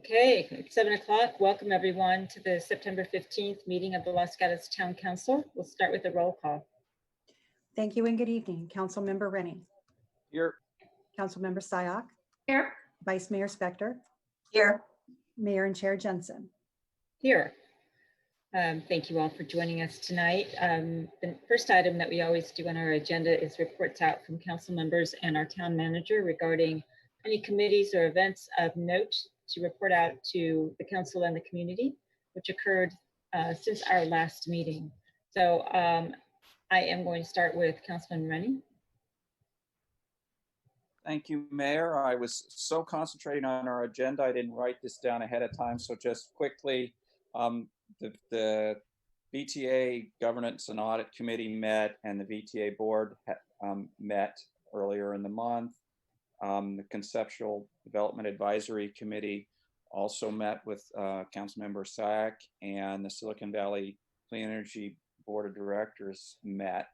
Okay, it's 7 o'clock. Welcome everyone to the September 15th meeting of the Los Gatos Town Council. We'll start with a roll call. Thank you and good evening. Councilmember Rennie. Here. Councilmember Sayoc. Here. Vice Mayor Spector. Here. Mayor and Chair Jensen. Here. Thank you all for joining us tonight. The first item that we always do on our agenda is reports out from council members and our town manager regarding any committees or events of note to report out to the council and the community, which occurred since our last meeting. So I am going to start with Councilman Rennie. Thank you, Mayor. I was so concentrating on our agenda, I didn't write this down ahead of time. So just quickly, the VTA Governance and Audit Committee met, and the VTA Board met earlier in the month. The Conceptual Development Advisory Committee also met with Councilmember Sayoc, and the Silicon Valley Clean Energy Board of Directors met.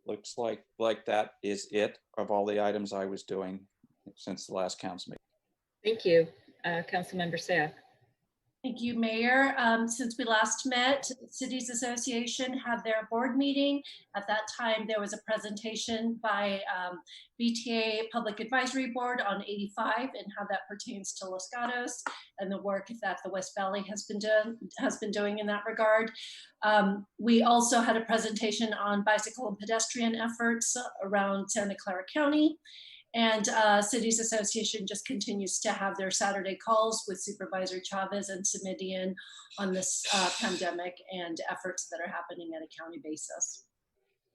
Looks like that is it of all the items I was doing since the last council meeting. Thank you, Councilmember Sayoc. Thank you, Mayor. Since we last met, Cities Association had their board meeting. At that time, there was a presentation by VTA Public Advisory Board on 85 and how that pertains to Los Gatos and the work that the West Valley has been doing in that regard. We also had a presentation on bicycle and pedestrian efforts around Santa Clara County. And Cities Association just continues to have their Saturday calls with Supervisor Chavez and Simidian on this pandemic and efforts that are happening at a county basis.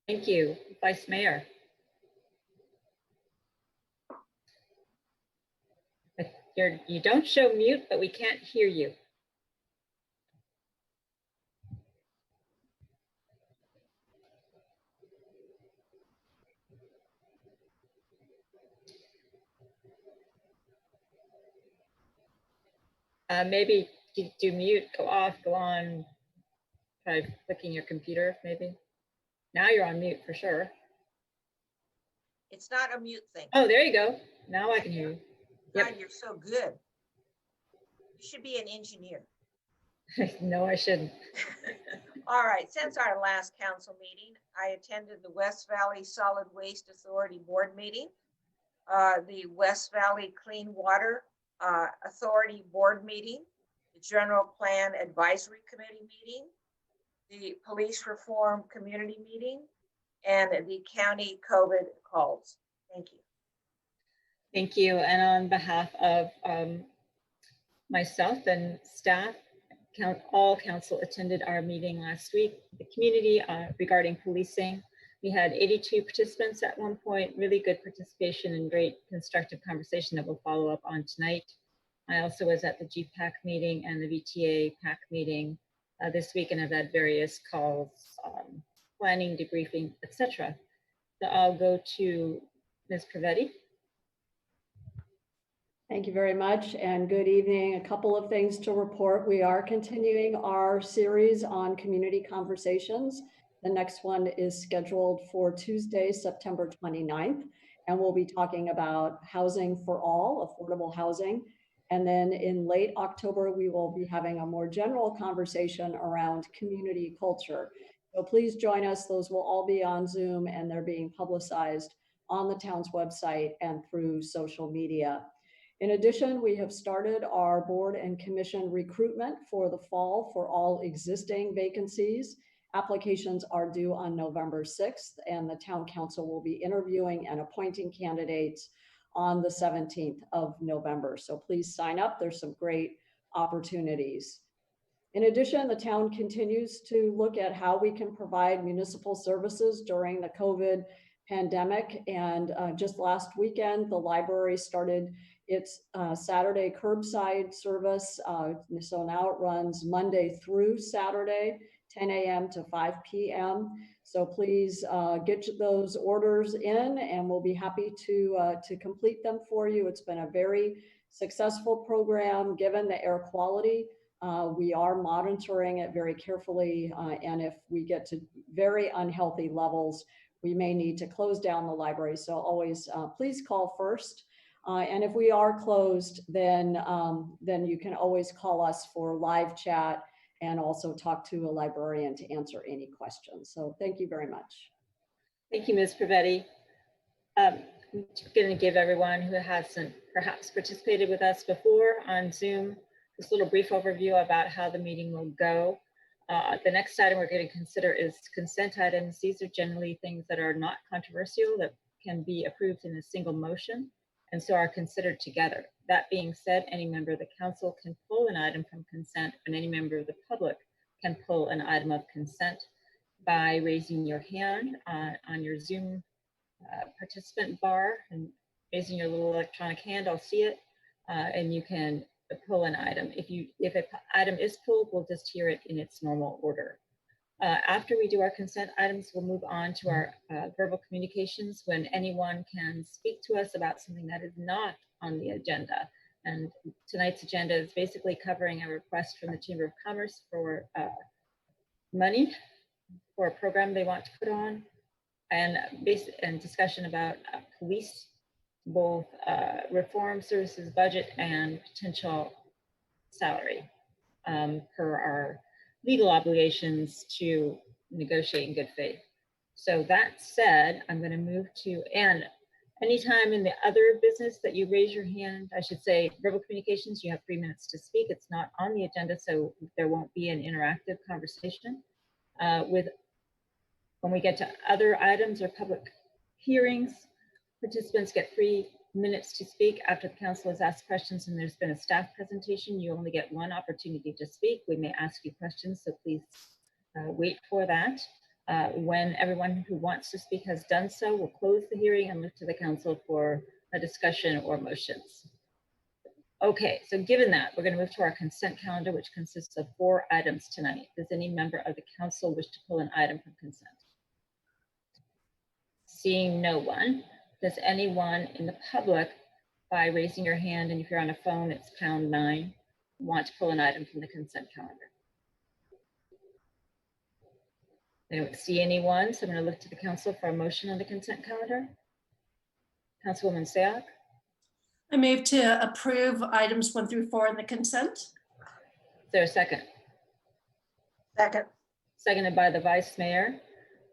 Thank you, Vice Mayor. You don't show mute, but we can't hear you. Maybe do mute, go off, go on, try clicking your computer, maybe. Now you're on mute for sure. It's not a mute thing. Oh, there you go. Now I can hear you. God, you're so good. You should be an engineer. No, I shouldn't. All right, since our last council meeting, I attended the West Valley Solid Waste Authority Board meeting, the West Valley Clean Water Authority Board meeting, the General Plan Advisory Committee meeting, the Police Reform Community meeting, and the county COVID calls. Thank you. Thank you. And on behalf of myself and staff, all council attended our meeting last week, the community regarding policing. We had 82 participants at one point, really good participation and great constructive conversation that we'll follow up on tonight. I also was at the GPAC meeting and the VTA PAC meeting this week, and I've had various calls, planning, debriefing, etc. So I'll go to Ms. Pravetti. Thank you very much and good evening. A couple of things to report. We are continuing our series on community conversations. The next one is scheduled for Tuesday, September 29th, and we'll be talking about housing for all, affordable housing. And then in late October, we will be having a more general conversation around community culture. So please join us. Those will all be on Zoom, and they're being publicized on the town's website and through social media. In addition, we have started our board and commission recruitment for the fall for all existing vacancies. Applications are due on November 6th, and the town council will be interviewing and appointing candidates on the 17th of November. So please sign up. There's some great opportunities. In addition, the town continues to look at how we can provide municipal services during the COVID pandemic. And just last weekend, the library started its Saturday curbside service. So now it runs Monday through Saturday, 10 a.m. to 5 p.m. So please get those orders in, and we'll be happy to complete them for you. It's been a very successful program given the air quality. We are monitoring it very carefully, and if we get to very unhealthy levels, we may need to close down the library. So always please call first. And if we are closed, then you can always call us for live chat and also talk to a librarian to answer any questions. So thank you very much. Thank you, Ms. Privetti. I'm going to give everyone who hasn't perhaps participated with us before on Zoom this little brief overview about how the meeting will go. The next item we're going to consider is consent items. These are generally things that are not controversial, that can be approved in a single motion, and so are considered together. That being said, any member of the council can pull an item from consent, and any member of the public can pull an item of consent by raising your hand on your Zoom participant bar and raising your little electronic hand. I'll see it, and you can pull an item. If an item is pulled, we'll just hear it in its normal order. After we do our consent items, we'll move on to our verbal communications, when anyone can speak to us about something that is not on the agenda. And tonight's agenda is basically covering a request from the Chamber of Commerce for money for a program they want to put on, and discussion about police, both reform services budget and potential salary per our legal obligations to negotiate in good faith. So that said, I'm going to move to, and anytime in the other business that you raise your hand, I should say verbal communications, you have 3 minutes to speak. It's not on the agenda, so there won't be an interactive conversation. When we get to other items or public hearings, participants get 3 minutes to speak. After the council has asked questions and there's been a staff presentation, you only get 1 opportunity to speak. We may ask you questions, so please wait for that. When everyone who wants to speak has done so, we'll close the hearing and look to the council for a discussion or motions. Okay, so given that, we're going to move to our consent calendar, which consists of 4 items tonight. Does any member of the council wish to pull an item from consent? Seeing no one, does anyone in the public, by raising your hand, and if you're on a phone, it's #9, want to pull an item from the consent calendar? I don't see anyone, so I'm going to look to the council for a motion on the consent calendar. Councilwoman Sayoc. I move to approve items 1 through 4 in the consent. Is there a second? Second. Seconded by the Vice Mayor.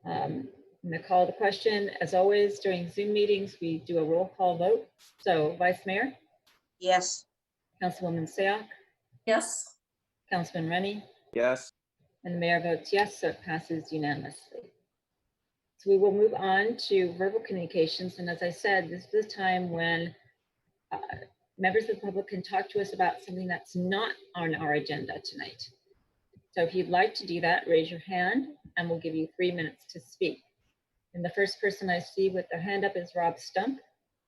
I'm going to call the question. As always, during Zoom meetings, we do a roll call vote. So Vice Mayor, Yes. Councilwoman Sayoc, Yes. Councilman Rennie, Yes. and the mayor votes yes, so it passes unanimously. So we will move on to verbal communications. And as I said, this is a time when members of the public can talk to us about something that's not on our agenda tonight. So if you'd like to do that, raise your hand and we'll give you 3 minutes to speak. And the first person I see with their hand up is Rob Stump.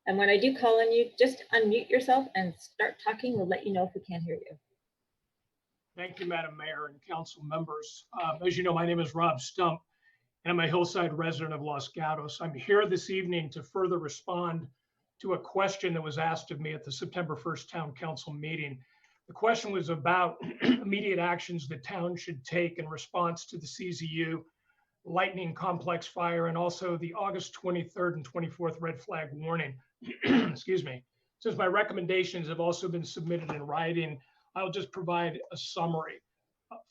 And when I do call on you, just unmute yourself and start talking. We'll let you know if we can't hear you. Thank you, Madam Mayor and council members. As you know, my name is Rob Stump, and I'm a Hillside resident of Los Gatos. I'm here this evening to further respond to a question that was asked of me at the September 1st Town Council meeting. The question was about immediate actions the town should take in response to the CZU lightning complex fire and also the August 23rd and 24th red flag warning. Excuse me. Since my recommendations have also been submitted in writing, I'll just provide a summary.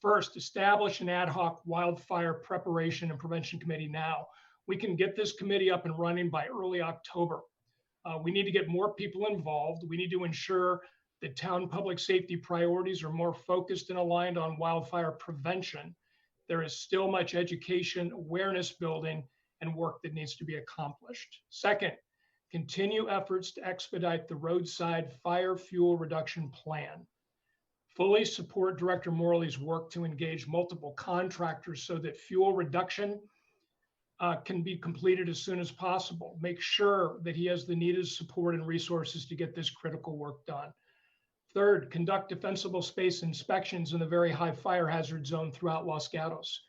First, establish an ad hoc wildfire preparation and prevention committee now. We can get this committee up and running by early October. We need to get more people involved. We need to ensure that town public safety priorities are more focused and aligned on wildfire prevention. There is still much education, awareness building, and work that needs to be accomplished. Second, continue efforts to expedite the roadside fire fuel reduction plan. Fully support Director Morley's work to engage multiple contractors so that fuel reduction can be completed as soon as possible. Make sure that he has the needed support and resources to get this critical work done. Third, conduct defensible space inspections in the very high fire hazard zone throughout Los Gatos.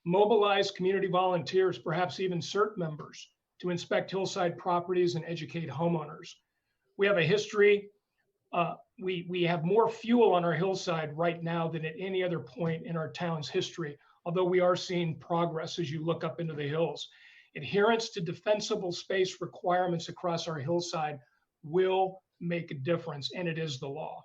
Mobilize community volunteers, perhaps even CERT members, to inspect hillside properties and educate homeowners. We have a history. We have more fuel on our hillside right now than at any other point in our town's history, although we are seeing progress as you look up into the hills. Adherence to defensible space requirements across our hillside will make a difference, and it is the law.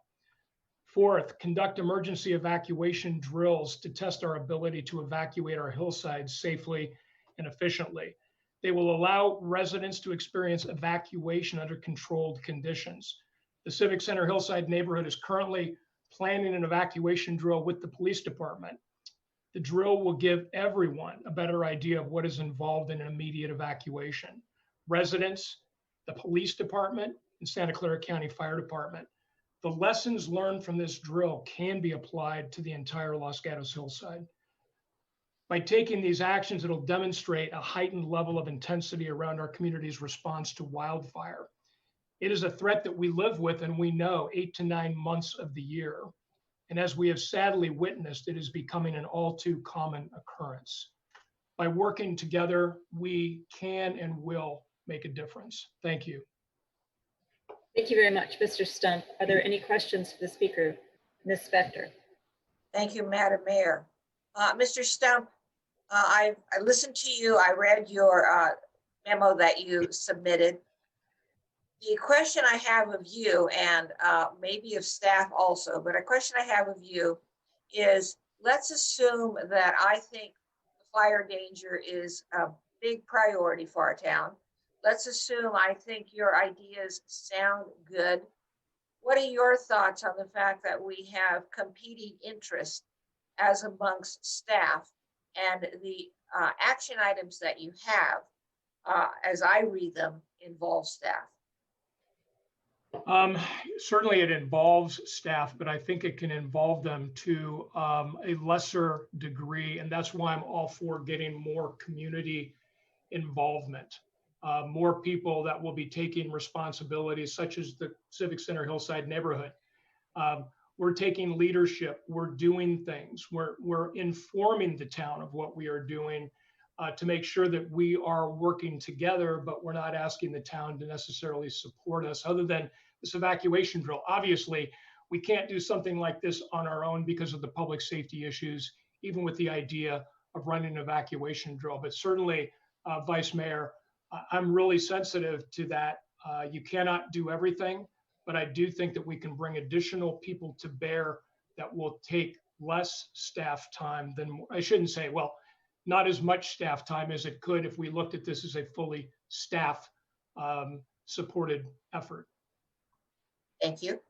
Fourth, conduct emergency evacuation drills to test our ability to evacuate our hillsides safely and efficiently. They will allow residents to experience evacuation under controlled conditions. The Civic Center Hillside neighborhood is currently planning an evacuation drill with the police department. The drill will give everyone a better idea of what is involved in an immediate evacuation. Residents, the police department, and Santa Clara County Fire Department. The lessons learned from this drill can be applied to the entire Los Gatos hillside. By taking these actions, it'll demonstrate a heightened level of intensity around our community's response to wildfire. It is a threat that we live with and we know 8 to 9 months of the year. And as we have sadly witnessed, it is becoming an all too common occurrence. By working together, we can and will make a difference. Thank you. Thank you very much, Mr. Stump. Are there any questions for the speaker? Ms. Spector? Thank you, Madam Mayor. Mr. Stump, I listened to you. I read your memo that you submitted. The question I have of you, and maybe of staff also, but a question I have of you is, let's assume that I think the fire danger is a big priority for our town. Let's assume I think your ideas sound good. What are your thoughts on the fact that we have competing interests as amongst staff, and the action items that you have, as I read them, involve staff? Certainly it involves staff, but I think it can involve them to a lesser degree. And that's why I'm all for getting more community involvement. More people that will be taking responsibilities, such as the Civic Center Hillside neighborhood. We're taking leadership, we're doing things, we're informing the town of what we are doing to make sure that we are working together, but we're not asking the town to necessarily support us other than this evacuation drill. Obviously, we can't do something like this on our own because of the public safety issues, even with the idea of running an evacuation drill. But certainly, Vice Mayor, I'm really sensitive to that. You cannot do everything, but I do think that we can bring additional people to bear that will take less staff time than, I shouldn't say, well, not as much staff time as it could if we looked at this as a fully staff supported effort. Thank you.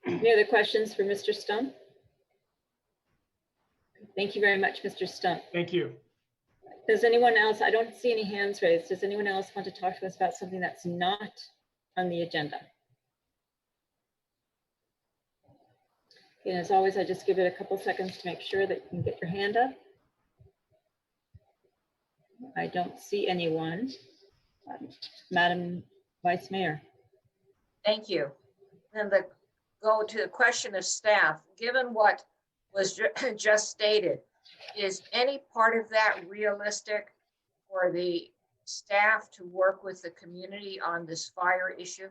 Any other questions for Mr. Stump? Thank you very much, Mr. Stump. Thank you. Does anyone else, I don't see any hands raised. Does anyone else want to talk to us about something that's not on the agenda? And as always, I just give it a couple seconds to make sure that you can get your hand up. I don't see anyone. Madam Vice Mayor. Thank you. Then go to the question of staff. Given what was just stated, is any part of that realistic for the staff to work with the community on this fire issue?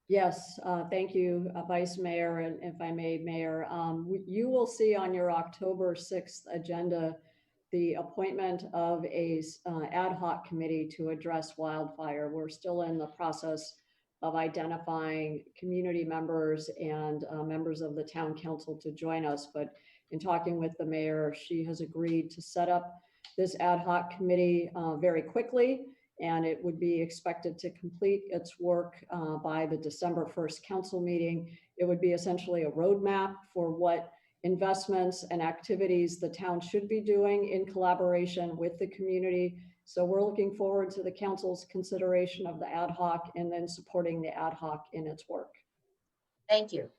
Yes, thank you, Vice Mayor, and if I may, Mayor, you will see on your October 6th agenda the appointment of a ad hoc committee to address wildfire. We're still in the process of identifying community members and members of the town council to join us. But in talking with the mayor, she has agreed to set up this ad hoc committee very quickly, and it would be expected to complete its work by the December 1st council meeting. It would be essentially a roadmap for what investments and activities the town should be doing in collaboration with the community. So we're looking forward to the council's consideration of the ad hoc and then supporting the ad hoc in its work. Thank you.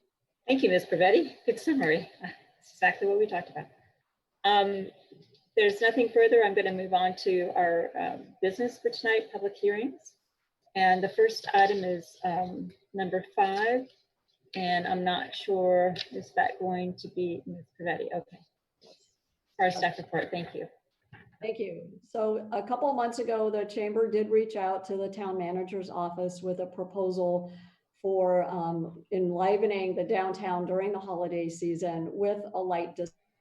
Thank you, Ms. Pravetti. Good summary. That's exactly what we talked about. There's nothing further. I'm going to move on to our business for tonight, public hearings. And the first item is number 5. And I'm not sure, is that going to be Ms. Pravetti? Okay. Our staff report. Thank you. Thank you. So a couple of months ago, the chamber did reach out to the town manager's office with a proposal for enlivening the downtown during the holiday season with a light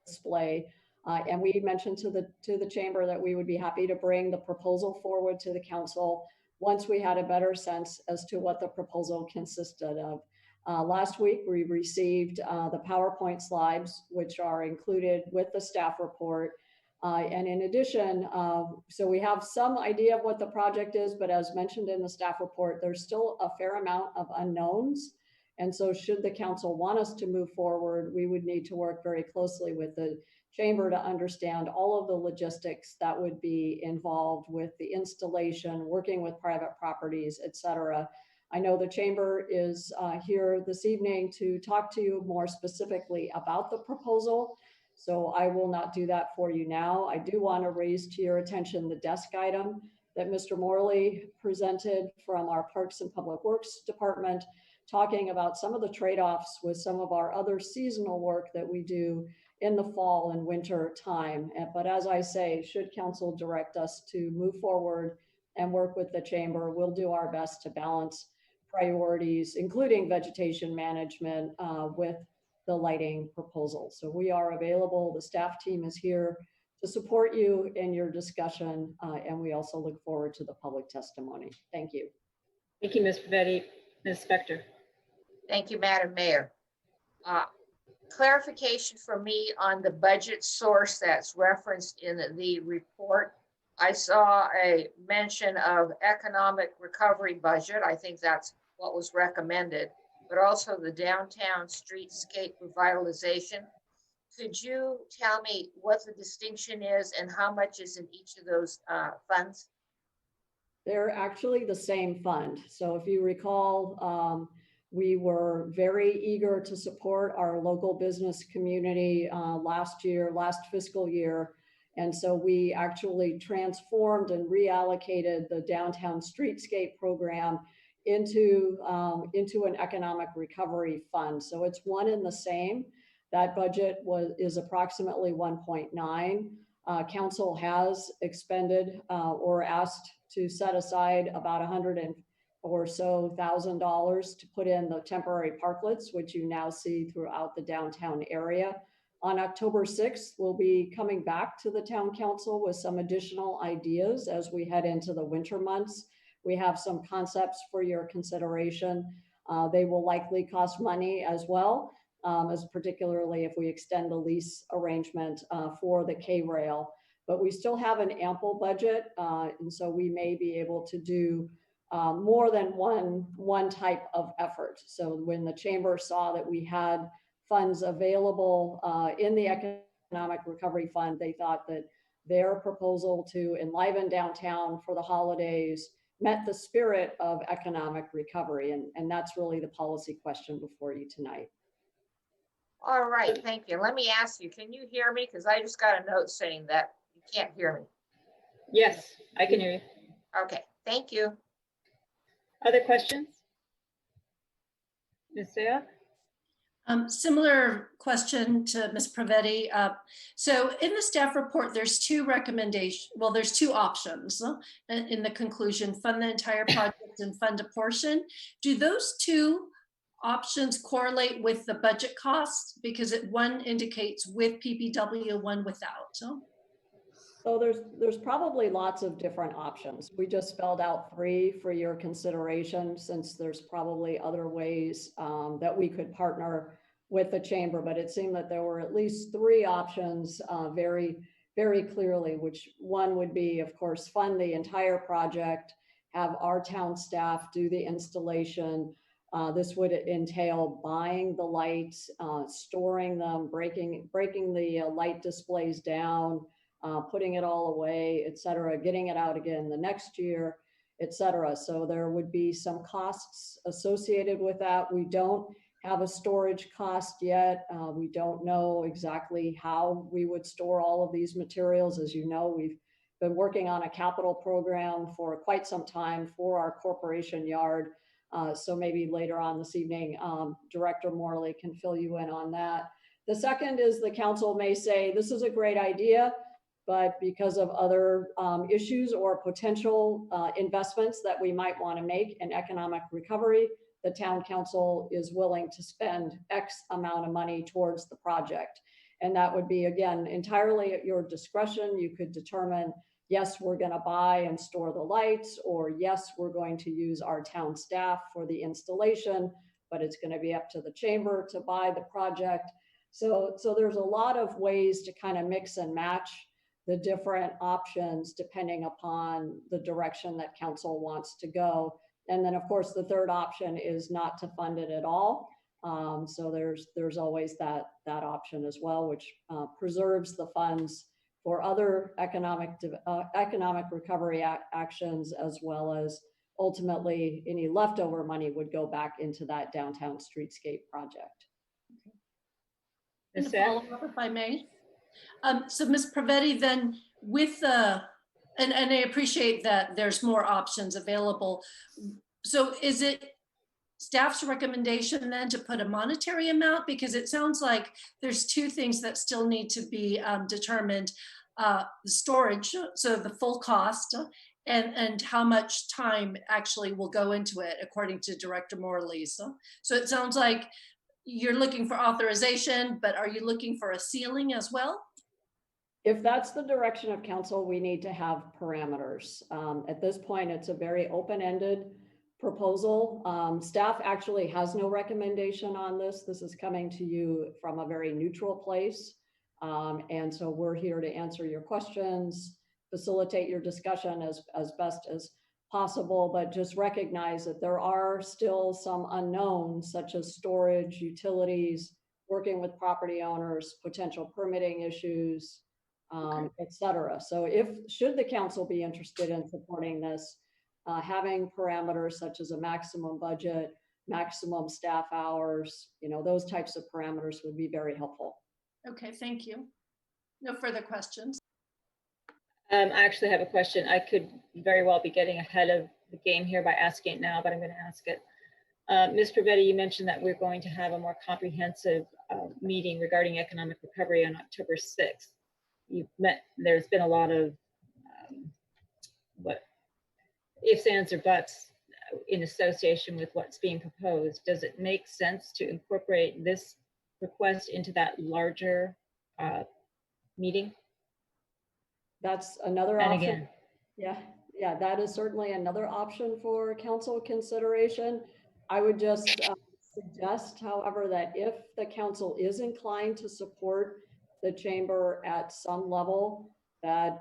display. And we mentioned to the chamber that we would be happy to bring the proposal forward to the council once we had a better sense as to what the proposal consisted of. Last week, we received the PowerPoint slides, which are included with the staff report. And in addition, so we have some idea of what the project is, but as mentioned in the staff report, there's still a fair amount of unknowns. And so should the council want us to move forward, we would need to work very closely with the chamber to understand all of the logistics that would be involved with the installation, working with private properties, et cetera. I know the chamber is here this evening to talk to you more specifically about the proposal. So I will not do that for you now. I do want to raise to your attention the desk item that Mr. Morley presented from our Parks and Public Works Department, talking about some of the trade-offs with some of our other seasonal work that we do in the fall and winter time. But as I say, should council direct us to move forward and work with the chamber, we'll do our best to balance priorities, including vegetation management with the lighting proposal. So we are available. The staff team is here to support you in your discussion. And we also look forward to the public testimony. Thank you. Thank you, Ms. Pavetti. Ms. Spector. Thank you, Madam Mayor. Clarification for me on the budget source that's referenced in the report. I saw a mention of economic recovery budget. I think that's what was recommended, but also the downtown streetscape revitalization. Could you tell me what the distinction is and how much is in each of those funds? They're actually the same fund. So if you recall, we were very eager to support our local business community last fiscal year. And so we actually transformed and reallocated the downtown streetscape program into an economic recovery fund. So it's one and the same. That budget is approximately 1.9. Council has expended or asked to set aside about $100,000 or so to put in the temporary parklets, which you now see throughout the downtown area. On October 6th, we'll be coming back to the town council with some additional ideas as we head into the winter months. We have some concepts for your consideration. They will likely cost money as well, as particularly if we extend the lease arrangement for the K-Rail. But we still have an ample budget, and so we may be able to do more than one type of effort. So when the chamber saw that we had funds available in the Economic Recovery Fund, they thought that their proposal to enliven downtown for the holidays met the spirit of economic recovery. And that's really the policy question before you tonight. All right, thank you. Let me ask you, can you hear me? Because I just got a note saying that you can't hear me. Yes, I can hear you. Okay, thank you. Other questions? Ms. Sayoc? Similar question to Ms. Pavetti. So in the staff report, there's two recommendations. Well, there's two options in the conclusion: fund the entire project and fund a portion. Do those two options correlate with the budget costs? Because one indicates with PPW, one without. So there's probably lots of different options. We just spelled out 3 for your consideration, since there's probably other ways that we could partner with the chamber, but it seemed that there were at least 3 options very, very clearly, which one would be, of course, fund the entire project, have our town staff do the installation. This would entail buying the lights, storing them, breaking the light displays down, putting it all away, et cetera, getting it out again the next year, et cetera. So there would be some costs associated with that. We don't have a storage cost yet. We don't know exactly how we would store all of these materials. As you know, we've been working on a capital program for quite some time for our corporation yard. So maybe later on this evening, Director Morley can fill you in on that. The second is the council may say, this is a great idea, but because of other issues or potential investments that we might want to make in economic recovery, the town council is willing to spend X amount of money towards the project. And that would be, again, entirely at your discretion. You could determine, yes, we're going to buy and store the lights, or yes, we're going to use our town staff for the installation, but it's going to be up to the chamber to buy the project. So there's a lot of ways to kind of mix and match the different options depending upon the direction that council wants to go. And then, of course, the third option is not to fund it at all. So there's always that option as well, which preserves the funds for other economic recovery actions, as well as ultimately any leftover money would go back into that downtown streetscape project. Ms. And a Sack? follow-up, if I may. So Ms. Pravetti, then with the, and I appreciate that there's more options available. So is it staff's recommendation then to put a monetary amount? Because it sounds like there's two things that still need to be determined. The storage, so the full cost, and how much time actually will go into it, according to Director Morley's. So it sounds like you're looking for authorization, but are you looking for a ceiling as well? If that's the direction of council, we need to have parameters. At this point, it's a very open-ended proposal. Staff actually has no recommendation on this. This is coming to you from a very neutral place. And so we're here to answer your questions, facilitate your discussion as best as possible, but just recognize that there are still some unknowns, such as storage, utilities, working with property owners, potential permitting issues, et cetera. So should the council be interested in supporting this, having parameters such as a maximum budget, maximum staff hours, those types of parameters would be very helpful. Okay, thank you. No further questions. I actually have a question. I could very well be getting ahead of the game here by asking it now, but I'm going to ask it. Ms. Pravetti, you mentioned that we're going to have a more comprehensive meeting regarding economic recovery on October 6th. There's been a lot of ifs, ands, or buts in association with what's being proposed. Does it make sense to incorporate this request into that larger meeting? That's another And option. again, Yeah, that is certainly another option for council consideration. I would just suggest, however, that if the council is inclined to support the chamber at some level, that,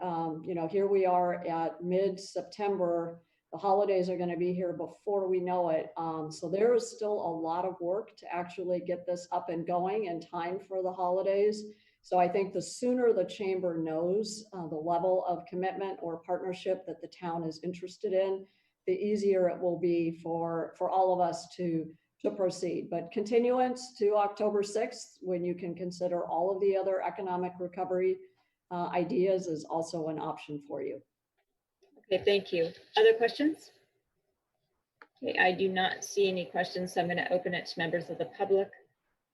here we are at mid-September, the holidays are going to be here before we know it. So there is still a lot of work to actually get this up and going in time for the holidays. So I think the sooner the chamber knows the level of commitment or partnership that the town is interested in, the easier it will be for all of us to proceed. But continuance to October 6th, when you can consider all of the other economic recovery ideas, is also an option for you. okay, thank you. Other questions? Okay, I do not see any questions, so I'm going to open it to members of the public.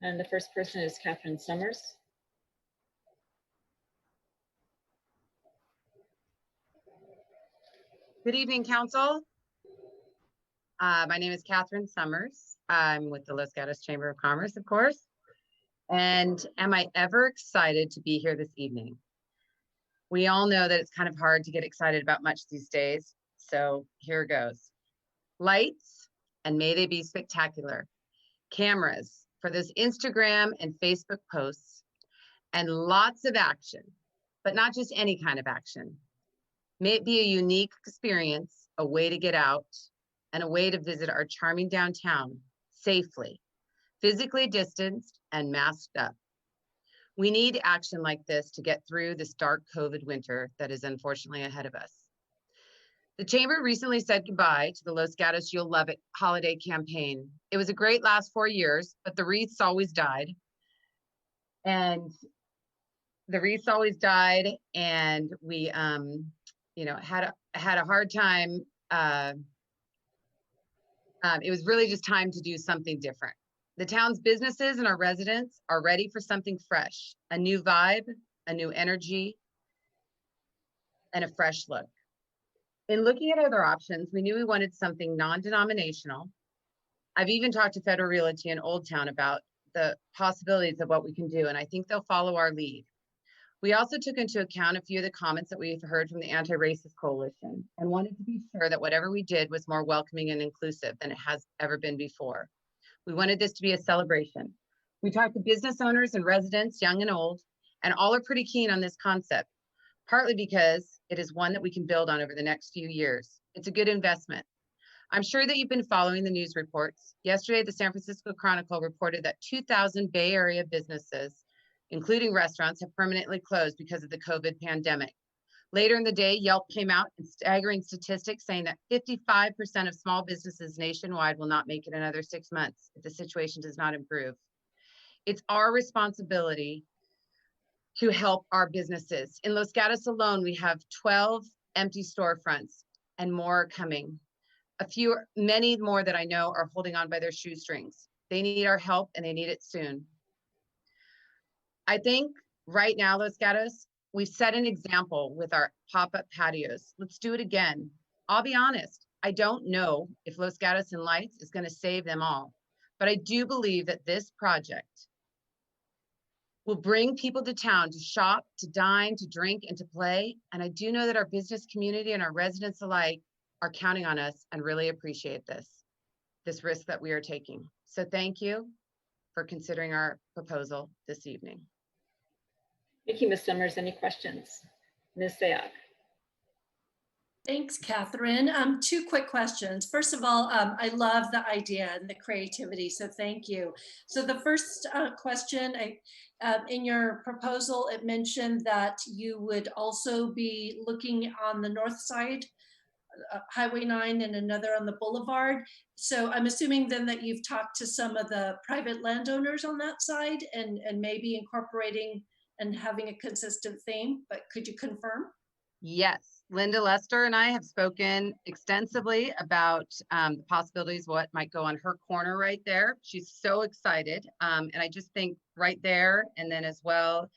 And the first person is Catherine Summers. Good evening, Council. My name is Catherine Summers. I'm with the Los Gatos Chamber of Commerce, of course. And am I ever excited to be here this evening? We all know that it's kind of hard to get excited about much these days. So here goes. Lights, and may they be spectacular. Cameras for those Instagram and Facebook posts, and lots of action, but not just any kind of action. May it be a unique experience, a way to get out, and a way to visit our charming downtown safely, physically distanced and masked up. We need action like this to get through this dark COVID winter that is unfortunately ahead of us. The Chamber recently said goodbye to the Los Gatos You'll Love It holiday campaign. It was a great last 4 years, but the wreaths always died. And we had a hard time. It was really just time to do something different. The town's businesses and our residents are ready for something fresh, a new vibe, a new energy, and a fresh look. In looking at other options, we knew we wanted something non-denominational. I've even talked to Federal Realty in Old Town about the possibilities of what we can do, and I think they'll follow our lead. We also took into account a few of the comments that we've heard from the Anti-Racist Coalition and wanted to be sure that whatever we did was more welcoming and inclusive than it has ever been before. We wanted this to be a celebration. We talked to business owners and residents, young and old, and all are pretty keen on this concept, partly because it is one that we can build on over the next few years. It's a good investment. I'm sure that you've been following the news reports. Yesterday, the San Francisco Chronicle reported that 2,000 Bay Area businesses, including restaurants, have permanently closed because of the COVID pandemic. Later in the day, Yelp came out in staggering statistics saying that 55% of small businesses nationwide will not make it another 6 months if the situation does not improve. It's our responsibility to help our businesses. In Los Gatos alone, we have 12 empty storefronts and more are coming. Many more that I know are holding on by their shoestrings. They need our help and they need it soon. I think right now, Los Gatos, we've set an example with our pop-up patios. Let's do it again. I'll be honest, I don't know if Los Gatos and Lights is going to save them all, but I do believe that this project will bring people to town to shop, to dine, to drink, and to play. And I do know that our business community and our residents alike are counting on us and really appreciate this risk that we are taking. So thank you for considering our proposal this evening. Thank you, Ms. Summers. Any questions? Ms. Sayak. Thanks, Catherine. Two quick questions. First of all, I love the idea and the creativity, so thank you. So the first question, in your proposal, it mentioned that you would also be looking on the north side, Highway 9 and another on the boulevard. So I'm assuming then that you've talked to some of the private landowners on that side and maybe incorporating and having a consistent theme, but could you confirm? Yes, Linda Lester and I have spoken extensively about the possibilities, what might go on her corner right there. She's so excited. And I just think right there, and then as well,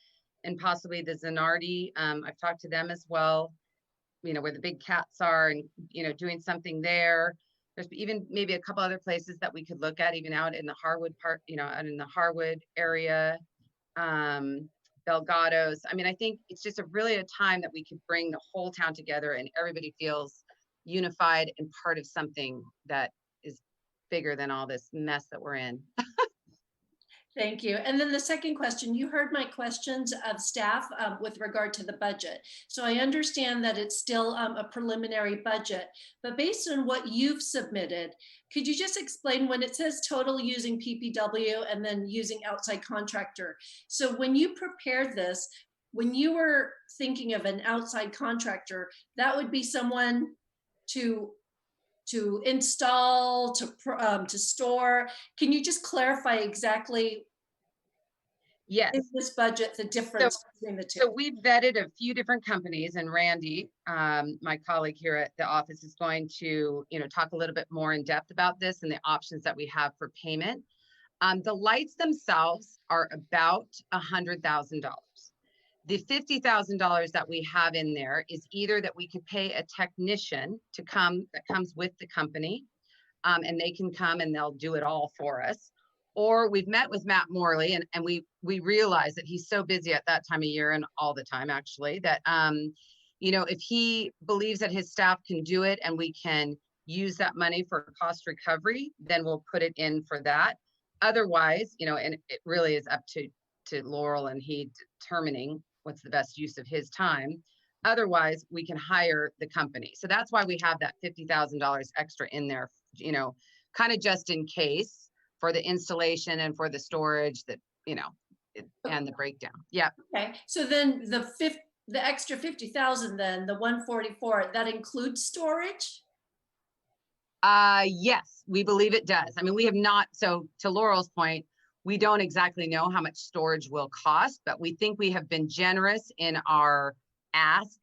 and possibly the Zanardi, I've talked to them as well, you know, where the big cats are and, you know, doing something there. There's even maybe a couple other places that we could look at, even out in the Harwood part, you know, out in the Harwood area. Delgados. I mean, I think it's just really a time that we could bring the whole town together and everybody feels unified and part of something that is bigger than all this mess that we're in. Thank you. And then the second question, you heard my questions of staff with regard to the budget. So I understand that it's still a preliminary budget, but based on what you've submitted, could you just explain when it says total using PPW and then using outside contractor? So when you prepared this, when you were thinking of an outside contractor, that would be someone to install, to store. Can you just clarify exactly? Yes. In this budget, the difference between the two? So we've vetted a few different companies, and Randy, my colleague here at the office, is going to, you know, talk a little bit more in depth about this and the options that we have for payment. The lights themselves are about $100,000. The $50,000 that we have in there is either that we could pay a technician to come, that comes with the company, and they can come and they'll do it all for us. Or we've met with Matt Morley and we realize that he's so busy at that time of year and all the time actually, that, you know, if he believes that his staff can do it and we can use that money for cost recovery, then we'll put it in for that. Otherwise, you know, and it really is up to Laurel and he determining what's the best use of his time. Otherwise, we can hire the company. So that's why we have that $50,000 extra in there, you know, kind of just in case for the installation and for the storage that, you know, and the breakdown. Yeah. Okay. So then the extra 50,000, then the 144, that includes storage? Yes, we believe it does. I mean, we have not, so to Laurel's point, we don't exactly know how much storage will cost, but we think we have been generous in our ask,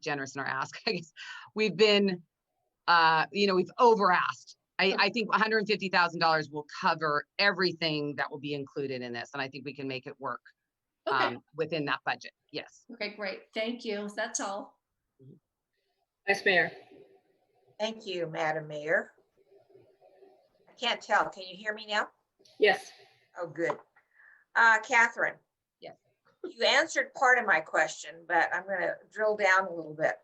generous in our ask, I guess. We've been, you know, we've over asked. I think $150,000 will cover everything that will be included in this. And I think we can make it work within that budget. Yes. Okay, great. Thank you. That's all. Vice Mayor. Thank you, Madam Mayor. I can't tell. Can you hear me now? Yes. Oh, good. Catherine? Yes. You answered part of my question, but I'm going to drill down a little bit.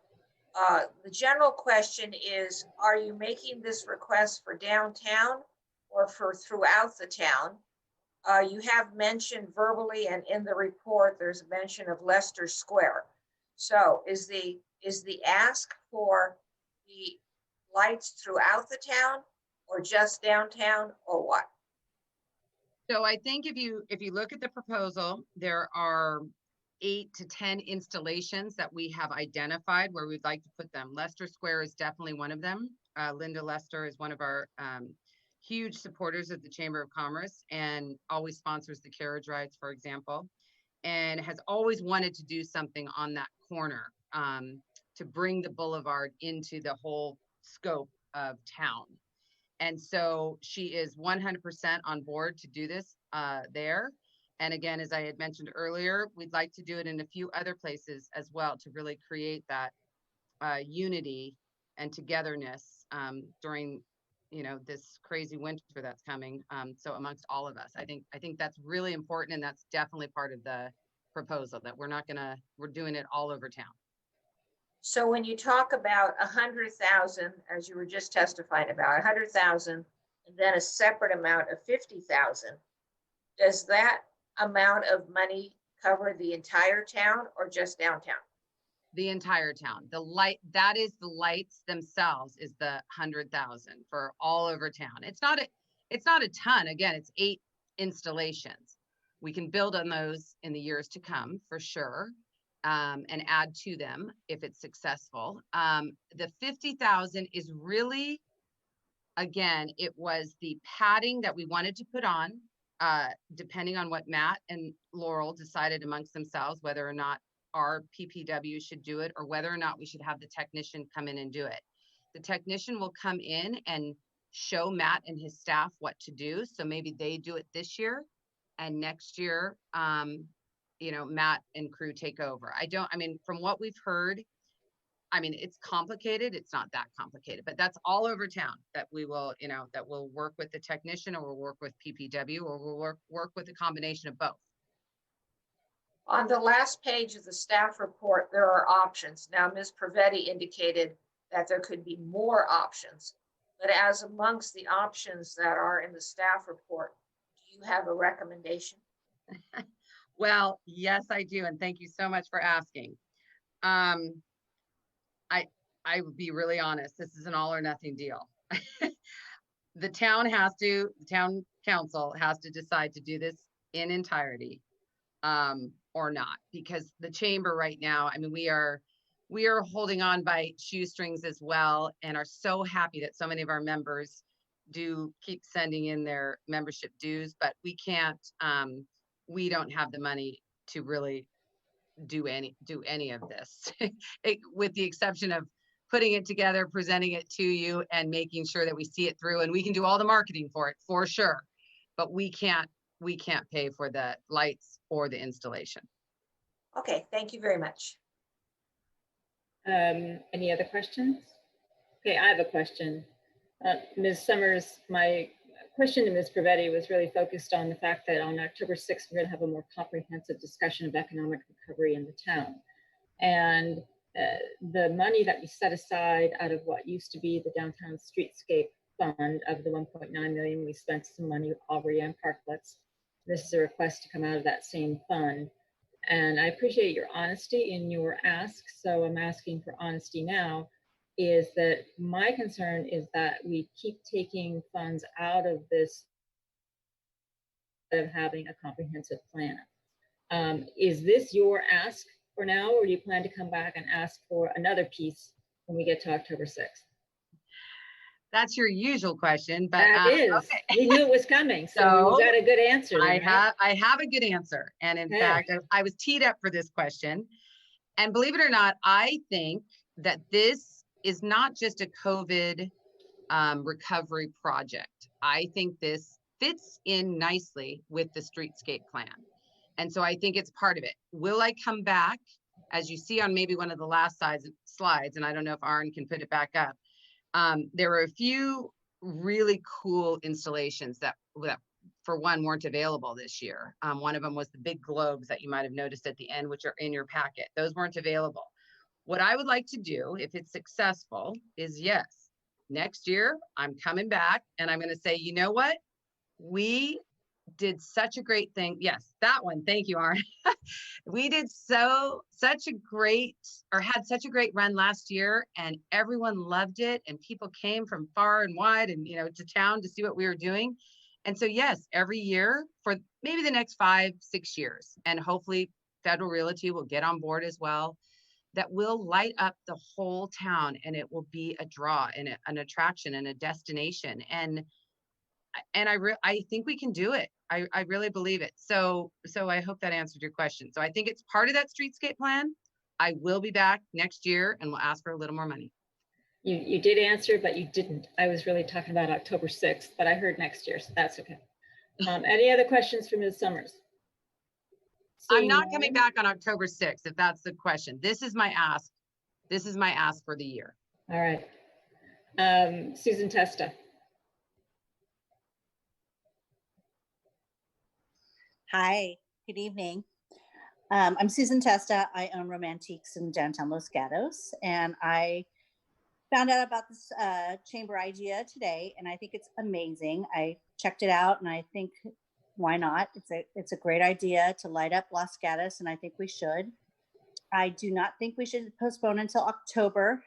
The general question is, are you making this request for downtown or for throughout the town? You have mentioned verbally and in the report, there's a mention of Leicester Square. So is the ask for the lights throughout the town or just downtown or what? So I think if you look at the proposal, there are 8 to 10 installations that we have identified where we'd like to put them. Leicester Square is definitely one of them. Linda Lester is one of our huge supporters of the Chamber of Commerce and always sponsors the carriage rides, for example, and has always wanted to do something on that corner to bring the boulevard into the whole scope of town. And so she is 100% on board to do this there. And again, as I had mentioned earlier, we'd like to do it in a few other places as well to really create that unity and togetherness during, this crazy winter that's coming. So amongst all of us, I think that's really important, and that's definitely part of the proposal, that we're doing it all over town. So when you talk about 100,000, as you were just testifying about 100,000, and then a separate amount of 50,000, does that amount of money cover the entire town or just downtown? The entire town. That is the lights themselves is the 100,000 for all over town. It's not a ton. Again, it's 8 installations. We can build on those in the years to come for sure. And add to them if it's successful. The 50,000 is really, again, it was the padding that we wanted to put on, depending on what Matt and Laurel decided amongst themselves, whether or not our PPW should do it or whether or not we should have the technician come in and do it. The technician will come in and show Matt and his staff what to do. So maybe they do it this year, and next year, Matt and crew take over. From what we've heard, it's complicated. It's not that complicated, but that's all over town that we will, that we'll work with the technician, or we'll work with PPW, or we'll work with a combination of both. On the last page of the staff report, there are options. Now, Ms. Pravetti indicated that there could be more options, but as amongst the options that are in the staff report, do you have a recommendation? Well, yes, I do. And thank you so much for asking. I would be really honest. This is an all or nothing deal. The town council has to decide to do this in entirety or not, because the chamber right now, we are holding on by shoestrings as well, and are so happy that so many of our members do keep sending in their membership dues, but we can't, we don't have the money to really do any of this, with the exception of putting it together, presenting it to you, and making sure that we see it through. And we can do all the marketing for it, for sure, but we can't pay for the lights or the installation. Okay, thank you very much. Any other questions? Okay, I have a question. Ms. Summers, my question to Ms. Pravetti was really focused on the fact that on October 6th, we're going to have a more comprehensive discussion of economic recovery in the town. And the money that we set aside out of what used to be the downtown streetscape fund of the 1.9 million, we spent some money already on parklets. This is a request to come out of that same fund. And I appreciate your honesty in your ask. So I'm asking for honesty now. Is that my concern is that we keep taking funds out of this of having a comprehensive plan. Is this your ask for now, or do you plan to come back and ask for another piece when we get to October 6th? That's your usual question, but that is. Okay. We knew it was coming, so you got a good answer. I have a good answer, and in fact, I was teed up for this question. And believe it or not, I think that this is not just a COVID recovery project. I think this fits in nicely with the streetscape plan. And so I think it's part of it. Will I come back, as you see on maybe one of the last slides, and I don't know if Aaron can put it back up. There were a few really cool installations that for one, weren't available this year. One of them was the big globes that you might have noticed at the end, which are in your packet. Those weren't available. What I would like to do, if it's successful, is yes, next year I'm coming back and I'm going to say, you know what? We did such a great thing. Yes, that one. Thank you, Aaron. We did such a great, or had such a great run last year, and everyone loved it, and people came from far and wide and, to town to see what we were doing. And so, yes, every year for maybe the next 5-6 years, and hopefully Federal Realty will get on board as well, that will light up the whole town, and it will be a draw and an attraction and a destination. And I think we can do it. I really believe it. So I hope that answered your question. So I think it's part of that streetscape plan. I will be back next year and we'll ask for a little more money. You did answer, but you didn't. I was really talking about October 6th, but I heard next year, so that's okay. Any other questions for Ms. Summers? I'm not Seeing coming none. back on October 6th, if that's the question. This is my ask. This is my ask for the year. All right. Susan Testa. Hi, good evening. I'm Susan Testa. I own Romantiques in downtown Los Gatos, and I found out about this chamber idea today, and I think it's amazing. I checked it out, and I think, why not? It's a great idea to light up Los Gatos, and I think we should. I do not think we should postpone until October.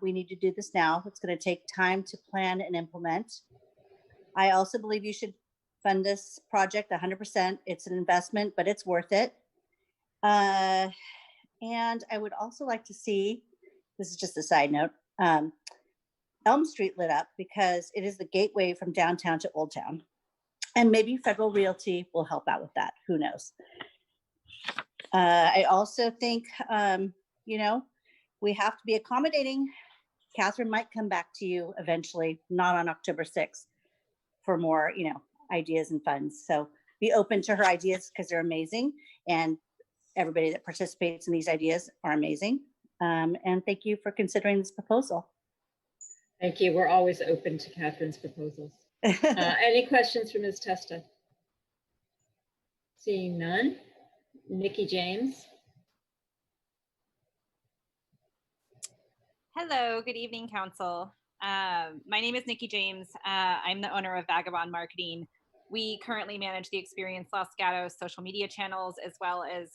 We need to do this now. It's going to take time to plan and implement. I also believe you should fund this project 100%. It's an investment, but it's worth it. And I would also like to see, this is just a side note, Elm Street lit up because it is the gateway from downtown to Old Town. And maybe Federal Realty will help out with that. Who knows? I also think, we have to be accommodating. Catherine might come back to you eventually, not on October 6th, for more, ideas and funds. So be open to her ideas because they're amazing. And everybody that participates in these ideas are amazing. And thank you for considering this proposal. Thank you. We're always open to Catherine's proposals. Any questions for Ms. Testa? Seeing none. Nikki James. Hello, good evening, Council. My name is Nikki James. I'm the owner of Vagabond Marketing. We currently manage the Experience Los Gatos social media channels, as well as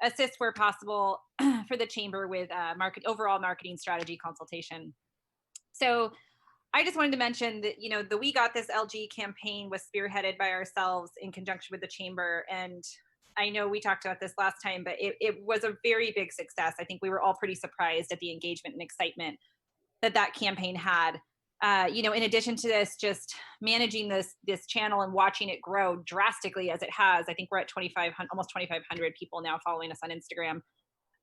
assist where possible for the Chamber with overall marketing strategy consultation. So I just wanted to mention that, the We Got This LG campaign was spearheaded by ourselves in conjunction with the Chamber. And I know we talked about this last time, but it was a very big success. I think we were all pretty surprised at the engagement and excitement that campaign had. In addition to this, just managing this channel and watching it grow drastically as it has. I think we're at almost 2,500 people now following us on Instagram.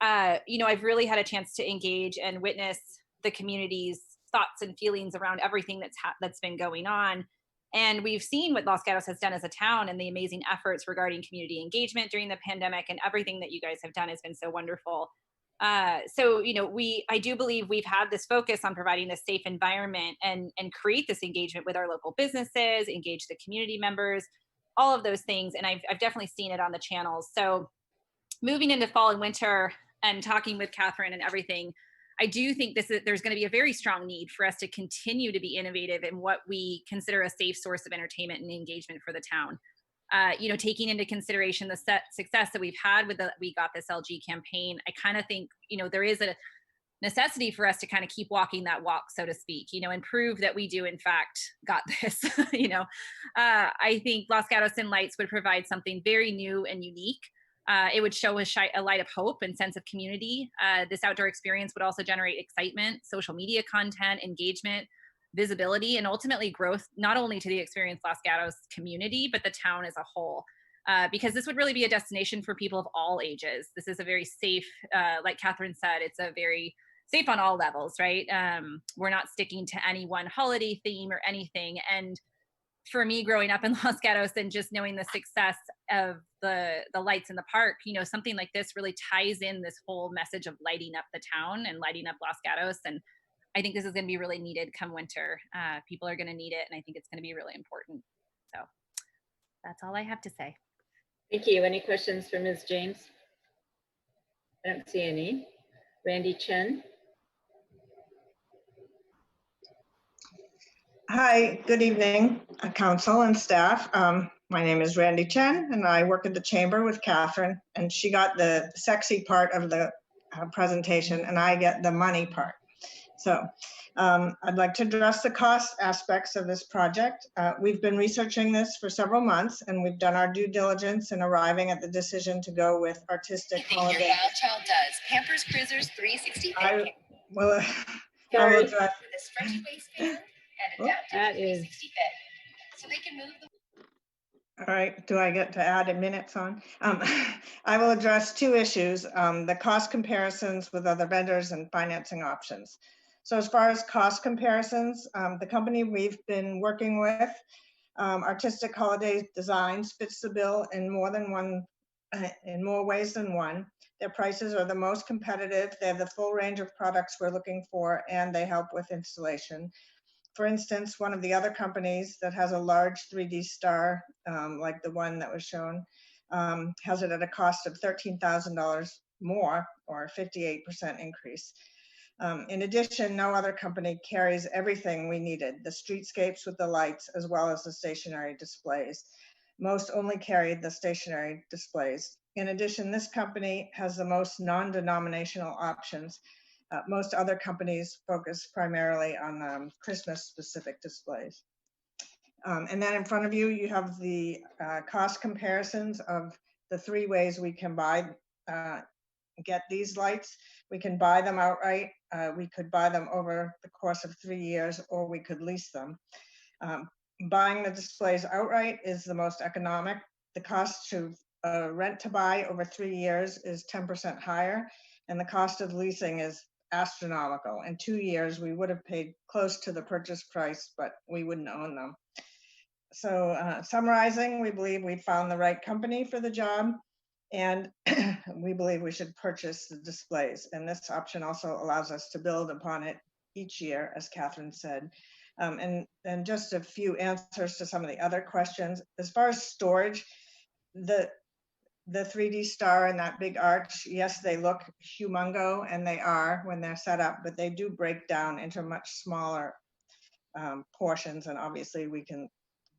I've really had a chance to engage and witness the community's thoughts and feelings around everything that's been going on. And we've seen what Los Gatos has done as a town and the amazing efforts regarding community engagement during the pandemic, and everything that you guys have done has been so wonderful. I do believe we've had this focus on providing this safe environment and create this engagement with our local businesses, engage the community members, all of those things. And I've definitely seen it on the channels. So moving into fall and winter and talking with Catherine and everything, I do think there's going to be a very strong need for us to continue to be innovative in what we consider a safe source of entertainment and engagement for the town. Taking into consideration the success that we've had with the We Got This LG campaign, I kind of think, there is a necessity for us to kind of keep walking that walk, so to speak, and prove that we do in fact got this. I think Los Gatos in Lights would provide something very new and unique. It would show a light of hope and sense of community. This outdoor experience would also generate excitement, social media content, engagement, visibility, and ultimately growth, not only to the Experience Los Gatos community, but the town as a whole. Because this would really be a destination for people of all ages. This is a very safe, like Catherine said, it's a very safe on all levels, right? We're not sticking to any one holiday theme or anything. And for me, growing up in Los Gatos and just knowing the success of the lights in the park, something like this really ties in this whole message of lighting up the town and lighting up Los Gatos. And I think this is going to be really needed come winter. People are going to need it, and I think it's going to be really important. So That's all I have to say. Thank you. Any questions for Ms. James? I don't see any. Randy Chen. Hi, good evening, council and staff. My name is Randy Chen and I work at the chamber with Catherine, and she got the sexy part of the presentation and I get the money part. So I'd like to address the cost aspects of this project. We've been researching this for several months and we've done our due diligence in arriving at the decision to go with Artistic Holiday. Your wild child does. Pampers Cruisers 360. Well, Sorry. This fresh waistband and adaptive That is 360 fit. So they can move the All right, do I get to add minutes on? I will address two issues, the cost comparisons with other vendors and financing options. So as far as cost comparisons, the company we've been working with, Artistic Holiday Designs, fits the bill in in more ways than one. Their prices are the most competitive. They have the full range of products we're looking for, and they help with installation. For instance, one of the other companies that has a large 3D star, like the one that was shown, has it at a cost of $13,000 more, or a 58% increase. In addition, no other company carries everything we needed, the streetscapes with the lights, as well as the stationary displays. Most only carried the stationary displays. In addition, this company has the most non-denominational options. Most other companies focus primarily on Christmas-specific displays. And then in front of you, you have the cost comparisons of the three ways we can get these lights. We can buy them outright. We could buy them over the course of 3 years, or we could lease them. Buying the displays outright is the most economic. The cost to rent to buy over 3 years is 10% higher, and the cost of leasing is astronomical. In 2 years, we would have paid close to the purchase price, but we wouldn't own them. So summarizing, we believe we found the right company for the job, and we believe we should purchase the displays. And this option also allows us to build upon it each year, as Catherine said. And just a few answers to some of the other questions. As far as storage, the 3D star and that big arch, yes, they look humongo, and they are when they're set up, but they do break down into much smaller portions, and obviously we can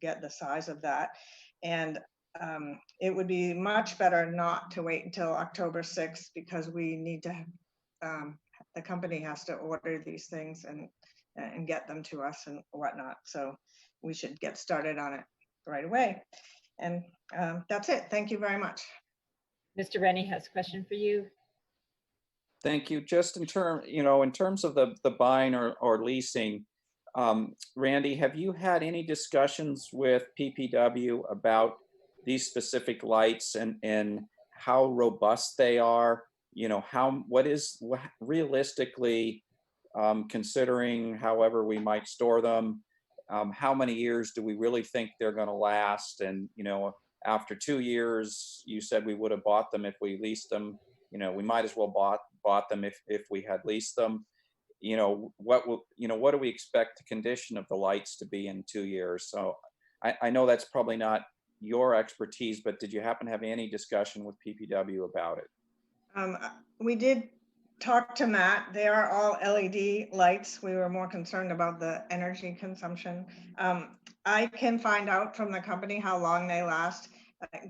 get the size of that. And it would be much better not to wait until October 6th, because we need to, the company has to order these things and get them to us and whatnot. So we should get started on it right away. And that's it. Thank you very much. Mr. Rennie has a question for you. Thank you. Just in terms of the buying or leasing, Randy, have you had any discussions with PPW about these specific lights and how robust they are? You know, what realistically, considering however we might store them, how many years do we really think they're going to last? And, you know, after 2 years, you said we would have bought them if we leased them. You know, we might as well bought them if we had leased them. You know, what do we expect the condition of the lights to be in 2 years? So I know that's probably not your expertise, but did you happen to have any discussion with PPW about it? We did talk to Matt. They are all LED lights. We were more concerned about the energy consumption. I can find out from the company how long they last.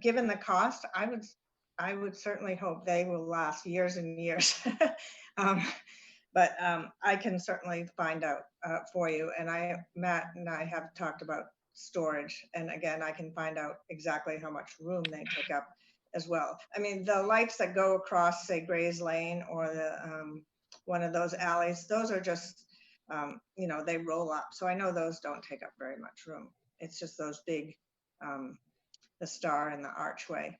Given the cost, I would certainly hope they will last years and years. But I can certainly find out for you. And Matt and I have talked about storage. And again, I can find out exactly how much room they take up as well. I mean, the lights that go across, say, Gray's Lane or the one of those alleys, those are just, you know, they roll up. So I know those don't take up very much room. It's just those big, the star and the archway.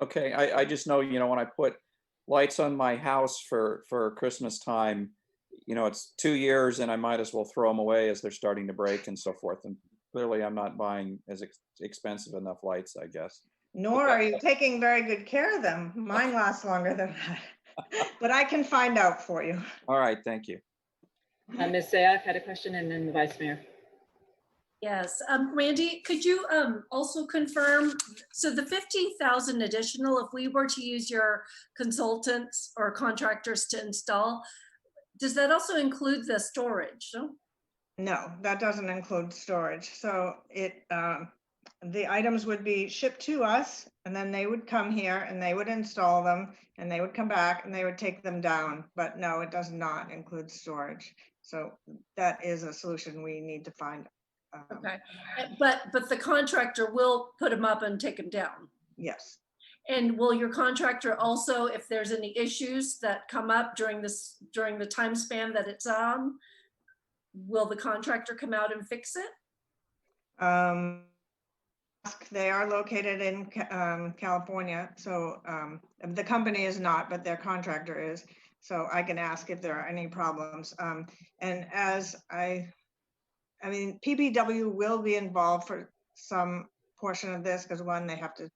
Okay, I just know, you know, when I put lights on my house for Christmas time, you know, it's 2 years and I might as well throw them away as they're starting to break and so forth. And clearly I'm not buying as expensive enough lights, I guess. Nor are you taking very good care of them. Mine last longer than that, but I can find out for you. All right, thank you. Ms. Sayak had a question, and then the Vice Mayor. Yes, Randy, could you also confirm, so the 15,000 additional, if we were to use your consultants or contractors to install, does that also include the storage? No? No, that doesn't include storage. So the items would be shipped to us and then they would come here and they would install them and they would come back and they would take them down. But no, it does not include storage. So that is a solution we need to find. Okay, but the contractor will put them up and take them down. Yes. And will your contractor also, if there's any issues that come up during the time span that it's on, will the contractor come out and fix it? They are located in California, so the company is not, but their contractor is. So I can ask if there are any problems. And as I mean, PPW will be involved for some portion of this because one, they have to,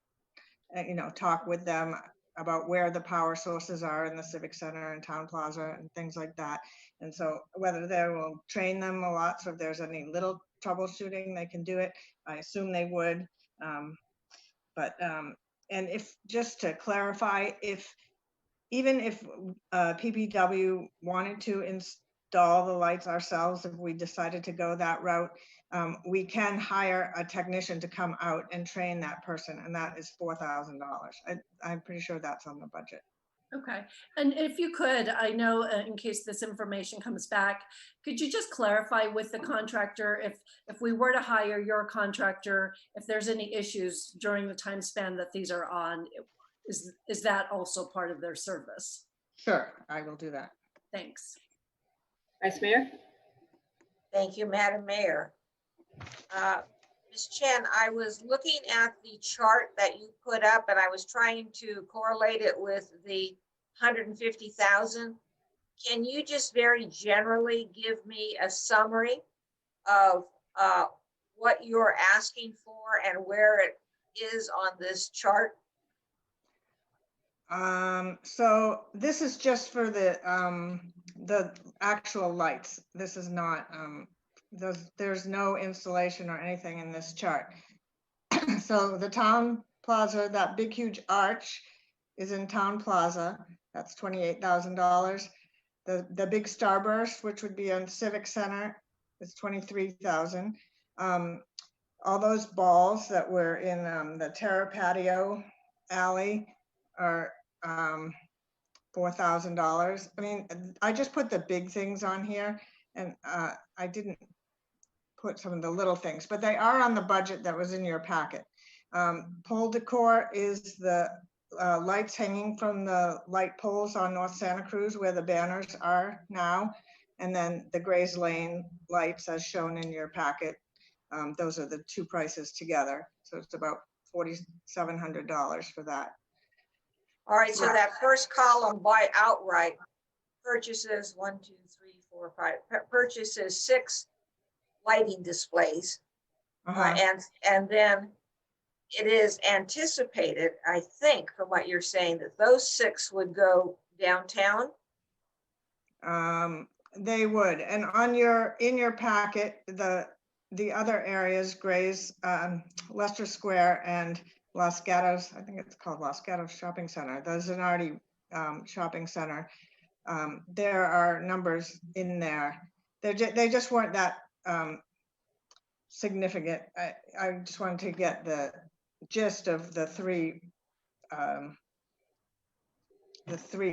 talk with them about where the power sources are in the Civic Center and Town Plaza and things like that. And so whether they will train them a lot, so if there's any little troubleshooting, they can do it. I assume they would. And if, just to clarify, even if PPW wanted to install the lights ourselves, if we decided to go that route, we can hire a technician to come out and train that person, and that is $4,000. I'm pretty sure that's on the budget. Okay, and if you could, I know in case this information comes back, could you just clarify with the contractor, if we were to hire your contractor, if there's any issues during the time span that these are on, is that also part of their service? Sure, I will do that. Thanks. Vice Mayor? Thank you, Madam Mayor. Ms. Chen, I was looking at the chart that you put up and I was trying to correlate it with the 150,000. Can you just very generally give me a summary of what you're asking for and where it is on this chart? So this is just for the actual lights. This is not, there's no installation or anything in this chart. So the Town Plaza, that big huge arch is in Town Plaza. That's $28,000. The big starburst, which would be on Civic Center, is $23,000. All those balls that were in the Terra Patio alley are $4,000. I mean, I just put the big things on here, and I didn't put some of the little things, but they are on the budget that was in your packet. Pole decor is the lights hanging from the light poles on North Santa Cruz where the banners are now, and then the Grays Lane lights as shown in your packet. Those are the two prices together, so it's about $4,700 for that. All right, so that first column, buy outright, purchases 1, 2, 3, 4, 5, purchases 6 lighting displays. And then it is anticipated, I think, from what you're saying, that those 6 would go downtown. They would, and in your packet, the other areas, Grays, Leicester Square and Los Gatos, I think it's called Los Gatos Shopping Center. There's an Artie shopping center. There are numbers in there. They just weren't that significant. I just wanted to get the gist of the three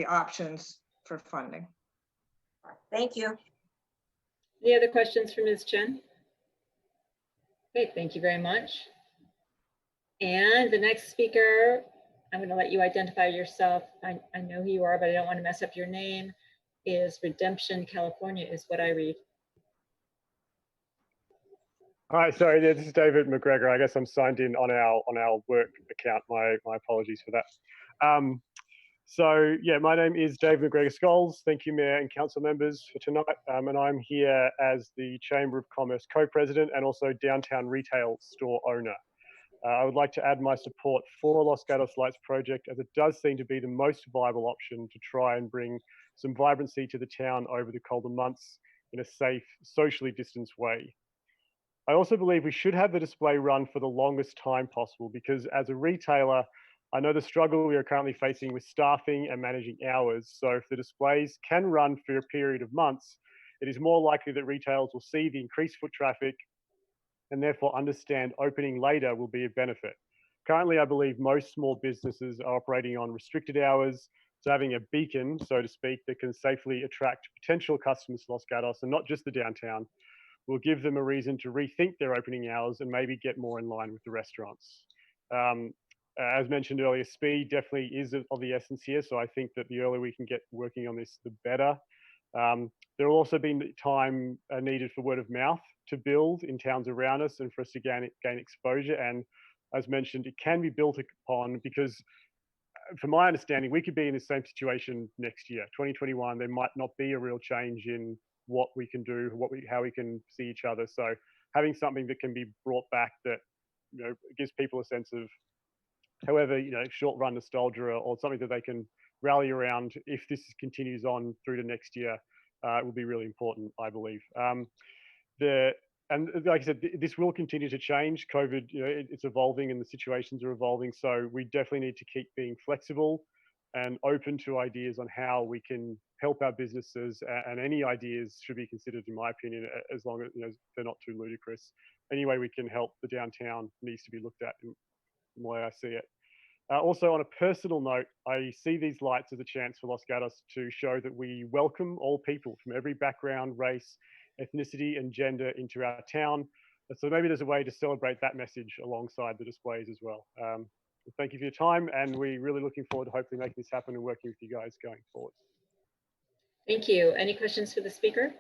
options for funding. Thank you. Any other questions for Ms. Chen? Okay, thank you very much. And the next speaker, I'm going to let you identify yourself. I know who you are, but I don't want to mess up your name. Is Redemption California is what I read. Hi, sorry, this is David McGregor. I guess I'm signed in on our work account. My apologies for that. So yeah, my name is David McGregor Scholes. Thank you, Mayor and Council members for tonight. And I'm here as the Chamber of Commerce co-president and also downtown retail store owner. I would like to add my support for Los Gatos Lights project, as it does seem to be the most viable option to try and bring some vibrancy to the town over the colder months in a safe, socially distanced way. I also believe we should have the display run for the longest time possible because as a retailer, I know the struggle we are currently facing with staffing and managing hours. So if the displays can run for a period of months, it is more likely that retailers will see the increased foot traffic and therefore understand opening later will be a benefit. Currently, I believe most small businesses are operating on restricted hours, so having a beacon, so to speak, that can safely attract potential customers to Los Gatos and not just the downtown, will give them a reason to rethink their opening hours and maybe get more in line with the restaurants. As mentioned earlier, speed definitely is of the essence here, so I think that the earlier we can get working on this, the better. There will also be time needed for word of mouth to build in towns around us and for us to gain exposure. And as mentioned, it can be built upon because from my understanding, we could be in the same situation next year, 2021. There might not be a real change in what we can do, how we can see each other. So having something that can be brought back that gives people a sense of, however, short run nostalgia or something that they can rally around if this continues on through to next year, will be really important, I believe. And like I said, this will continue to change. COVID, it's evolving and the situations are evolving. So we definitely need to keep being flexible and open to ideas on how we can help our businesses. And any ideas should be considered, in my opinion, as long as they're not too ludicrous. Any way we can help the downtown needs to be looked at in the way I see it. Also, on a personal note, I see these lights as a chance for Los Gatos to show that we welcome all people from every background, race, ethnicity, and gender into our town. So maybe there's a way to celebrate that message alongside the displays as well. Thank you for your time, and we're really looking forward to hopefully making this happen and working with you guys going forward. Thank you. Any questions for the speaker?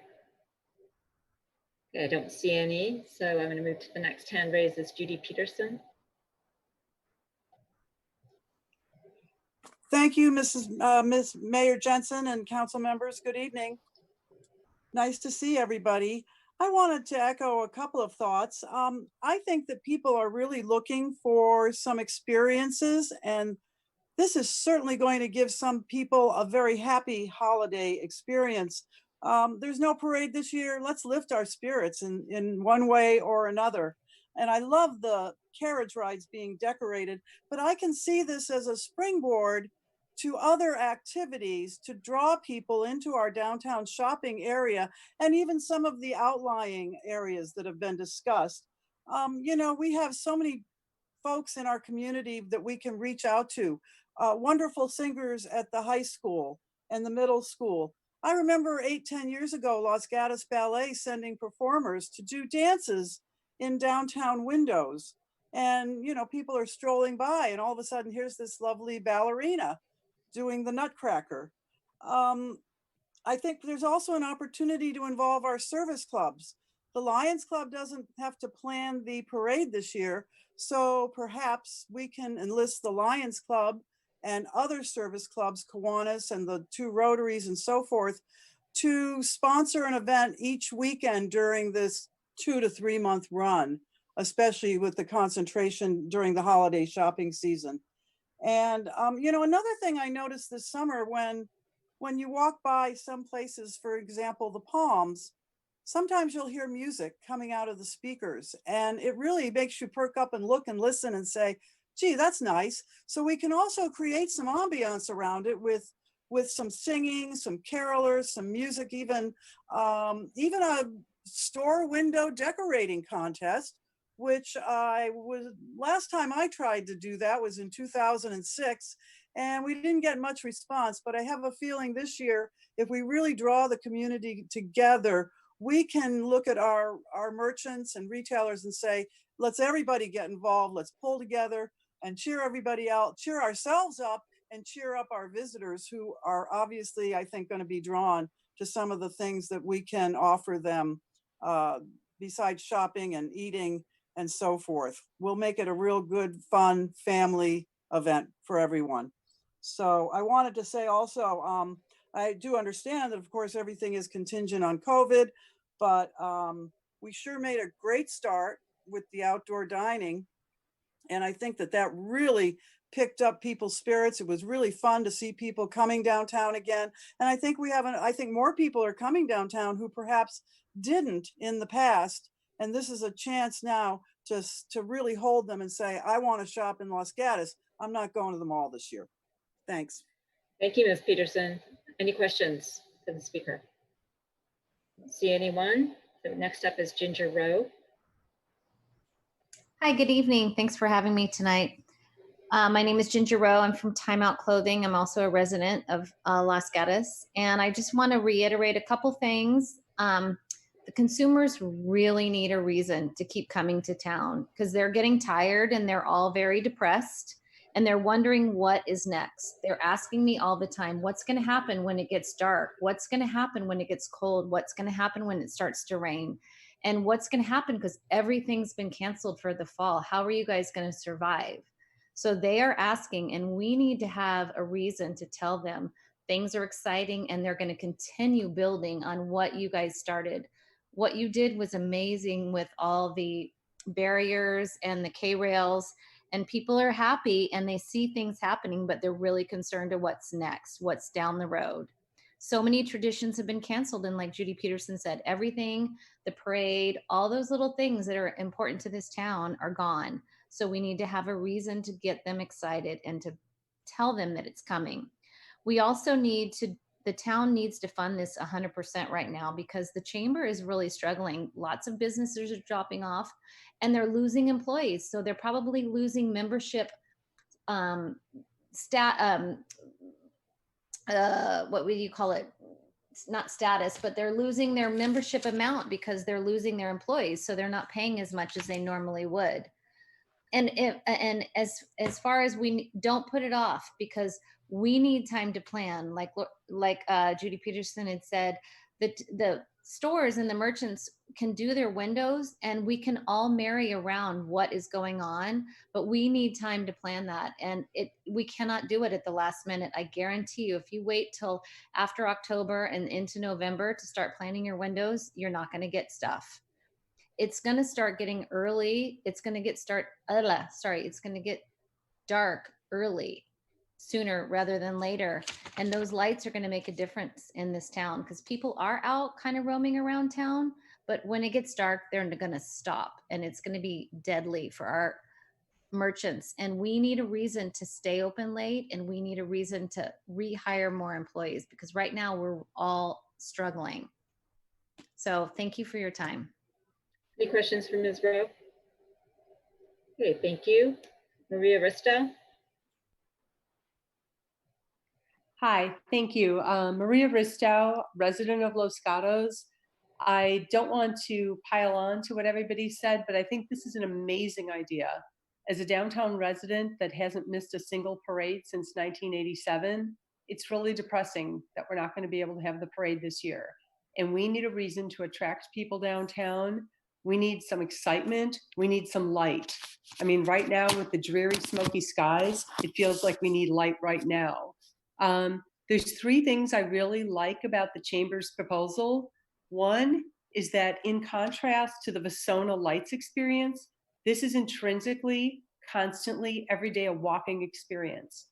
Okay, I don't see any, so I'm going to move to the next hand raised is Judy Peterson. Thank you, Ms. Mayor Jensen and council members. Good evening. Nice to see everybody. I wanted to echo a couple of thoughts. I think that people are really looking for some experiences, and this is certainly going to give some people a very happy holiday experience. There's no parade this year. Let's lift our spirits in one way or another. And I love the carriage rides being decorated, but I can see this as a springboard to other activities to draw people into our downtown shopping area and even some of the outlying areas that have been discussed. We have so many folks in our community that we can reach out to, wonderful singers at the high school and the middle school. I remember 8-10 years ago, Los Gatos Ballet sending performers to do dances in downtown windows. And, people are strolling by and all of a sudden here's this lovely ballerina doing the Nutcracker. I think there's also an opportunity to involve our service clubs. The Lions Club doesn't have to plan the parade this year, so perhaps we can enlist the Lions Club and other service clubs, Kiwanis and the 2 Rotaries and so forth, to sponsor an event each weekend during this 2 to 3 month run, especially with the concentration during the holiday shopping season. And, another thing I noticed this summer when you walk by some places, for example, the Palms, sometimes you'll hear music coming out of the speakers and it really makes you perk up and look and listen and say, gee, that's nice. So we can also create some ambiance around it with some singing, some carolers, some music, even a store window decorating contest, which last time I tried to do that was in 2006, and we didn't get much response, but I have a feeling this year, if we really draw the community together, we can look at our merchants and retailers and say, let's everybody get involved, let's pull together and cheer everybody out, cheer ourselves up, and cheer up our visitors who are obviously, I think, going to be drawn to some of the things that we can offer them besides shopping and eating and so forth. We'll make it a real good, fun family event for everyone. So I wanted to say also, I do understand that, of course, everything is contingent on COVID, but we sure made a great start with the outdoor dining. And I think that really picked up people's spirits. It was really fun to see people coming downtown again. And I think I think more people are coming downtown who perhaps didn't in the past. And this is a chance now to really hold them and say, I want to shop in Los Gatos. I'm not going to the mall this year. Thanks. Thank you, Ms. Peterson. Any questions for the speaker? See anyone? So next up is Ginger Rowe. Hi, good evening. Thanks for having me tonight. My name is Ginger Rowe. I'm from Time Out Clothing. I'm also a resident of Los Gatos. And I just want to reiterate a couple things. The consumers really need a reason to keep coming to town because they're getting tired and they're all very depressed and they're wondering what is next. They're asking me all the time, what's going to happen when it gets dark? What's going to happen when it gets cold? What's going to happen when it starts to rain? And what's going to happen because everything's been canceled for the fall? How are you guys going to survive? So they are asking, and we need to have a reason to tell them things are exciting and they're going to continue building on what you guys started. What you did was amazing with all the barriers and the K-rails, and people are happy and they see things happening, but they're really concerned of what's next, what's down the road. So many traditions have been canceled. And like Judy Peterson said, everything, the parade, all those little things that are important to this town are gone. So we need to have a reason to get them excited and to tell them that it's coming. We also need to, the town needs to fund this 100% right now because the chamber is really struggling. Lots of businesses are dropping off and they're losing employees. So they're probably losing membership what would you call it? It's not status, but they're losing their membership amount because they're losing their employees. So they're not paying as much as they normally would. And as far as we don't put it off because we need time to plan. Like Judy Peterson had said, that the stores and the merchants can do their windows and we can all marry around what is going on, but we need time to plan that. And we cannot do it at the last minute. I guarantee you, if you wait till after October and into November to start planning your windows, you're not going to get stuff. It's going to start getting early. It's going to get dark early, sooner rather than later. And those lights are going to make a difference in this town because people are out kind of roaming around town, but when it gets dark, they're going to stop and it's going to be deadly for our merchants. And we need a reason to stay open late and we need a reason to rehire more employees because right now we're all struggling. So thank you for your time. Any questions for Ms. Rowe? Okay, thank you. Maria Risto. Hi, thank you. Maria Ristow, resident of Los Gatos. I don't want to pile on to what everybody said, but I think this is an amazing idea. As a downtown resident that hasn't missed a single parade since 1987, it's really depressing that we're not going to be able to have the parade this year. And we need a reason to attract people downtown. We need some excitement. We need some light. I mean, right now with the dreary, smoky skies, it feels like we need light right now. There's three things I really like about the Chamber's proposal. One is that in contrast to the Vasona Lights experience, this is intrinsically, constantly, every day a walking experience.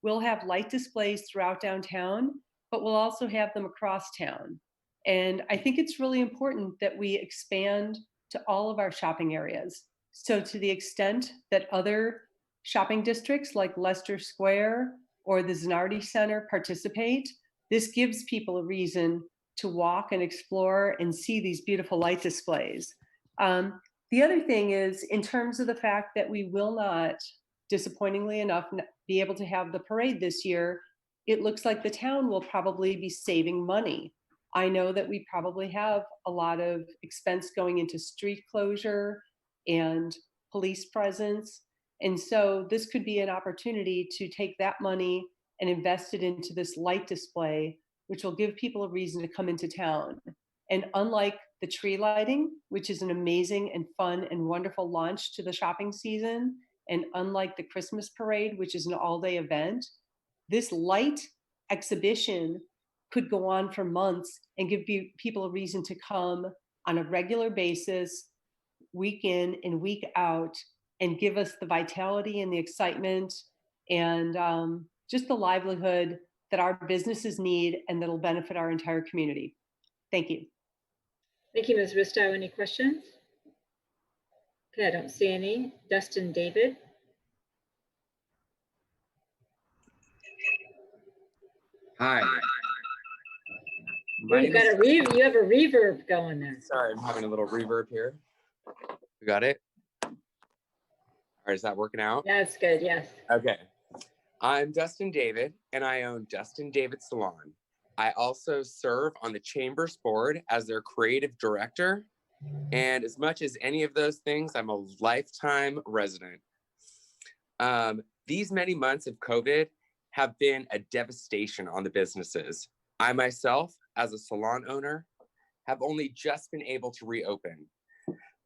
We'll have light displays throughout downtown, but we'll also have them across town. And I think it's really important that we expand to all of our shopping areas. So to the extent that other shopping districts like Leicester Square or the Zanardi Center participate, this gives people a reason to walk and explore and see these beautiful light displays. The other thing is in terms of the fact that we will not, disappointingly enough, be able to have the parade this year, it looks like the town will probably be saving money. I know that we probably have a lot of expense going into street closure and police presence. And so this could be an opportunity to take that money and invest it into this light display, which will give people a reason to come into town. And unlike the tree lighting, which is an amazing and fun and wonderful launch to the shopping season, and unlike the Christmas parade, which is an all-day event, this light exhibition could go on for months and give people a reason to come on a regular basis, week in and week out, and give us the vitality and the excitement and just the livelihood that our businesses need and that'll benefit our entire community. Thank you. Thank you, Ms. Ristow. Any questions? Okay, I don't see any. Dustin David. Hi. Oh, you you have a reverb going there. Sorry, I'm having a little reverb here. You got it? All right, is that working out? Yeah, it's good, yes. Okay. I'm Dustin David, and I own Dustin David Salon. I also serve on the Chamber's board as their creative director. And as much as any of those things, I'm a lifetime resident. These many months of COVID have been a devastation on the businesses. I myself, as a salon owner, have only just been able to reopen.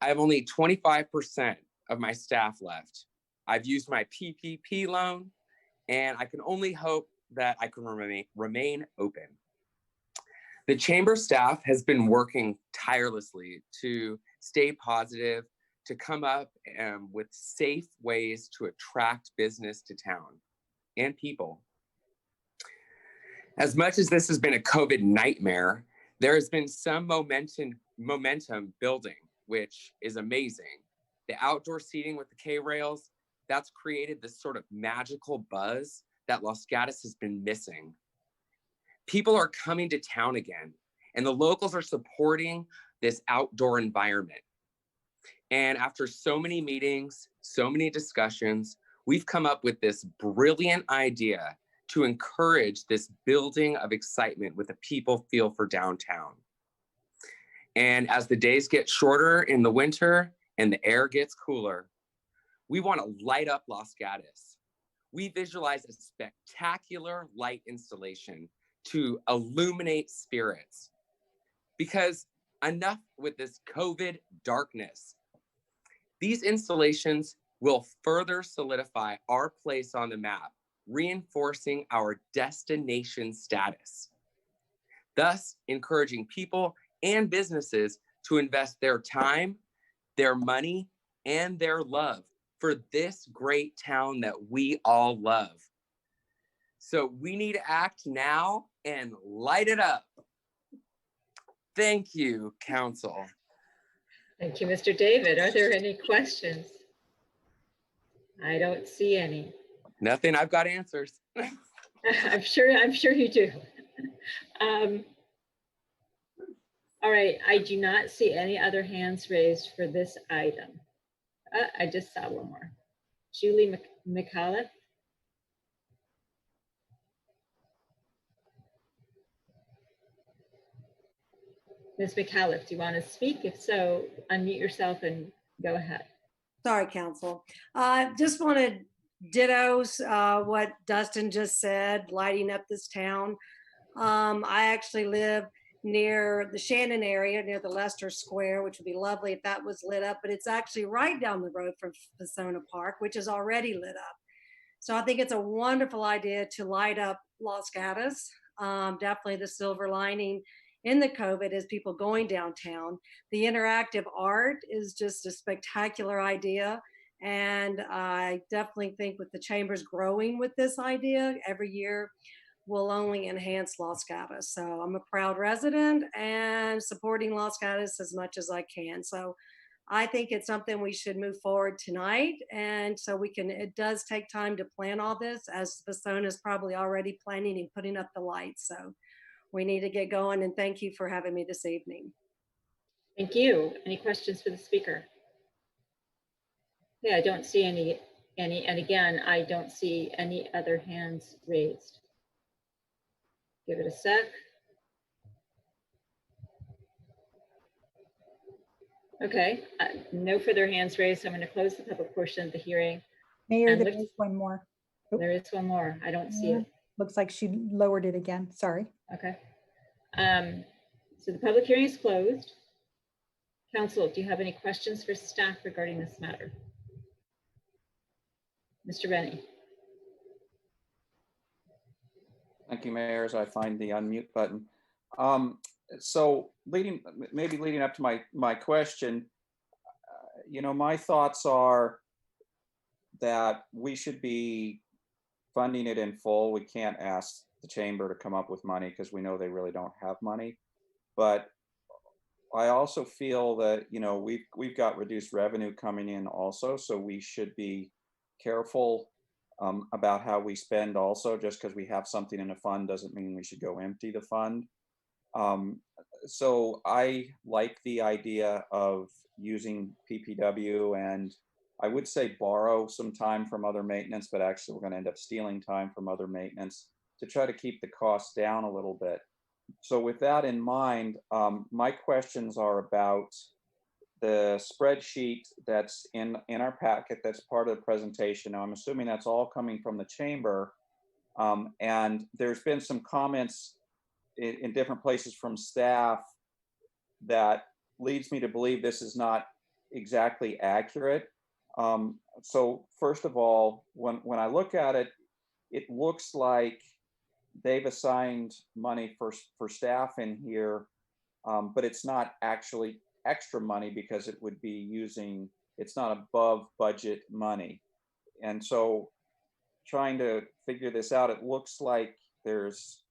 I have only 25% of my staff left. I've used my PPP loan, and I can only hope that I can remain open. The Chamber staff has been working tirelessly to stay positive, to come up with safe ways to attract business to town and people. As much as this has been a COVID nightmare, there has been some momentum building, which is amazing. The outdoor seating with the K-rails, that's created this sort of magical buzz that Los Gatos has been missing. People are coming to town again, and the locals are supporting this outdoor environment. And after so many meetings, so many discussions, we've come up with this brilliant idea to encourage this building of excitement with the people feel for downtown. And as the days get shorter in the winter and the air gets cooler, we want to light up Los Gatos. We visualize a spectacular light installation to illuminate spirits. Because enough with this COVID darkness. These installations will further solidify our place on the map, reinforcing our destination status, thus encouraging people and businesses to invest their time, their money, and their love for this great town that we all love. So we need to act now and light it up. Thank you, Council. Thank you, Mr. David. Are there any questions? I don't see any. Nothing, I've got answers. I'm sure you do. All right, I do not see any other hands raised for this item. I just saw one more. Julie McAuliffe. Ms. McAuliffe, do you want to speak? If so, unmute yourself and go ahead. Sorry, Council. Just wanted dittos what Dustin just said, lighting up this town. I actually live near the Shannon area, near the Leicester Square, which would be lovely if that was lit up, but it's actually right down the road from Fasona Park, which is already lit up. So I think it's a wonderful idea to light up Los Gatos. Definitely the silver lining in the COVID is people going downtown. The interactive art is just a spectacular idea. And I definitely think with the Chambers growing with this idea every year will only enhance Los Gatos. So I'm a proud resident and supporting Los Gatos as much as I can. So I think it's something we should move forward tonight. And so it does take time to plan all this, as Fasona is probably already planning and putting up the lights. So we need to get going, and thank you for having me this evening. Thank you. Any questions for the speaker? Yeah, I don't see any, and again, I don't see any other hands raised. Give it a sec. Okay, no further hands raised. So I'm going to close the public portion of the hearing. Mayor, there is one more. There is one more. I don't see it. Looks like she lowered it again. Sorry. Okay. So the public hearing is closed. Council, do you have any questions for staff regarding this matter? Mr. Rennie. Thank you, Mayor, as I find the unmute button. So leading up to my question, my thoughts are that we should be funding it in full. We can't ask the Chamber to come up with money because we know they really don't have money. But I also feel that, we've got reduced revenue coming in also, so we should be careful about how we spend also. Just because we have something in a fund doesn't mean we should go empty the fund. So I like the idea of using PPW, and I would say borrow some time from other maintenance, but actually we're going to end up stealing time from other maintenance to try to keep the costs down a little bit. So with that in mind, my questions are about the spreadsheet that's in our packet that's part of the presentation. Now, I'm assuming that's all coming from the chamber. And there's been some comments in different places from staff that leads me to believe this is not exactly accurate. So first of all, when I look at it, it looks like they've assigned money for staff in here, but it's not actually extra money because it would be it's not above budget money. And so trying to figure this out, it looks like there's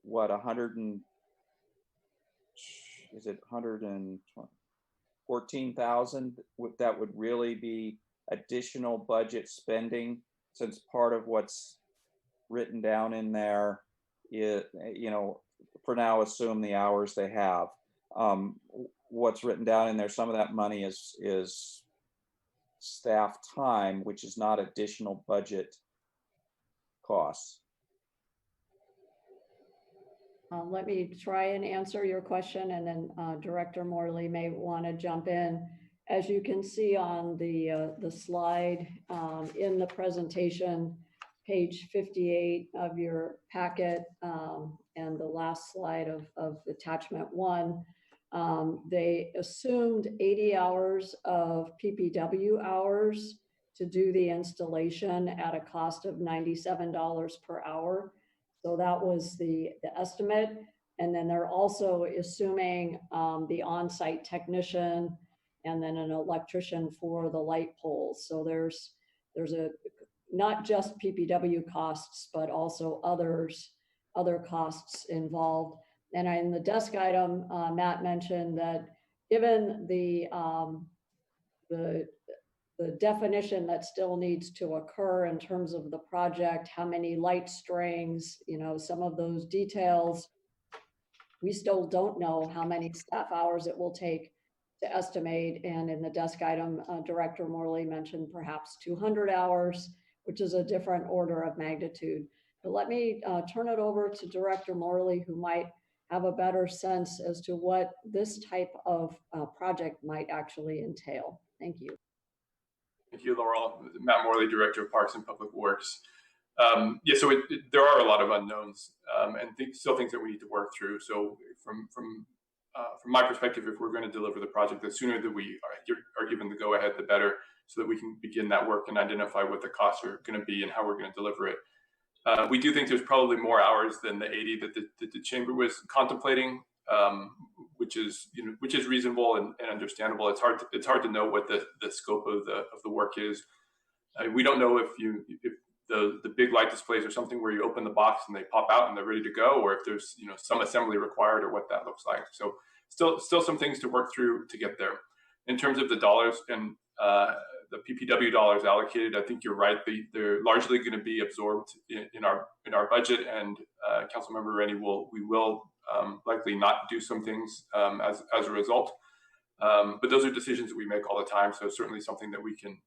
what, 114,000 that would really be additional budget spending, since part of what's written down in there is, for now, assume the hours they have. What's written down in there, some of that money is staff time, which is not additional budget costs. Let me try and answer your question, and then Director Morley may want to jump in. As you can see on the slide in the presentation, page 58 of your packet, and the last slide of attachment 1, they assumed 80 hours of PPW hours to do the installation at a cost of $97 per hour. So that was the estimate. And then they're also assuming the on-site technician and then an electrician for the light poles. So there's not just PPW costs, but also other costs involved. And in the desk item, Matt mentioned that given the definition that still needs to occur in terms of the project, how many light strings, some of those details, we still don't know how many staff hours it will take to estimate. And in the desk item, Director Morley mentioned perhaps 200 hours, which is a different order of magnitude. But let me turn it over to Director Morley, who might have a better sense as to what this type of project might actually entail. Thank you. Thank you, Laurel. Matt Morley, Director of Parks and Public Works. So there are a lot of unknowns and still things that we need to work through. So from my perspective, if we're going to deliver the project, the sooner that we are given the go-ahead, the better, so that we can begin that work and identify what the costs are going to be and how we're going to deliver it. We do think there's probably more hours than the 80 that the chamber was contemplating, which is reasonable and understandable. It's hard to know what the scope of the work is. We don't know if the big light displays are something where you open the box and they pop out and they're ready to go, or if there's some assembly required, or what that looks like. So still some things to work through to get there. In terms of the dollars and the PPW dollars allocated, I think you're right. They're largely going to be absorbed in our budget, and Councilmember Rennie we will likely not do some things as a result. But those are decisions that we make all the time. So certainly something that we can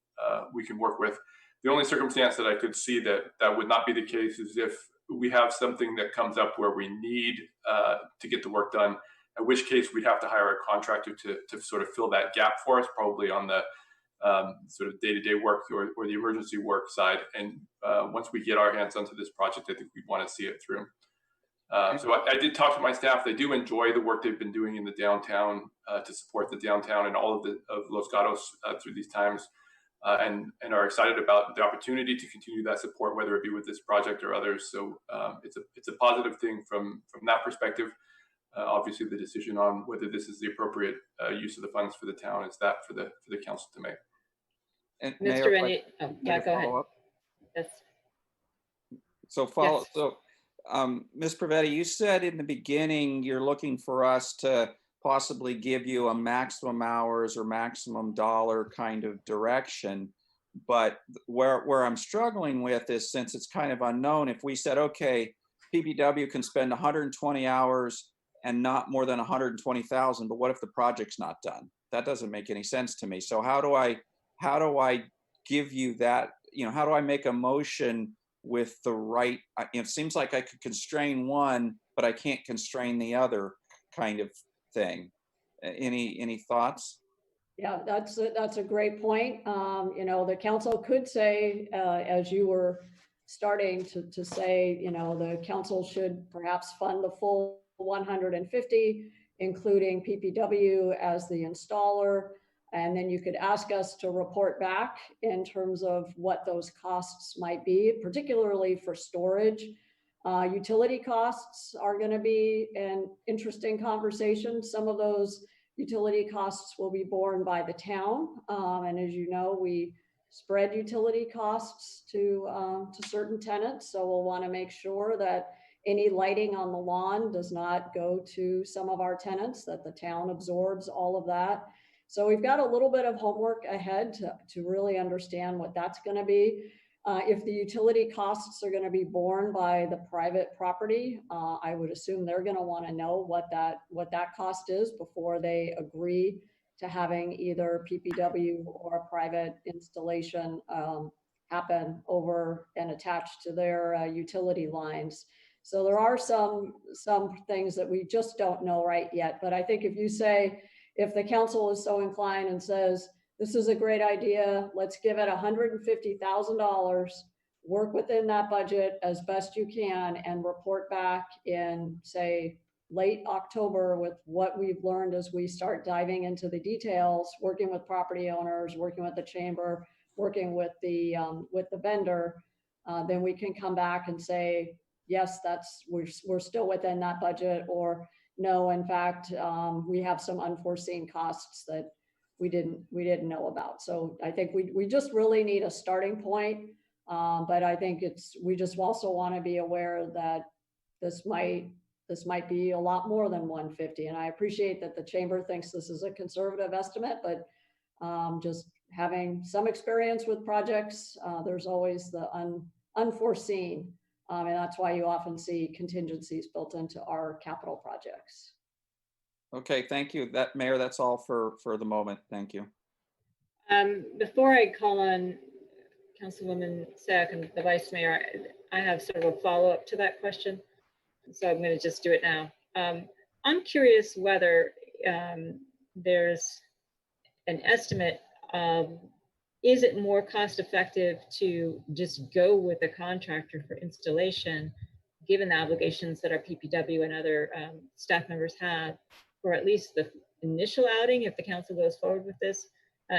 work with. The only circumstance that I could see that would not be the case is if we have something that comes up where we need to get the work done, in which case we'd have to hire a contractor to sort of fill that gap for us, probably on the sort of day-to-day work or the emergency work side. And once we get our hands onto this project, I think we'd want to see it through. So I did talk to my staff. They do enjoy the work they've been doing in the downtown to support the downtown and all of Los Gatos through these times, and are excited about the opportunity to continue that support, whether it be with this project or others. So it's a positive thing from that perspective. Obviously, the decision on whether this is the appropriate use of the funds for the town is that for the council to make. And Mr. Rennie, yeah, go ahead. Yes. So Ms. Pravetti, you said in the beginning you're looking for us to possibly give you a maximum hours or maximum dollar kind of direction. But where I'm struggling with is, since it's kind of unknown, if we said, okay, PPW can spend 120 hours and not more than 120,000, but what if the project's not done? That doesn't make any sense to me. So how do I give you that, how do I make a motion with the right, it seems like I could constrain one, but I can't constrain the other kind of thing. Any thoughts? Yeah, that's a great point. The council could say, as you were starting to say, the council should perhaps fund the full 150, including PPW as the installer. And then you could ask us to report back in terms of what those costs might be, particularly for storage. Utility costs are going to be an interesting conversation. Some of those utility costs will be borne by the town. And as you know, we spread utility costs to certain tenants. So we'll want to make sure that any lighting on the lawn does not go to some of our tenants, that the town absorbs all of that. So we've got a little bit of homework ahead to really understand what that's going to be. If the utility costs are going to be borne by the private property, I would assume they're going to want to know what that cost is before they agree to having either PPW or a private installation happen over and attached to their utility lines. So there are some things that we just don't know right yet. But I think if the council is so inclined and says, this is a great idea, let's give it $150,000, work within that budget as best you can, and report back in, say, late October with what we've learned as we start diving into the details, working with property owners, working with the chamber, working with the vendor, then we can come back and say, yes, we're still within that budget, or no, in fact, we have some unforeseen costs that we didn't know about. So I think we just really need a starting point. But I think we just also want to be aware that this might be a lot more than 150. And I appreciate that the chamber thinks this is a conservative estimate, but just having some experience with projects, there's always the unforeseen. And that's why you often see contingencies built into our capital projects. Okay, thank you. Mayor, that's all for the moment. Thank you. Before I call on Councilwoman Sack and the Vice Mayor, I have sort of a follow-up to that question. So I'm going to just do it now. I'm curious whether there's an estimate of, is it more cost effective to just go with a contractor for installation, given the obligations that our PPW and other staff members have, or at least the initial outing, if the council goes forward with this?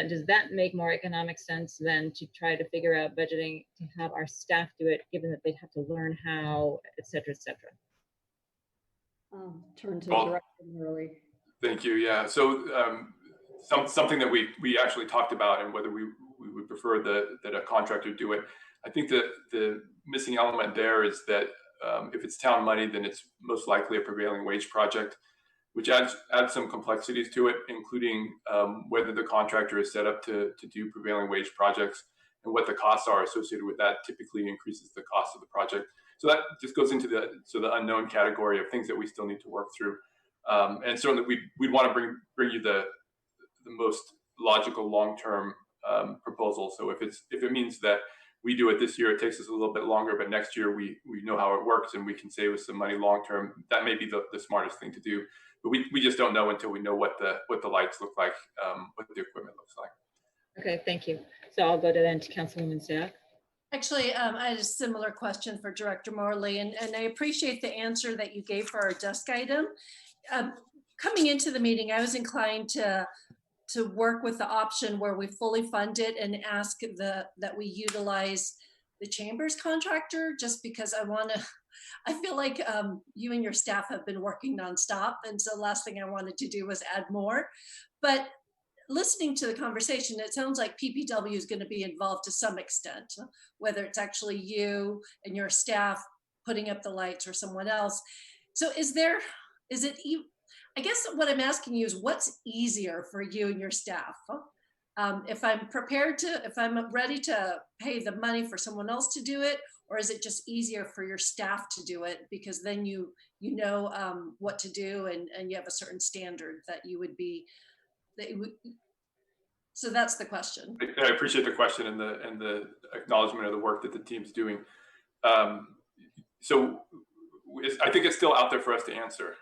Does that make more economic sense than to try to figure out budgeting to have our staff do it, given that they'd have to learn how, et cetera, et cetera? Turn to Well, Director Murley. Thank you. Yeah. So something that we actually talked about, and whether we would prefer that a contractor do it. I think that the missing element there is that if it's town money, then it's most likely a prevailing wage project, which adds some complexities to it, including whether the contractor is set up to do prevailing wage projects and what the costs are associated with that. Typically increases the cost of the project. So that just goes into the unknown category of things that we still need to work through. And certainly we'd want to bring you the most logical long-term proposal. So if it means that we do it this year, it takes us a little bit longer, but next year we know how it works and we can save us some money long-term, that may be the smartest thing to do. But we just don't know until we know what the lights look like, what the equipment looks like. Okay, thank you. So I'll go to Councilwoman Sack. Actually, I had a similar question for Director Morley, and I appreciate the answer that you gave for our desk item. Coming into the meeting, I was inclined to work with the option where we fully fund it and ask that we utilize the chamber's contractor, just because I feel like you and your staff have been working nonstop. And so the last thing I wanted to do was add more. But listening to the conversation, it sounds like PPW is going to be involved to some extent, whether it's actually you and your staff putting up the lights or someone else. So I guess what I'm asking you is what's easier for you and your staff? If I'm ready to pay the money for someone else to do it, or is it just easier for your staff to do it because then you know what to do and you have a certain standard that you would be, so that's the question. I appreciate the question and the acknowledgement of the work that the team's doing. So I think it's still out there for us to answer.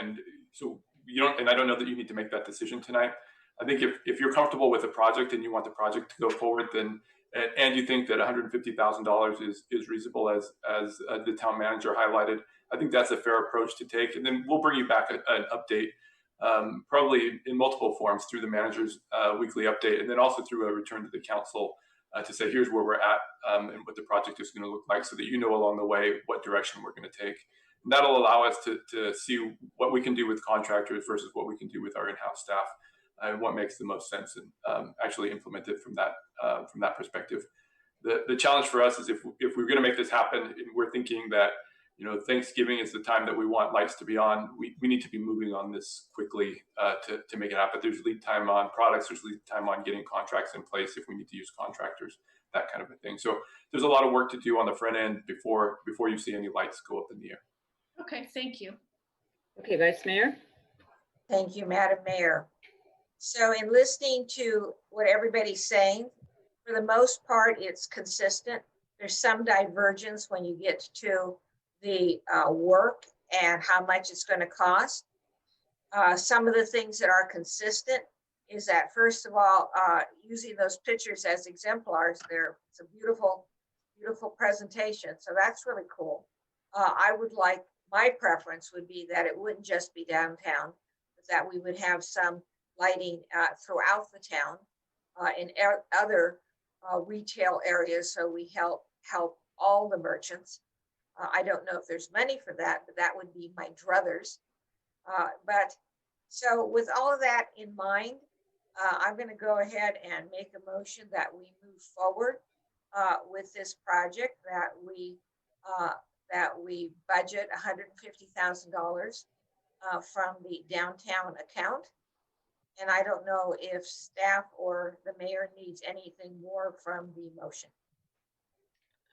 And so I don't know that you need to make that decision tonight. I think if you're comfortable with the project and you want the project to go forward, then and you think that $150,000 is reasonable as the town manager highlighted, I think that's a fair approach to take. And then we'll bring you back an update, probably in multiple forms through the manager's weekly update, and then also through a return to the council to say, here's where we're at and what the project is going to look like, so that you know along the way what direction we're going to take. And that'll allow us to see what we can do with contractors versus what we can do with our in-house staff, and what makes the most sense, and actually implement it from that perspective. The challenge for us is if we're going to make this happen, and we're thinking that Thanksgiving is the time that we want lights to be on, we need to be moving on this quickly to make it happen. There's lead time on products, there's lead time on getting contracts in place if we need to use contractors, that kind of a thing. So there's a lot of work to do on the front end before you see any lights go up in the air. Okay, thank you. Okay, Vice Mayor. Thank you, Madam Mayor. So in listening to what everybody's saying, for the most part, it's consistent. There's some divergence when you get to the work and how much it's going to cost. Some of the things that are consistent is that, first of all, using those pictures as exemplars, it's a beautiful, beautiful presentation. So that's really cool. My preference would be that it wouldn't just be downtown, but that we would have some lighting throughout the town in other retail areas, so we help all the merchants. I don't know if there's money for that, but that would be my druthers. But so with all of that in mind, I'm going to go ahead and make a motion that we move forward with this project, that we budget $150,000 from the downtown account. And I don't know if staff or the mayor needs anything more from the motion.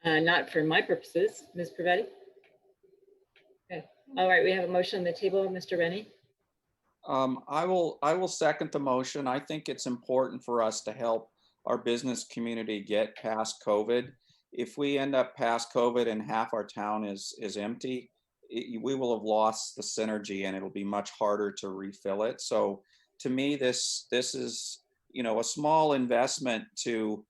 Not for my purposes, Ms. Privetti. Okay. All right, we have a motion on the table, Mr. Rennie. I will second the motion. I think it's important for us to help our business community get past COVID. If we end up past COVID and half our town is empty, we will have lost the synergy and it'll be much harder to refill it. So to me, this is, a small investment to,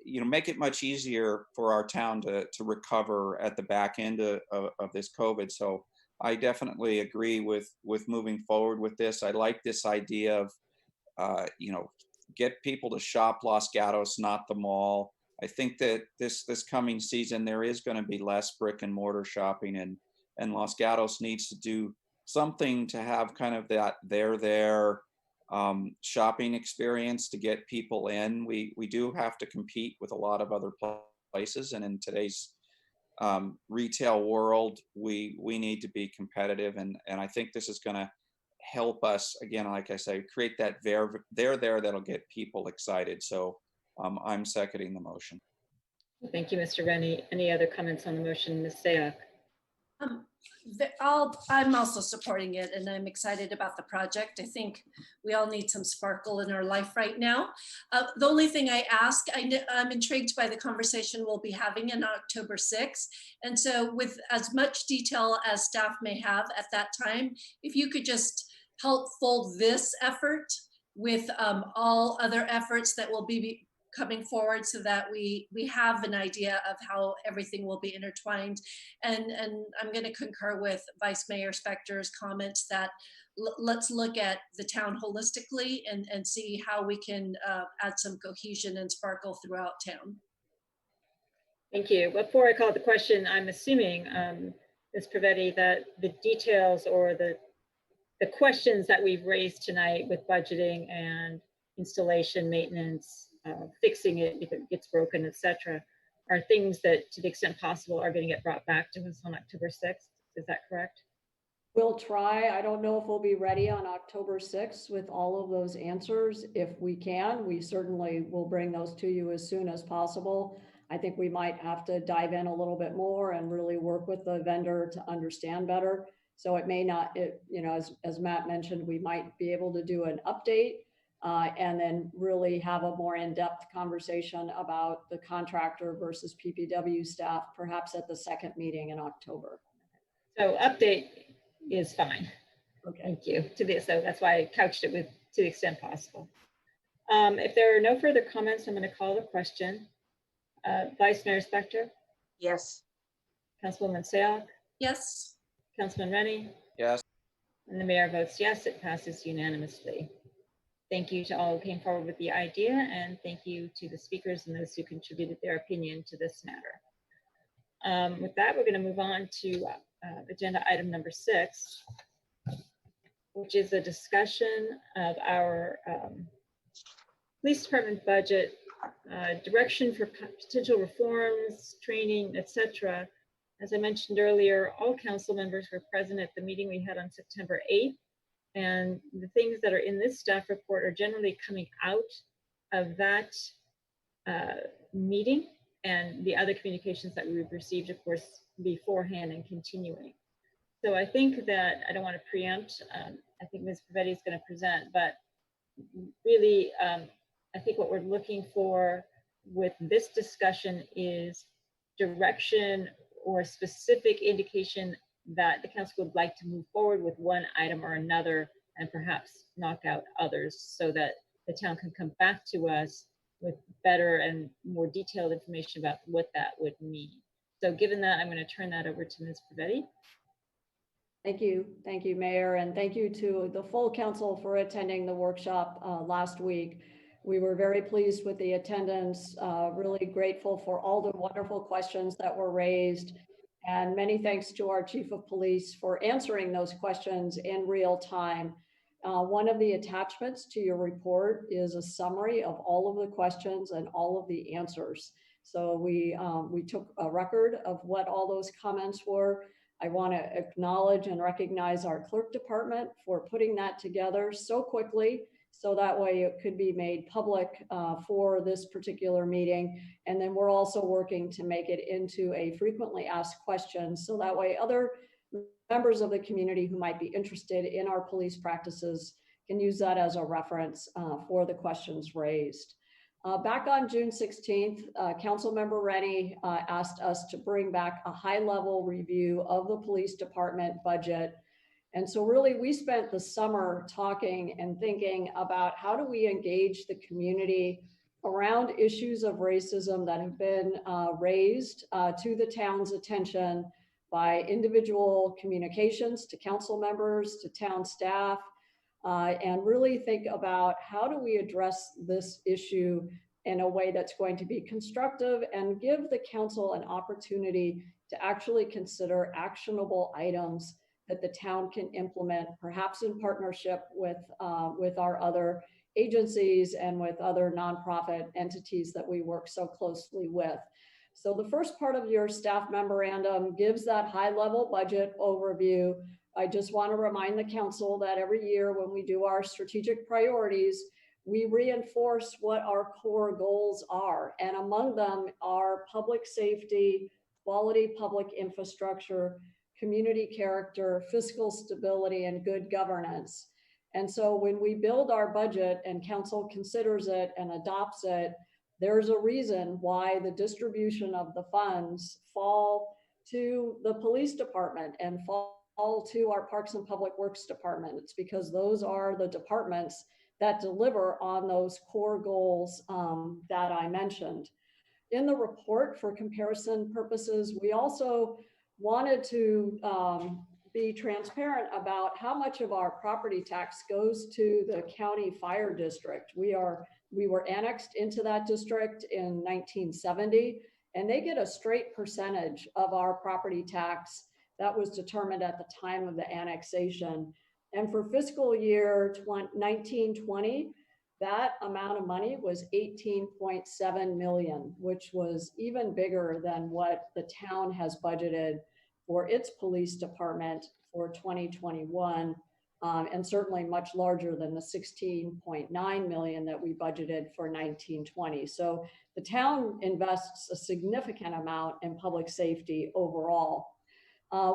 make it much easier for our town to recover at the back end of this COVID. So I definitely agree with moving forward with this. I like this idea of, get people to shop Los Gatos, not the mall. I think that this coming season, there is going to be less brick and mortar shopping, and Los Gatos needs to do something to have kind of that there shopping experience to get people in. We do have to compete with a lot of other places, and in today's retail world, we need to be competitive, and I think this is going to help us, again, like I say, create that there that'll get people excited. So I'm seconding the motion. Thank you, Mr. Rennie. Any other comments on the motion, Ms. Sayoc? I'm also supporting it, and I'm excited about the project. I think we all need some sparkle in our life right now. The only thing I ask, I'm intrigued by the conversation we'll be having on October 6th. And so with as much detail as staff may have at that time, if you could just help fold this effort with all other efforts that will be coming forward, so that we have an idea of how everything will be intertwined. And I'm going to concur with Vice Mayor Spector's comments that let's look at the town holistically and see how we can add some cohesion and sparkle throughout town. Thank you. Before I call the question, I'm assuming, Ms. Privetti, that the details or the questions that we've raised tonight with budgeting and installation, maintenance, fixing it if it gets broken, etc., are things that, to the extent possible, are going to get brought back to us on October 6th. Is that correct? We'll try. I don't know if we'll be ready on October 6th with all of those answers. If we can, we certainly will bring those to you as soon as possible. I think we might have to dive in a little bit more and really work with the vendor to understand better. So it may not, as Matt mentioned, we might be able to do an update and then really have a more in-depth conversation about the contractor versus PPW staff, perhaps at the second meeting in October. So update is fine. Okay. Thank you. So that's why I couched it with to the extent possible. If there are no further comments, I'm going to call the question. Vice Mayor Spector? Yes. Councilwoman Sayoc? Yes. Councilman Rennie? Yes. And the mayor votes yes, it passes unanimously. Thank you to all who came forward with the idea, and thank you to the speakers and those who contributed their opinion to this matter. With that, we're going to move on to agenda item number 6, which is a discussion of our police department budget, direction for potential reforms, training, etc. As I mentioned earlier, all council members were present at the meeting we had on September 8th, and the things that are in this staff report are generally coming out of that meeting and the other communications that we've received, of course, beforehand and continuing. So I think that, I don't want to preempt, I think Ms. Pavetti is going to present, but really, I think what we're looking for with this discussion is direction or specific indication that the council would like to move forward with one item or another and perhaps knock out others so that the town can come back to us with better and more detailed information about what that would mean. So given that, I'm going to turn that over to Ms. Pavetti. Thank you. Thank you, Mayor. And thank you to the full council for attending the workshop last week. We were very pleased with the attendance, really grateful for all the wonderful questions that were raised. And many thanks to our Chief of Police for answering those questions in real time. One of the attachments to your report is a summary of all of the questions and all of the answers. So we took a record of what all those comments were. I want to acknowledge and recognize our clerk department for putting that together so quickly, so that way it could be made public for this particular meeting. And then we're also working to make it into a frequently asked questions, so that way other members of the community who might be interested in our police practices can use that as a reference for the questions raised. Back on June 16th, Councilmember Rennie asked us to bring back a high-level review of the police department budget. And so really we spent the summer talking and thinking about how do we engage the community around issues of racism that have been raised to the town's attention by individual communications to council members, to town staff, and really think about how do we address this issue in a way that's going to be constructive and give the council an opportunity to actually consider actionable items that the town can implement, perhaps in partnership with our other agencies and with other nonprofit entities that we work so closely with. So the first part of your staff memorandum gives that high-level budget overview. I just want to remind the council that every year when we do our strategic priorities, we reinforce what our core goals are. And among them are public safety, quality public infrastructure, community character, fiscal stability, and good governance. And so when we build our budget and council considers it and adopts it, there's a reason why the distribution of the funds fall to the police department and fall to our Parks and Public Works department. It's because those are the departments that deliver on those core goals that I mentioned. In the report, for comparison purposes, we also wanted to be transparent about how much of our property tax goes to the county fire district. We were annexed into that district in 1970, and they get a straight percentage of our property tax that was determined at the time of the annexation. And for fiscal year 1920, that amount of money was $18.7 million, which was even bigger than what the town has budgeted for its police department for 2021, and certainly much larger than the 16.9 million that we budgeted for 1920. So the town invests a significant amount in public safety overall.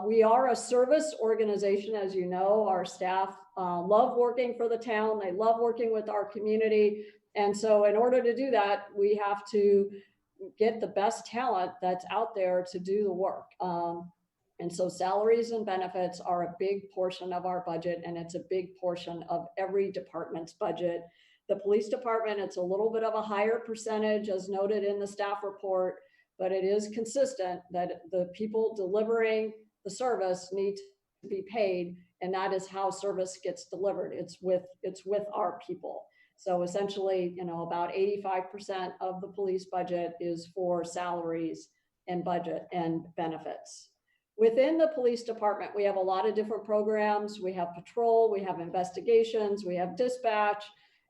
We are a service organization, as you know. Our staff love working for the town. They love working with our community. And so in order to do that, we have to get the best talent that's out there to do the work. And so salaries and benefits are a big portion of our budget, and it's a big portion of every department's budget. The police department, it's a little bit of a higher percentage, as noted in the staff report, but it is consistent that the people delivering the service need to be paid, and that is how service gets delivered. It's with our people. So essentially, you know, about 85% of the police budget is for salaries and budget and benefits. Within the police department, we have a lot of different programs. We have patrol, we have investigations, we have dispatch.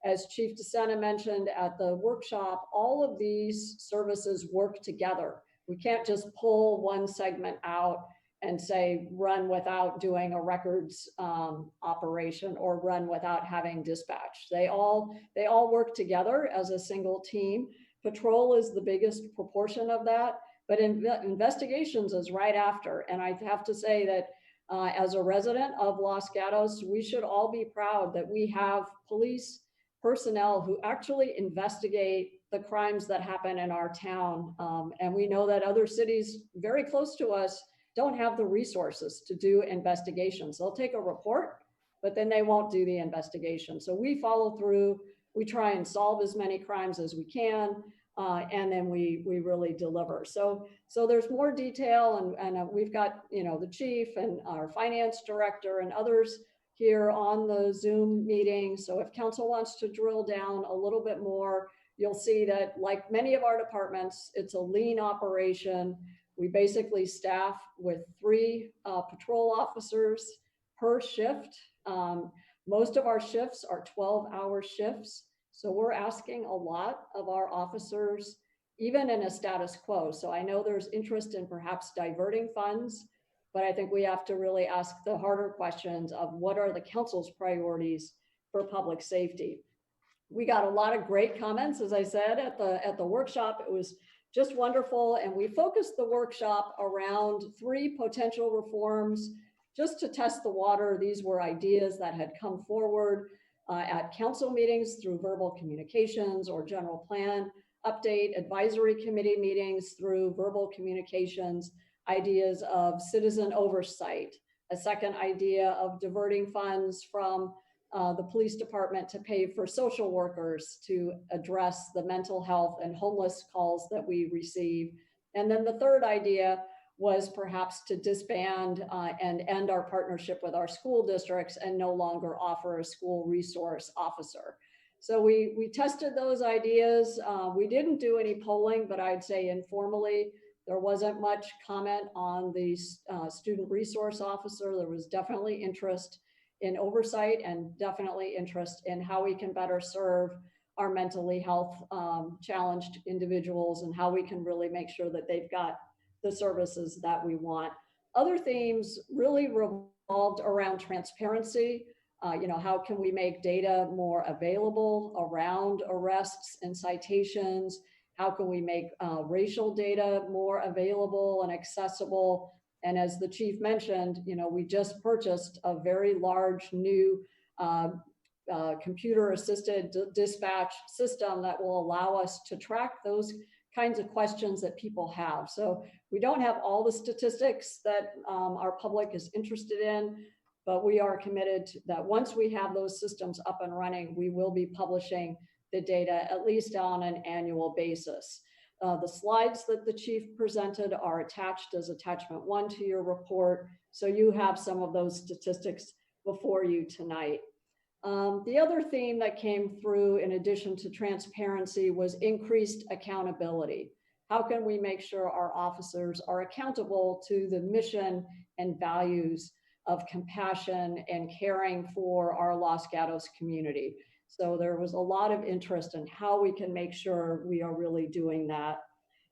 As Chief DeSena mentioned at the workshop, all of these services work together. We can't just pull one segment out and say run without doing a records operation or run without having dispatch. They all work together as a single team. Patrol is the biggest proportion of that, but investigations is right after. And I have to say that as a resident of Los Gatos, we should all be proud that we have police personnel who actually investigate the crimes that happen in our town. And we know that other cities very close to us don't have the resources to do investigations. They'll take a report, but then they won't do the investigation. So we follow through, we try and solve as many crimes as we can, and then we really deliver. So there's more detail, and we've got, you know, the chief and our finance director and others here on the Zoom meeting. So if council wants to drill down a little bit more, you'll see that like many of our departments, it's a lean operation. We basically staff with 3 patrol officers per shift. Most of our shifts are 12-hour shifts. So we're asking a lot of our officers, even in a status quo. So I know there's interest in perhaps diverting funds, but I think we have to really ask the harder questions of what are the council's priorities for public safety. We got a lot of great comments, as I said, at the workshop. It was just wonderful. And we focused the workshop around 3 potential reforms just to test the water. These were ideas that had come forward at council meetings through verbal communications or general plan update, advisory committee meetings through verbal communications, ideas of citizen oversight, a second idea of diverting funds from the police department to pay for social workers to address the mental health and homeless calls that we receive. And then the third idea was perhaps to disband and end our partnership with our school districts and no longer offer a school resource officer. So we tested those ideas. We didn't do any polling, but I'd say informally, there wasn't much comment on the student resource officer. There was definitely interest in oversight and definitely interest in how we can better serve our mentally health challenged individuals and how we can really make sure that they've got the services that we want. Other themes really revolved around transparency. You know, how can we make data more available around arrests and citations? How can we make racial data more available and accessible? And as the chief mentioned, you know, we just purchased a very large new computer-assisted dispatch system that will allow us to track those kinds of questions that people have. So we don't have all the statistics that our public is interested in, but we are committed to that once we have those systems up and running, we will be publishing the data at least on an annual basis. The slides that the chief presented are attached as attachment 1 to your report. So you have some of those statistics before you tonight. The other theme that came through in addition to transparency was increased accountability. How can we make sure our officers are accountable to the mission and values of compassion and caring for our Los Gatos community? So there was a lot of interest in how we can make sure we are really doing that.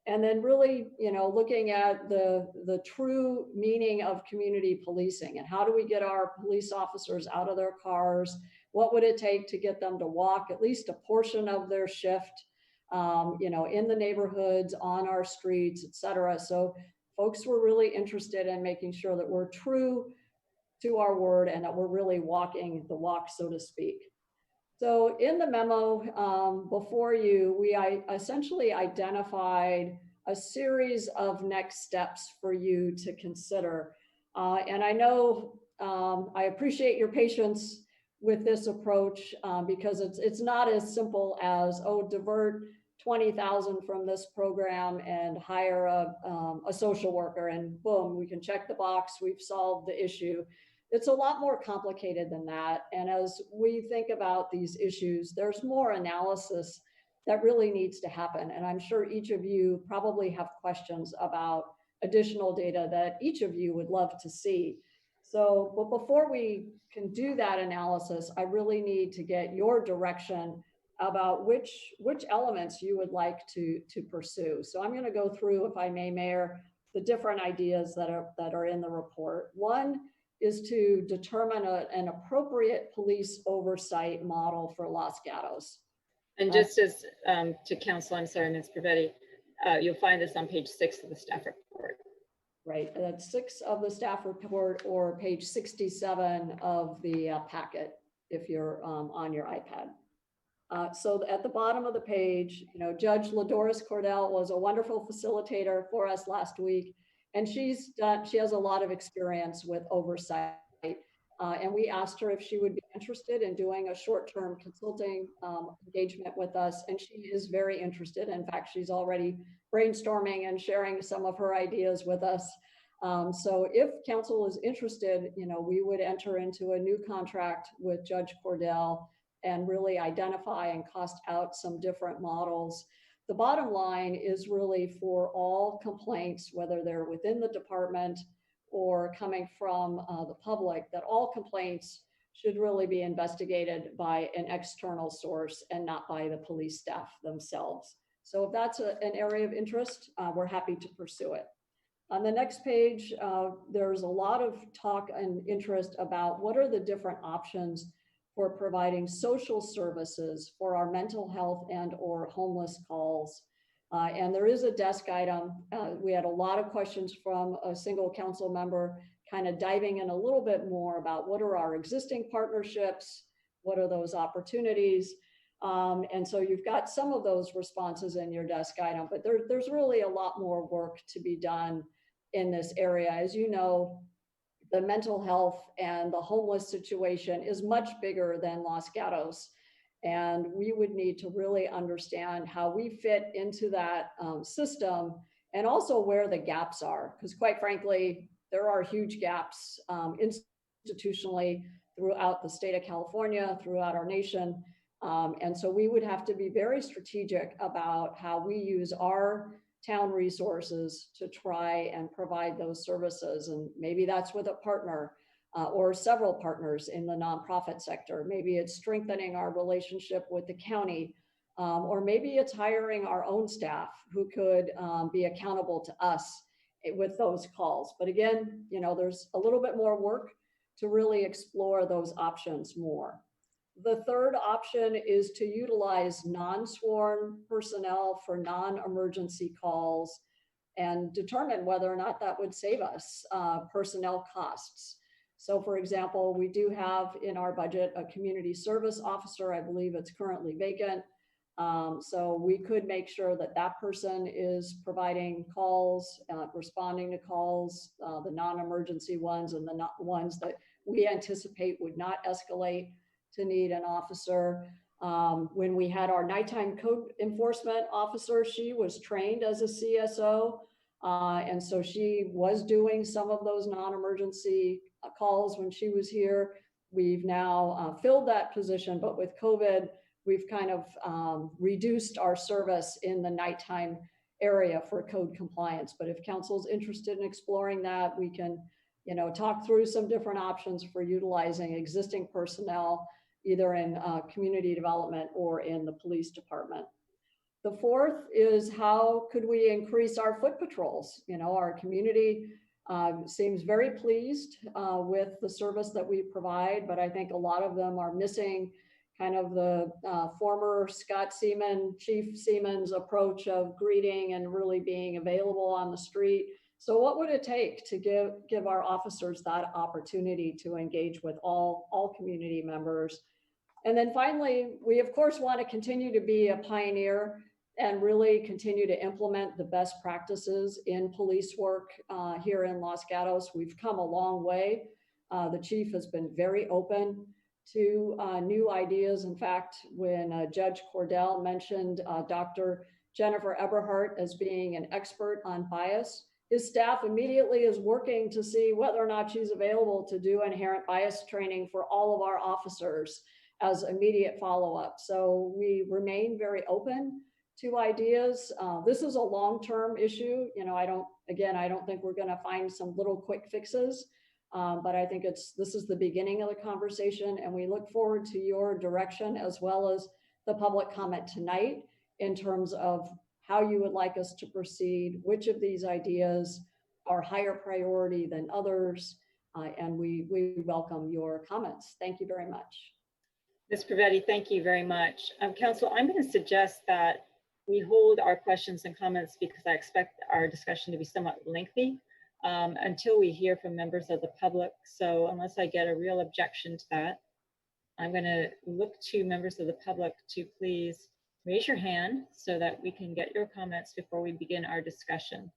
And then really, looking at the true meaning of community policing and how do we get our police officers out of their cars? What would it take to get them to walk at least a portion of their shift, in the neighborhoods, on our streets, et cetera. So folks were really interested in making sure that we're true to our word and that we're really walking the walk, so to speak. So in the memo before you, we essentially identified a series of next steps for you to consider. And I know I appreciate your patience with this approach because it's not as simple as, oh, divert 20,000 from this program and hire a social worker and boom, we can check the box, we've solved the issue. It's a lot more complicated than that. And as we think about these issues, there's more analysis that really needs to happen. And I'm sure each of you probably have questions about additional data that each of you would love to see. So, but before we can do that analysis, I really need to get your direction about which elements you would like to pursue. So I'm going to go through, if I may, Mayor, the different ideas that are in the report. One is to determine an appropriate police oversight model for Los Gatos. And just as to council, I'm sorry, Ms. Pravetti, you'll find this on page 6 of the staff report. Right, that's 6 of the staff report or page 67 of the packet if you're on your iPad. So at the bottom of the page, Judge Ladoris Cordell was a wonderful facilitator for us last week, and she has a lot of experience with oversight. And we asked her if she would be interested in doing a short-term consulting engagement with us, and she is very interested. In fact, she's already brainstorming and sharing some of her ideas with us. So if council is interested, we would enter into a new contract with Judge Cordell and really identify and cost out some different models. The bottom line is really for all complaints, whether they're within the department or coming from the public, that all complaints should really be investigated by an external source and not by the police staff themselves. So if that's an area of interest, we're happy to pursue it. On the next page, there's a lot of talk and interest about what are the different options for providing social services for our mental health and or homeless calls. And there is a desk item. We had a lot of questions from a single council member kind of diving in a little bit more about what are our existing partnerships, what are those opportunities. And so you've got some of those responses in your desk item, but there's really a lot more work to be done in this area. As you know, the mental health and the homeless situation is much bigger than Los Gatos. And we would need to really understand how we fit into that system and also where the gaps are. Because quite frankly, there are huge gaps institutionally throughout the state of California, throughout our nation. And so we would have to be very strategic about how we use our town resources to try and provide those services. And maybe that's with a partner or several partners in the nonprofit sector. Maybe it's strengthening our relationship with the county, or maybe it's hiring our own staff who could be accountable to us with those calls. But again, there's a little bit more work to really explore those options more. The third option is to utilize non-sworn personnel for non-emergency calls and determine whether or not that would save us personnel costs. So for example, we do have in our budget a community service officer. I believe it's currently vacant. So we could make sure that that person is providing calls, responding to calls, the non-emergency ones and the ones that we anticipate would not escalate to need an officer. When we had our nighttime code enforcement officer, she was trained as a CSO. And so she was doing some of those non-emergency calls when she was here. We've now filled that position, but with COVID, we've kind of reduced our service in the nighttime area for code compliance. But if council's interested in exploring that, we can talk through some different options for utilizing existing personnel, either in community development or in the police department. The fourth is how could we increase our foot patrols? You know, our community seems very pleased with the service that we provide, but I think a lot of them are missing kind of the former Scott Seaman, Chief Seaman's approach of greeting and really being available on the street. So what would it take to give our officers that opportunity to engage with all community members? And then finally, we of course want to continue to be a pioneer and really continue to implement the best practices in police work here in Los Gatos. We've come a long way. The chief has been very open to new ideas. In fact, when Judge Cordell mentioned Dr. Jennifer Eberhardt as being an expert on bias, his staff immediately is working to see whether or not she's available to do inherent bias training for all of our officers as immediate follow-up. So we remain very open to ideas. This is a long-term issue. You know, I don't think we're going to find some little quick fixes, but I think this is the beginning of the conversation, and we look forward to your direction as well as the public comment tonight in terms of how you would like us to proceed, which of these ideas are higher priority than others, and we welcome your comments. Thank you very much. Ms. Pravetti, thank you very much. Council, I'm going to suggest that we hold our questions and comments because I expect our discussion to be somewhat lengthy until we hear from members of the public. So unless I get a real objection to that, I'm going to look to members of the public to please raise your hand so that we can get your comments before we begin our discussion.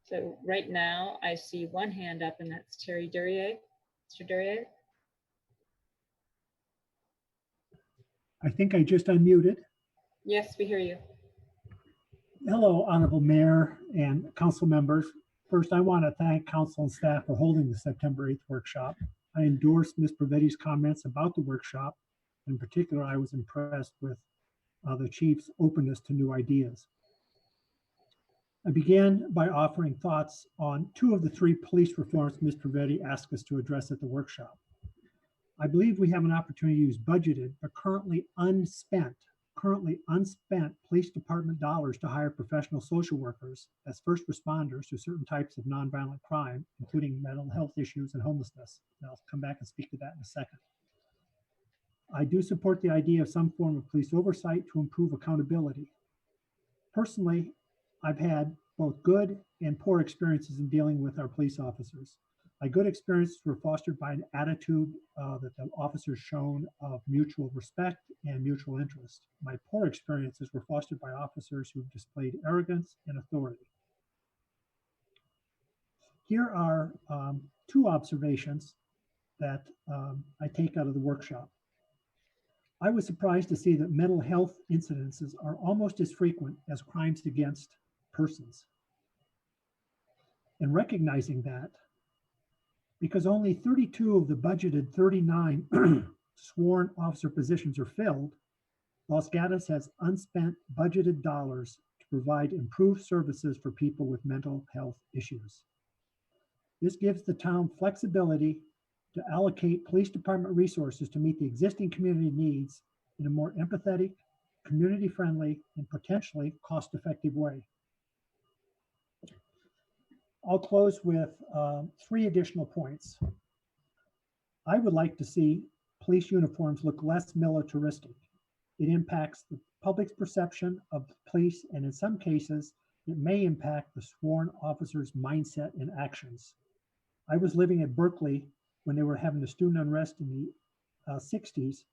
So right now I see one hand up, and that's Terry Duryea. Mr. Duryea. I think I just unmuted. Yes, we hear you. Hello, Honorable Mayor and council members. First, I want to thank council and staff for holding the September 8th workshop. I endorse Ms. Pravetti's comments about the workshop. In particular, I was impressed with the chief's openness to new ideas. I began by offering thoughts on 2 of the 3 police reforms Ms. Pravetti asked us to address at the workshop. I believe we have an opportunity to use budgeted but currently unspent police department dollars to hire professional social workers as first responders to certain types of nonviolent crime, including mental health issues and homelessness. And I'll come back and speak to that in a second. I do support the idea of some form of police oversight to improve accountability. Personally, I've had both good and poor experiences in dealing with our police officers. My good experiences were fostered by an attitude that the officers shown of mutual respect and mutual interest. My poor experiences were fostered by officers who displayed arrogance and authority. Here are 2 observations that I take out of the workshop. I was surprised to see that mental health incidences are almost as frequent as crimes against persons. And recognizing that, because only 32 of the budgeted 39 sworn officer positions are filled, Los Gatos has unspent budgeted dollars to provide improved services for people with mental health issues. This gives the town flexibility to allocate police department resources to meet the existing community needs in a more empathetic, community-friendly, and potentially cost-effective way. I'll close with 3 additional points. I would like to see police uniforms look less militaristic. It impacts the public's perception of the police, and in some cases, it may impact the sworn officer's mindset and actions. I was living at Berkeley when they were having the student unrest in the 60s,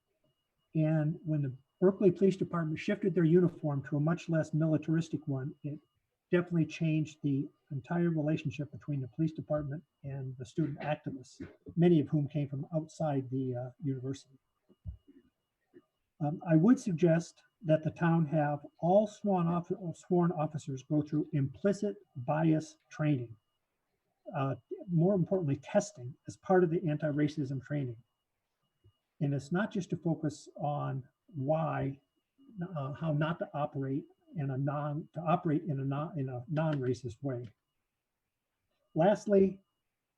and when the Berkeley Police Department shifted their uniform to a much less militaristic one, it definitely changed the entire relationship between the police department and the student activists, many of whom came from outside the university. I would suggest that the town have all sworn officers go through implicit bias training. More importantly, testing as part of the anti-racism training. And it's not just to focus on how not to operate in a non-racist way. Lastly,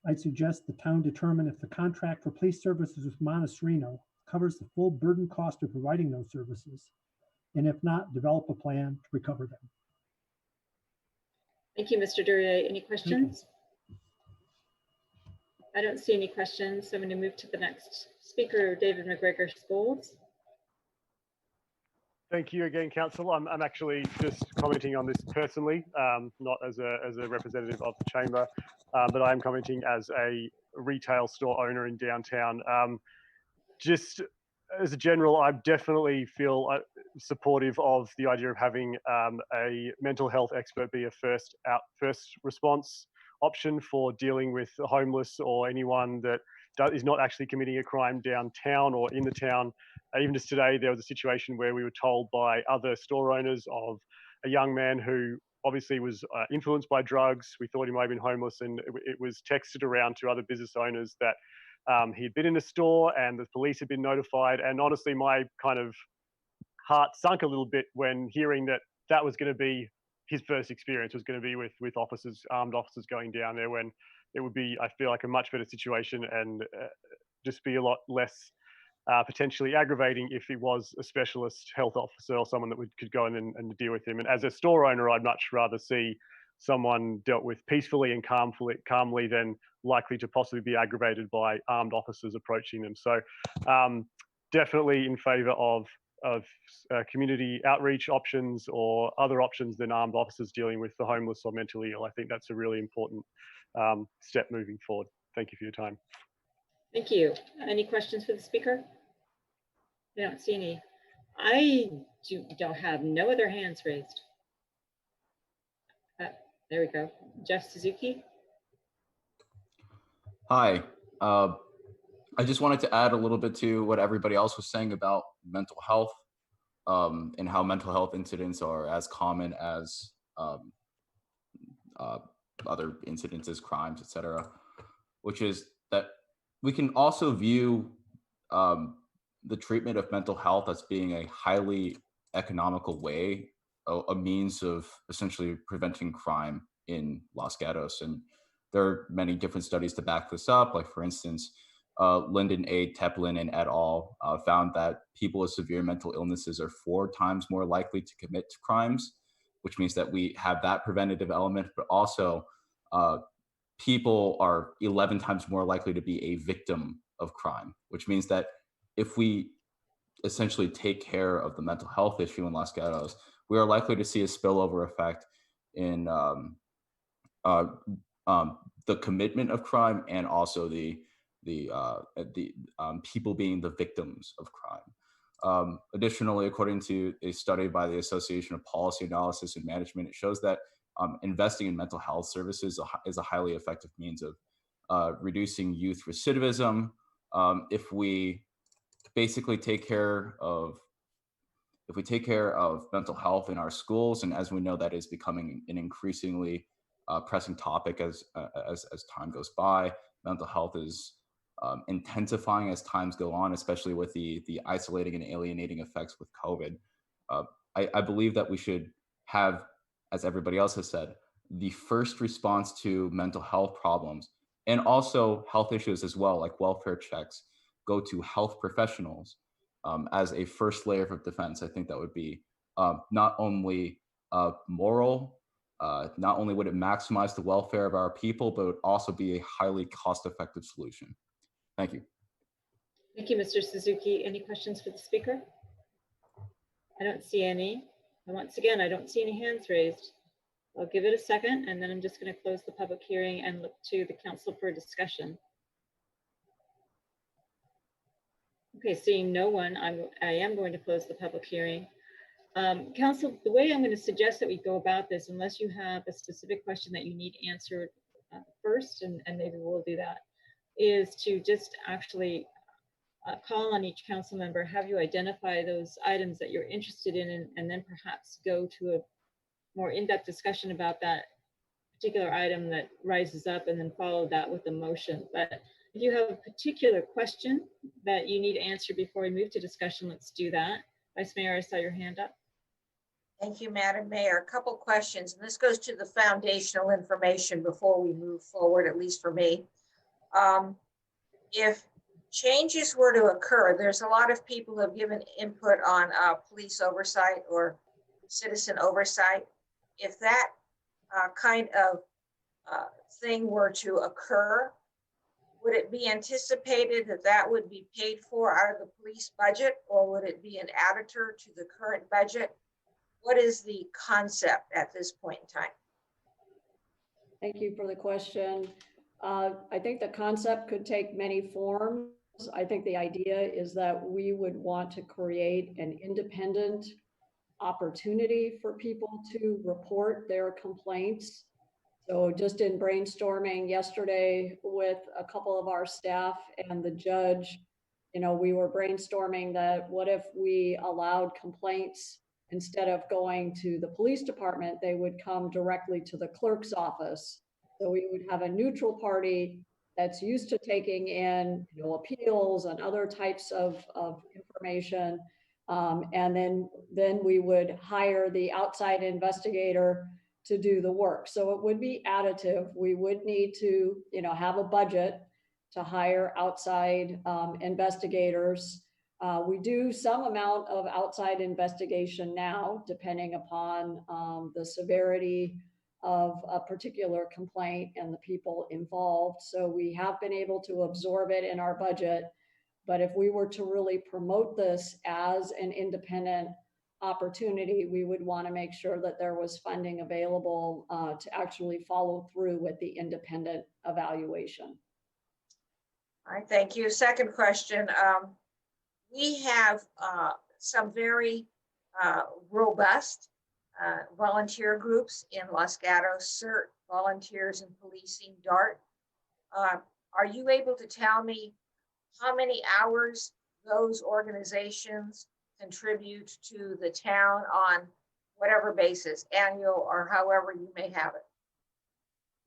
I'd suggest the town determine if the contract for police services with Montesrino covers the full burden cost of providing those services. and if not, develop a plan to recover them. Thank you, Mr. Duryea. Any questions? I don't see any questions, so I'm going to move to the next speaker, David McGregor-Scholes. Thank you again, Council. I'm actually just commenting on this personally, not as a representative of the Chamber, but I'm commenting as a retail store owner in downtown. Just as a general, I definitely feel supportive of the idea of having a mental health expert be a first response option for dealing with the homeless or anyone that is not actually committing a crime downtown or in the town. Even just today, there was a situation where we were told by other store owners of a young man who obviously was influenced by drugs. We thought he might have been homeless, and it was texted around to other business owners that he'd been in a store and the police had been notified. And honestly, my kind of heart sunk a little bit when hearing that that was going to be his first experience, was going to be with officers, armed officers going down there, when it would be, I feel like, a much better situation and just be a lot less potentially aggravating if he was a specialist health officer or someone that could go in and deal with him. And as a store owner, I'd much rather see someone dealt with peacefully and calmly than likely to possibly be aggravated by armed officers approaching them. So definitely in favor of community outreach options or other options than armed officers dealing with the homeless or mentally ill. I think that's a really important step moving forward. Thank you for your time. Thank you. Any questions for the speaker? I don't see any. I don't have no other hands raised. There we go. Jeff Suzuki. Hi. I just wanted to add a little bit to what everybody else was saying about mental health and how mental health incidents are as common as other incidences, crimes, etc. Which is that we can also view the treatment of mental health as being a highly economical way, a means of essentially preventing crime in Los Gatos. And there are many different studies to back this up. Like, for instance, Lyndon A. Teplin and et al. Found that people with severe mental illnesses are 4 times more likely to commit crimes, which means that we have that preventative element, but also people are 11 times more likely to be a victim of crime, which means that if we essentially take care of the mental health issue in Los Gatos, we are likely to see a spillover effect in the commitment of crime and also the people being the victims of crime. Additionally, according to a study by the Association of Policy Analysis and Management, it shows that investing in mental health services is a highly effective means of reducing youth recidivism. If we basically take care of mental health in our schools, and as we know, that is becoming an increasingly pressing topic as time goes by. Mental health is intensifying as times go on, especially with the isolating and alienating effects with COVID. I believe that we should have, as everybody else has said, the first response to mental health problems and also health issues as well, like welfare checks, go to health professionals as a first layer of defense. I think that would be not only moral, not only would it maximize the welfare of our people, but it would also be a highly cost-effective solution. Thank you. Thank you, Mr. Suzuki. Any questions for the speaker? I don't see any. And once again, I don't see any hands raised. I'll give it a second, and then I'm just going to close the public hearing and look to the council for discussion. Okay, seeing no one, I am going to close the public hearing. Council, the way I'm going to suggest that we go about this, unless you have a specific question that you need answered first, and maybe we'll do that, is to just actually call on each council member, have you identify those items that you're interested in, and then perhaps go to a more in-depth discussion about that particular item that rises up, and then follow that with a motion. But if you have a particular question that you need answered before we move to discussion, let's do that. Vice Mayor, I saw your hand up. Thank you, Madam Mayor. A couple questions, and this goes to the foundational information before we move forward, at least for me. If changes were to occur, there's a lot of people who have given input on police oversight or citizen oversight. If that kind of thing were to occur, would it be anticipated that that would be paid for out of the police budget, or would it be an additor to the current budget? What is the concept at this point in time? Thank you for the question. I think the concept could take many forms. I think the idea is that we would want to create an independent opportunity for people to report their complaints. So just in brainstorming yesterday with a couple of our staff and the judge, we were brainstorming that what if we allowed complaints, instead of going to the police department, they would come directly to the clerk's office. So we would have a neutral party that's used to taking in appeals and other types of information. And then we would hire the outside investigator to do the work. So it would be additive. We would need to have a budget to hire outside investigators. We do some amount of outside investigation now, depending upon the severity of a particular complaint and the people involved. So we have been able to absorb it in our budget. But if we were to really promote this as an independent opportunity, we would want to make sure that there was funding available to actually follow through with the independent evaluation. All right, thank you. Second question. We have some very robust volunteer groups in Los Gatos, CERT, Volunteers in Policing, DART. Are you able to tell me how many hours those organizations contribute to the town on whatever basis, annual or however you may have it?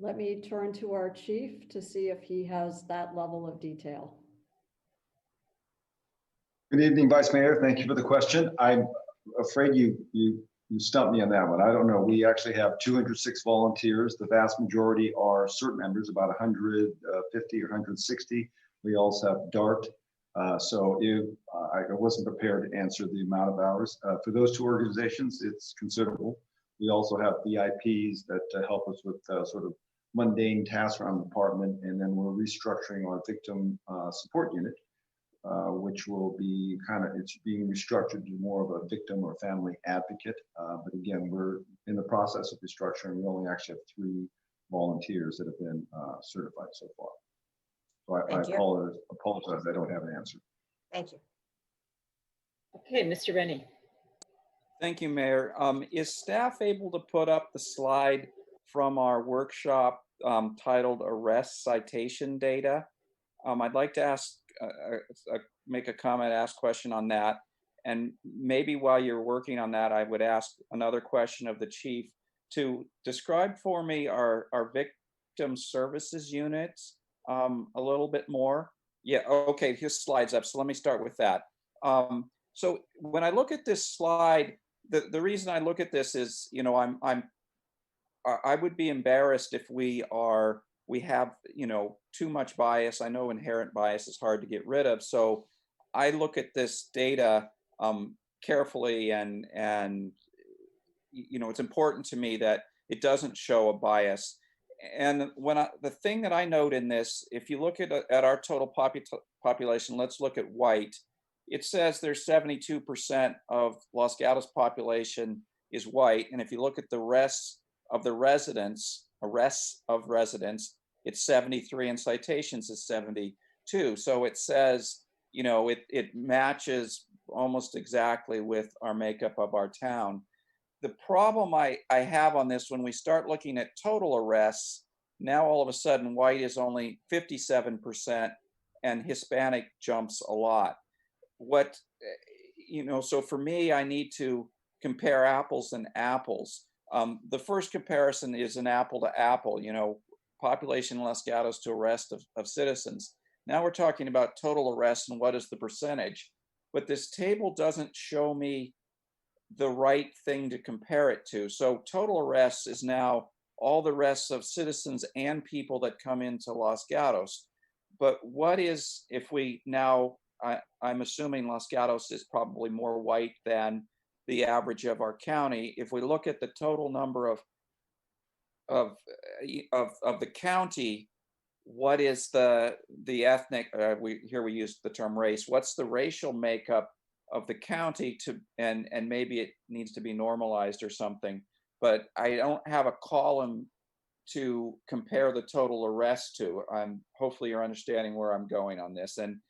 Let me turn to our chief to see if he has that level of detail. Good evening, Vice Mayor. Thank you for the question. I'm afraid you stumped me on that one. I don't know. We actually have 206 volunteers. The vast majority are CERT members, about 150 or 160. We also have DART. So I wasn't prepared to answer the amount of hours. For those two organizations, it's considerable. We also have VIPs that help us with sort of mundane tasks around the department. And then we're restructuring our victim support unit, which will be it's being restructured to more of a victim or family advocate. But again, we're in the process of restructuring. We only actually have 3 volunteers that have been certified so far. So I apologize, I don't have an answer. Thank you. Okay, Mr. Rennie. Thank you, Mayor. Is staff able to put up the slide from our workshop titled Arrest Citation Data? I'd like to ask, make a comment, ask question on that. And maybe while you're working on that, I would ask another question of the chief to describe for me our victim services units a little bit more. Yeah, okay, his slide's up. So let me start with that. So when I look at this slide, the reason I look at this is, I would be embarrassed if we have, too much bias. I know inherent bias is hard to get rid of. So I look at this data carefully and it's important to me that it doesn't show a bias. And the thing that I note in this, if you look at our total population, let's look at white. It says there's 72% of Los Gatos population is white. And if you look at the rest of the arrests of residents, it's 73 and citations is 72. So it says, it matches almost exactly with our makeup of our town. The problem I have on this, when we start looking at total arrests, now all of a sudden white is only 57% and Hispanic jumps a lot. So for me, I need to compare apples and apples. The first comparison is an apple to apple, population in Los Gatos to arrest of citizens. Now we're talking about total arrests and what is the percentage. But this table doesn't show me the right thing to compare it to. So total arrests is now all the arrests of citizens and people that come into Los Gatos. but what is, if we now, I'm assuming Los Gatos is probably more white than the average of our county. If we look at the total number of the county, what is the ethnic, we use the term race, what's the racial makeup of the county to, and maybe it needs to be normalized or something, but I don't have a column to compare the total arrests to. Hopefully you're understanding where I'm going on this. And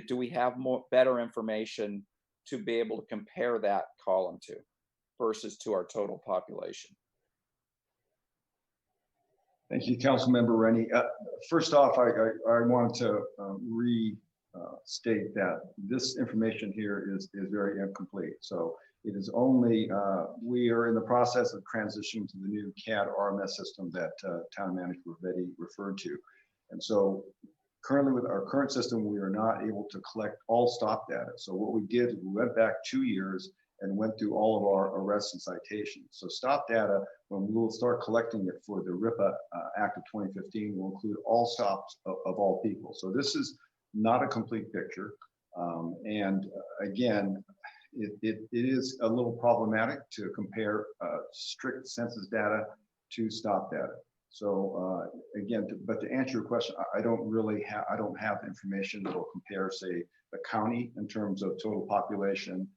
do we have better information to be able to compare that column to versus to our total population? Thank you, Councilmember Rennie. First off, I wanted to restate that this information here is very incomplete. So it is only, we are in the process of transitioning to the new CAD RMS system that Town Manager Ravetti referred to. And so currently with our current system, we are not able to collect all stop data. So what we did is we went back 2 years and went through all of our arrests and citations. So stop data, when we will start collecting it for the RIPA Act of 2015, will include all stops of all people. So this is not a complete picture. And again, it is a little problematic to compare strict census data to stop data. So again, but to answer your question, I don't have information that will compare, say, the county in terms of total population,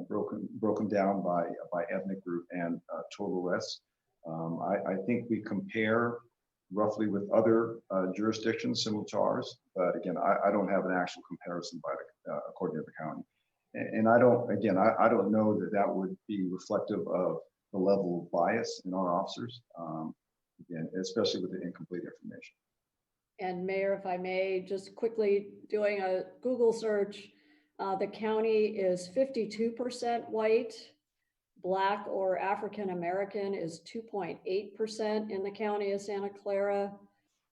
broken down by ethnic group and total arrests. I think we compare roughly with other jurisdictions similar to ours, but again, I don't have an actual comparison by according to the county. And I don't know that would be reflective of the level of bias in our officers, again, especially with the incomplete information. And Mayor, if I may, just quickly doing a Google search, the county is 52% white, Black or African American is 2.8% in the county of Santa Clara.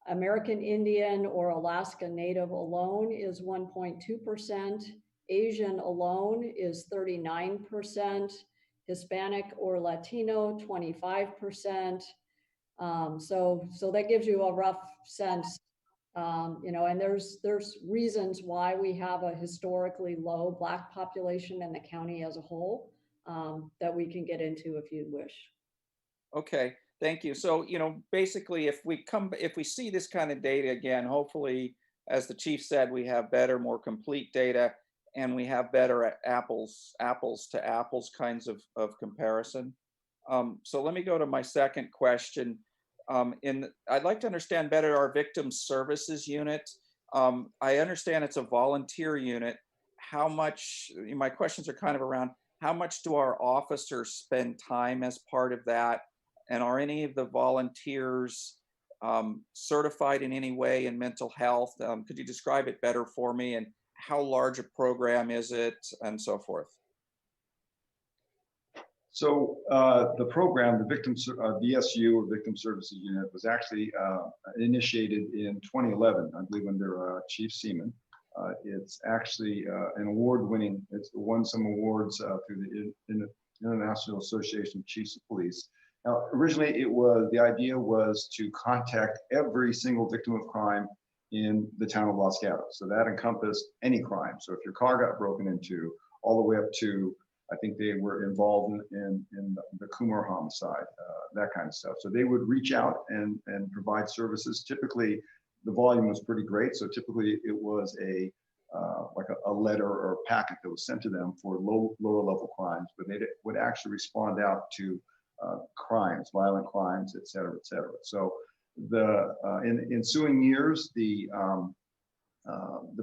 American Indian or Alaska Native alone is 1.2%. Asian alone is 39%. Hispanic or Latino, 25%. So that gives you a rough sense. And there's reasons why we have a historically low Black population in the county as a whole, that we can get into if you wish. Okay, thank you. So, basically if we see this kind of data again, hopefully, as the chief said, we have better, more complete data, and we have better apples to apples kinds of comparison. So let me go to my second question. I'd like to understand better our victim services unit. I understand it's a volunteer unit. How much, my questions are kind of around, how much do our officers spend time as part of that? And are any of the volunteers certified in any way in mental health? Could you describe it better for me? And how large a program is it, and so forth? So the program, the VSU, or Victim Services Unit, was actually initiated in 2011, I believe, under Chief Seaman. It's actually an award-winning, it's won some awards through the International Association of Chiefs of Police. Now, originally the idea was to contact every single victim of crime in the town of Los Gatos. So that encompassed any crime. So if your car got broken into, all the way up to, I think they were involved in the Kumar homicide, that kind of stuff. So they would reach out and provide services. Typically, the volume was pretty great. So typically it was like a letter or a packet that was sent to them for lower level crimes, but they would actually respond out to crimes, violent crimes, et cetera, et cetera. So in ensuing years, the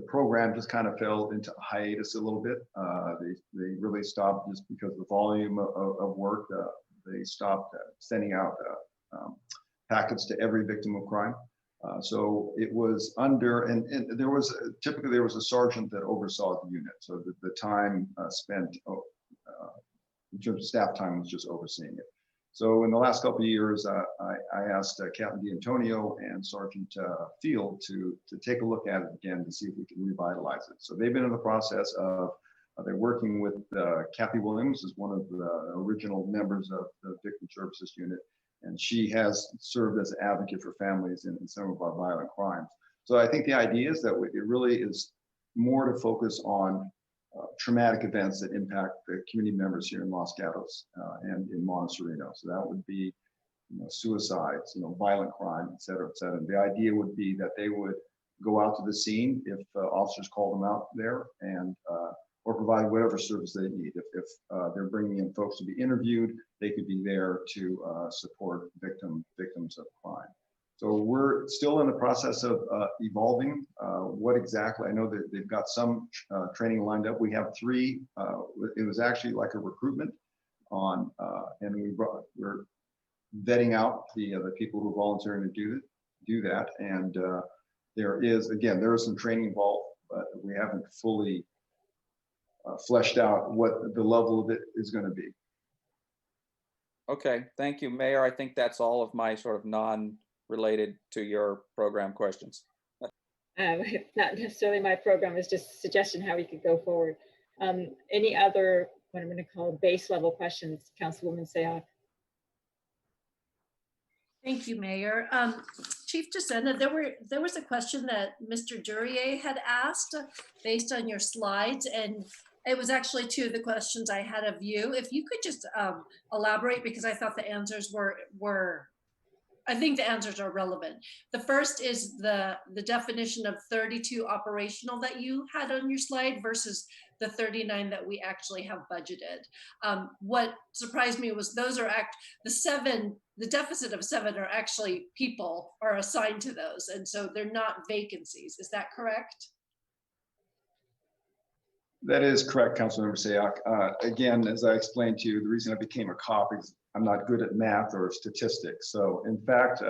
program just kind of fell into hiatus a little bit. They really stopped just because of the volume of work. They stopped sending out packets to every victim of crime. So it was under, and there was typically there was a sergeant that oversaw the unit. So the time spent in terms of staff time was just overseeing it. So in the last couple of years, I asked Captain D'Antonio and Sergeant Field to take a look at it again to see if we can revitalize it. So they've been in the process of, they're working with Kathy Williams, is one of the original members of the Victim Services Unit, and she has served as an advocate for families in some of our violent crimes. So I think the idea is that it really is more to focus on traumatic events that impact the community members here in Los Gatos and in Montecito. So that would be, suicides, violent crime, et cetera, et cetera. And the idea would be that they would go out to the scene if officers call them out there and or provide whatever service they need. If they're bringing in folks to be interviewed, they could be there to support victims of crime. So we're still in the process of evolving what exactly. I know that they've got some training lined up. We have 3. It was actually like a recruitment on, and we're vetting out the people who are volunteering to do that. And there is some training involved, but we haven't fully fleshed out what the level of it is going to be. Okay, thank you, Mayor. I think that's all of my sort of non-related to your program questions. Not necessarily my program, it's just a suggestion how we could go forward. Any other, what I'm going to call base level questions, Councilwoman Sayoc? Thank you, Mayor. Chief Jacinda, there was a question that Mr. Duryea had asked based on your slides, and it was actually 2 of the questions I had of you. If you could just elaborate, because I thought the answers I think the answers are relevant. The first is the definition of 32 operational that you had on your slide versus the 39 that we actually have budgeted. What surprised me was those are the deficit of 7 are actually people are assigned to those. And so they're not vacancies. Is that correct? That is correct, Councilmember Sayoc. Again, as I explained to you, the reason I became a cop is I'm not good at math or statistics. So in fact,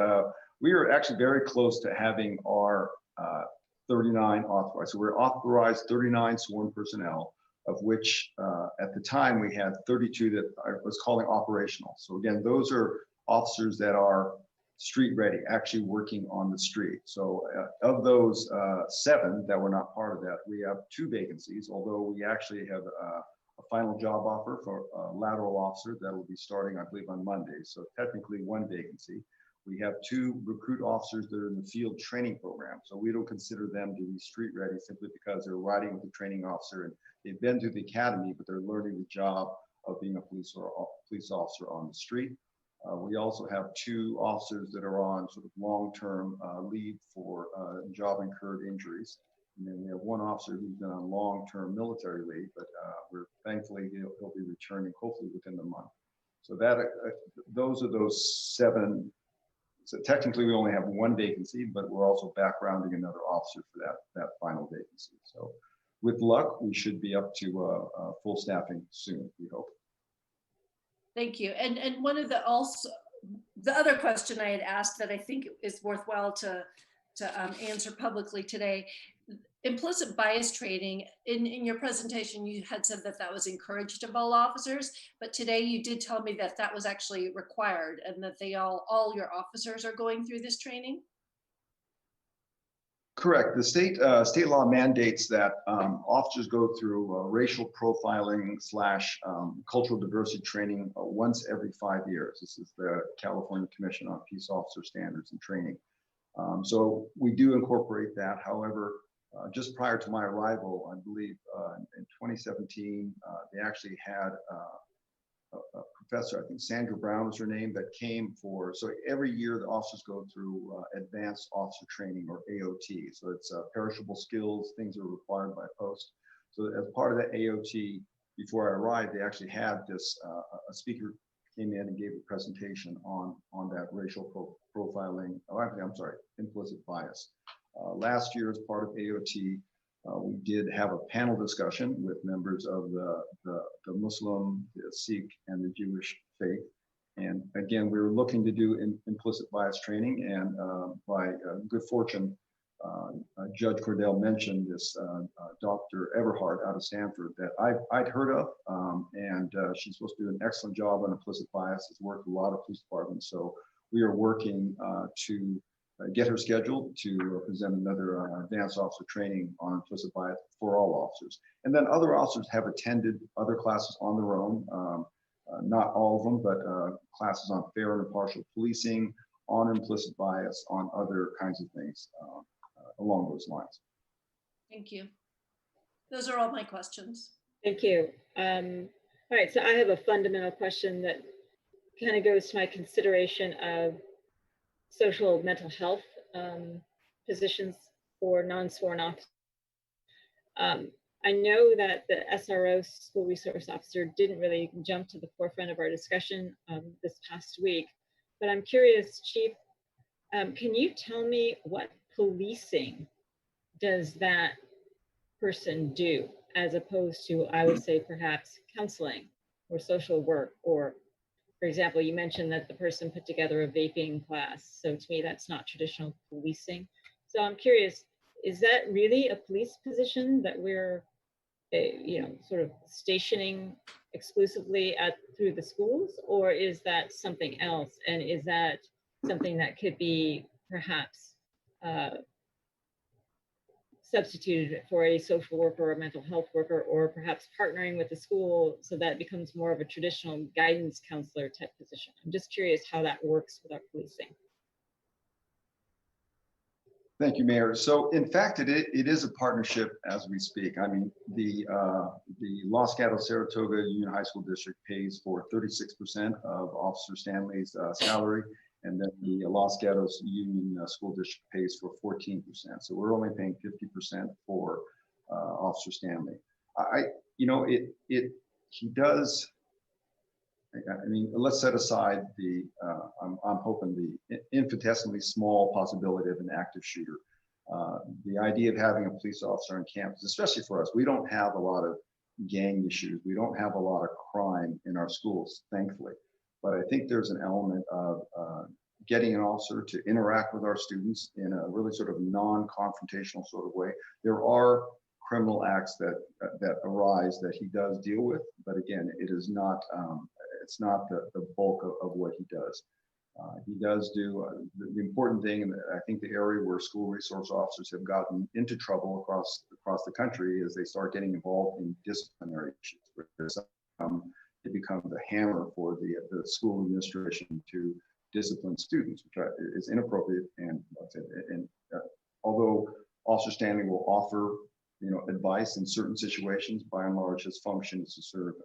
we are actually very close to having our 39 authorized. So we're authorized 39 sworn personnel, of which at the time we had 32 that I was calling operational. So again, those are officers that are street ready, actually working on the street. So of those 7 that were not part of that, we have 2 vacancies, although we actually have a final job offer for a lateral officer that will be starting, I believe, on Monday. So technically 1 vacancy. We have 2 recruit officers that are in the field training program. So we don't consider them to be street ready simply because they're riding with the training officer and they've been to the academy, but they're learning the job of being a police officer on the street. We also have 2 officers that are on sort of long-term leave for job incurred injuries. And then we have 1 officer who's been on long-term military leave, but we're thankfully he'll be returning hopefully within the month. So that those are those 7. So technically we only have 1 vacancy, but we're also backgrounding another officer for that final vacancy. So with luck, we should be up to full staffing soon, we hope. Thank you. And one of the other question I had asked that I think is worthwhile to answer publicly today, implicit bias training. In your presentation, you had said that was encouraged of all officers, but today you did tell me that was actually required and that all your officers are going through this training. Correct. The state law mandates that officers go through racial profiling / cultural diversity training once every 5 years. This is the California Commission on Peace Officer Standards and Training. So we do incorporate that. However, just prior to my arrival, I believe in 2017, they actually had a professor, I think Sandra Brown was her name, that came for, so every year the officers go through advanced officer training, or AOT. So it's perishable skills, things that are required by post. So as part of that AOT, before I arrived, they actually had this, a speaker came in and gave a presentation on that racial profiling, I'm sorry, implicit bias. Last year, as part of AOT, we did have a panel discussion with members of the Muslim, the Sikh, and the Jewish faith. And again, we were looking to do implicit bias training, and by good fortune, Judge Cordell mentioned this Dr. Everhart out of Stanford that I'd heard of, and she's supposed to do an excellent job on implicit bias, has worked with a lot of police departments. So we are working to get her scheduled to present another advanced officer training on implicit bias for all officers. And then other officers have attended other classes on their own, not all of them, but classes on fair and impartial policing, on implicit bias, on other kinds of things. along those lines. Thank you. Those are all my questions. Thank you. All right, so I have a fundamental question that kind of goes to my consideration of social mental health positions for non-sworn officers. I know that the SRO, school resource officer, didn't really jump to the forefront of our discussion this past week, but I'm curious, Chief, can you tell me what policing does that person do, as opposed to, I would say, perhaps counseling or social work? Or, for example, you mentioned that the person put together a vaping class. So to me, that's not traditional policing. So I'm curious, is that really a police position that we're, sort of stationing exclusively through the schools, or is that something else? And is that something that could be perhaps substituted for a social worker or a mental health worker, or perhaps partnering with the school so that it becomes more of a traditional guidance counselor type position? I'm just curious how that works with our policing. Thank you, Mayor. So in fact, it is a partnership as we speak. I mean, the Los Gatos Saratoga Union High School District pays for 36% of Officer Stanley's salary, and then the Los Gatos Union School District pays for 14%. So we're only paying 50% for Officer Stanley. He does. I mean, let's set aside the, I'm hoping the infinitesimally small possibility of an active shooter. The idea of having a police officer on campus, especially for us, we don't have a lot of gang issues. We don't have a lot of crime in our schools, thankfully. But I think there's an element of getting an officer to interact with our students in a really sort of non-confrontational sort of way. There are criminal acts that arise that he does deal with, but again, it is not, it's not the bulk of what he does. He does do the important thing, and I think the area where school resource officers have gotten into trouble across the country is they start getting involved in disciplinary issues, where it becomes a hammer for the school administration to discipline students, which is inappropriate. And although Officer Stanley will offer advice in certain situations, by and large, his function is to serve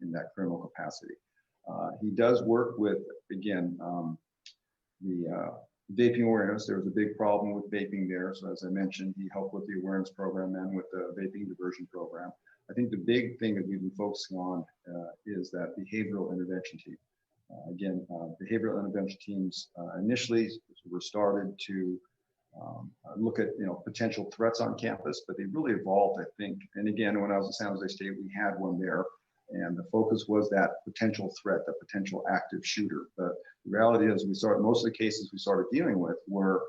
in that criminal capacity. He does work with, again, the vaping awareness. There was a big problem with vaping there. So as I mentioned, he helped with the awareness program and with the vaping diversion program. I think the big thing that we've been focusing on is that behavioral intervention team. Again, behavioral intervention teams initially were started to look at potential threats on campus, but they really evolved, I think. And again, when I was at San Jose State, we had one there, and the focus was that potential threat, the potential active shooter. But the reality is, most of the cases we started dealing with were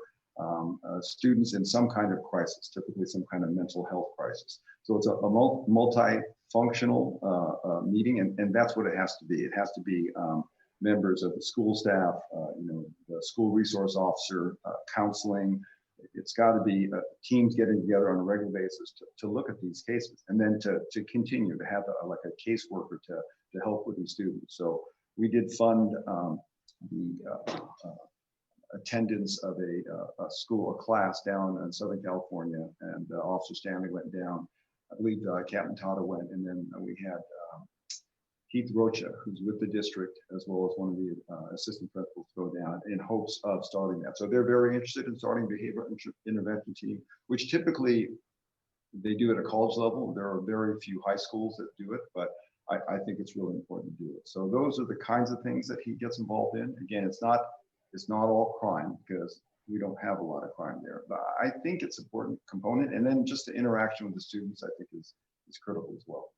students in some kind of crisis, typically some kind of mental health crisis. So it's a multifunctional meeting, and that's what it has to be. It has to be members of the school staff, the school resource officer, counseling. It's got to be teams getting together on a regular basis to look at these cases, and then to continue to have like a caseworker to help with these students. So we did fund the attendance of a class down in Southern California, and Officer Stanley went down. I believe Captain Tata went, and then we had Keith Rocha, who's with the district, as well as one of the assistant principals, go down in hopes of starting that. So they're very interested in starting behavioral intervention team, which typically they do at a college level. There are very few high schools that do it, but I think it's really important to do it. So those are the kinds of things that he gets involved in. Again, it's not all crime, because we don't have a lot of crime there, but I think it's an important component. And then just the interaction with the students, I think is critical as well.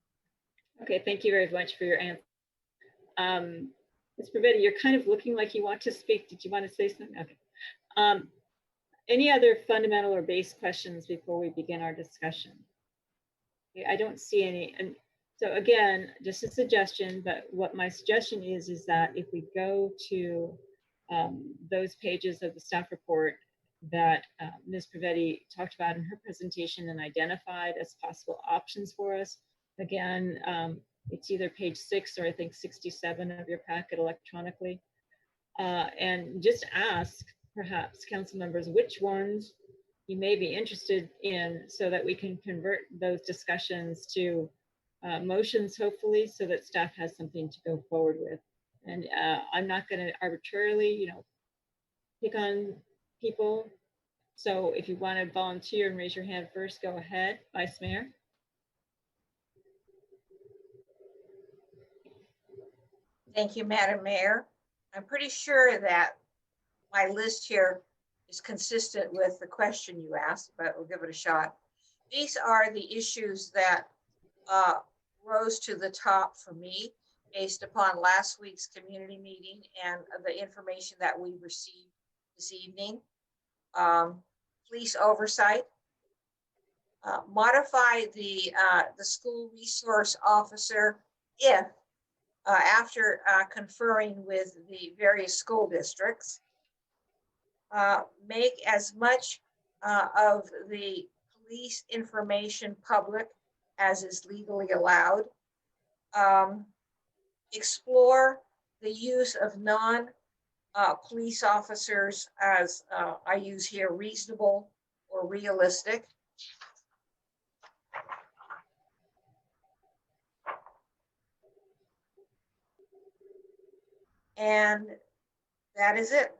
Okay, thank you very much for your answer. Ms. Pravetti, you're kind of looking like you want to speak. Did you want to say something? Okay. Any other fundamental or base questions before we begin our discussion? Okay, I don't see any. And so again, just a suggestion, but what my suggestion is that if we go to those pages of the staff report that Ms. Pravetti talked about in her presentation and identified as possible options for us. Again, it's either page 6 or I think 67 of your packet electronically. And just ask perhaps council members which ones you may be interested in, so that we can convert those discussions to motions, hopefully, so that staff has something to go forward with. And I'm not going to arbitrarily, pick on people. So if you want to volunteer and raise your hand first, go ahead. Vice Mayor. Thank you, Madam Mayor. I'm pretty sure that my list here is consistent with the question you asked, but we'll give it a shot. These are the issues that rose to the top for me based upon last week's community meeting and the information that we received this evening. Police oversight, modify the school resource officer if after conferring with the various school districts, make as much of the police information public as is legally allowed, explore the use of non-police officers as I use here, reasonable or realistic. And that is it.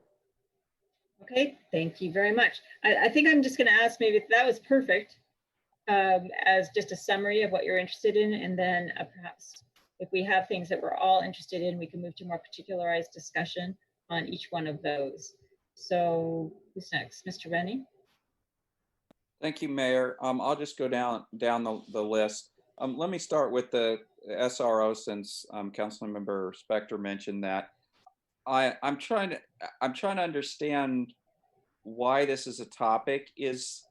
Okay, thank you very much. I think I'm just going to ask, maybe if that was perfect, as just a summary of what you're interested in, and then perhaps if we have things that we're all interested in, we can move to more particularized discussion on each one of those. So who's next? Mr. Rennie? Thank you, Mayor. I'll just go down the list. Let me start with the SRO, since Councilmember Spector mentioned that. I'm trying to understand why this is a topic. Is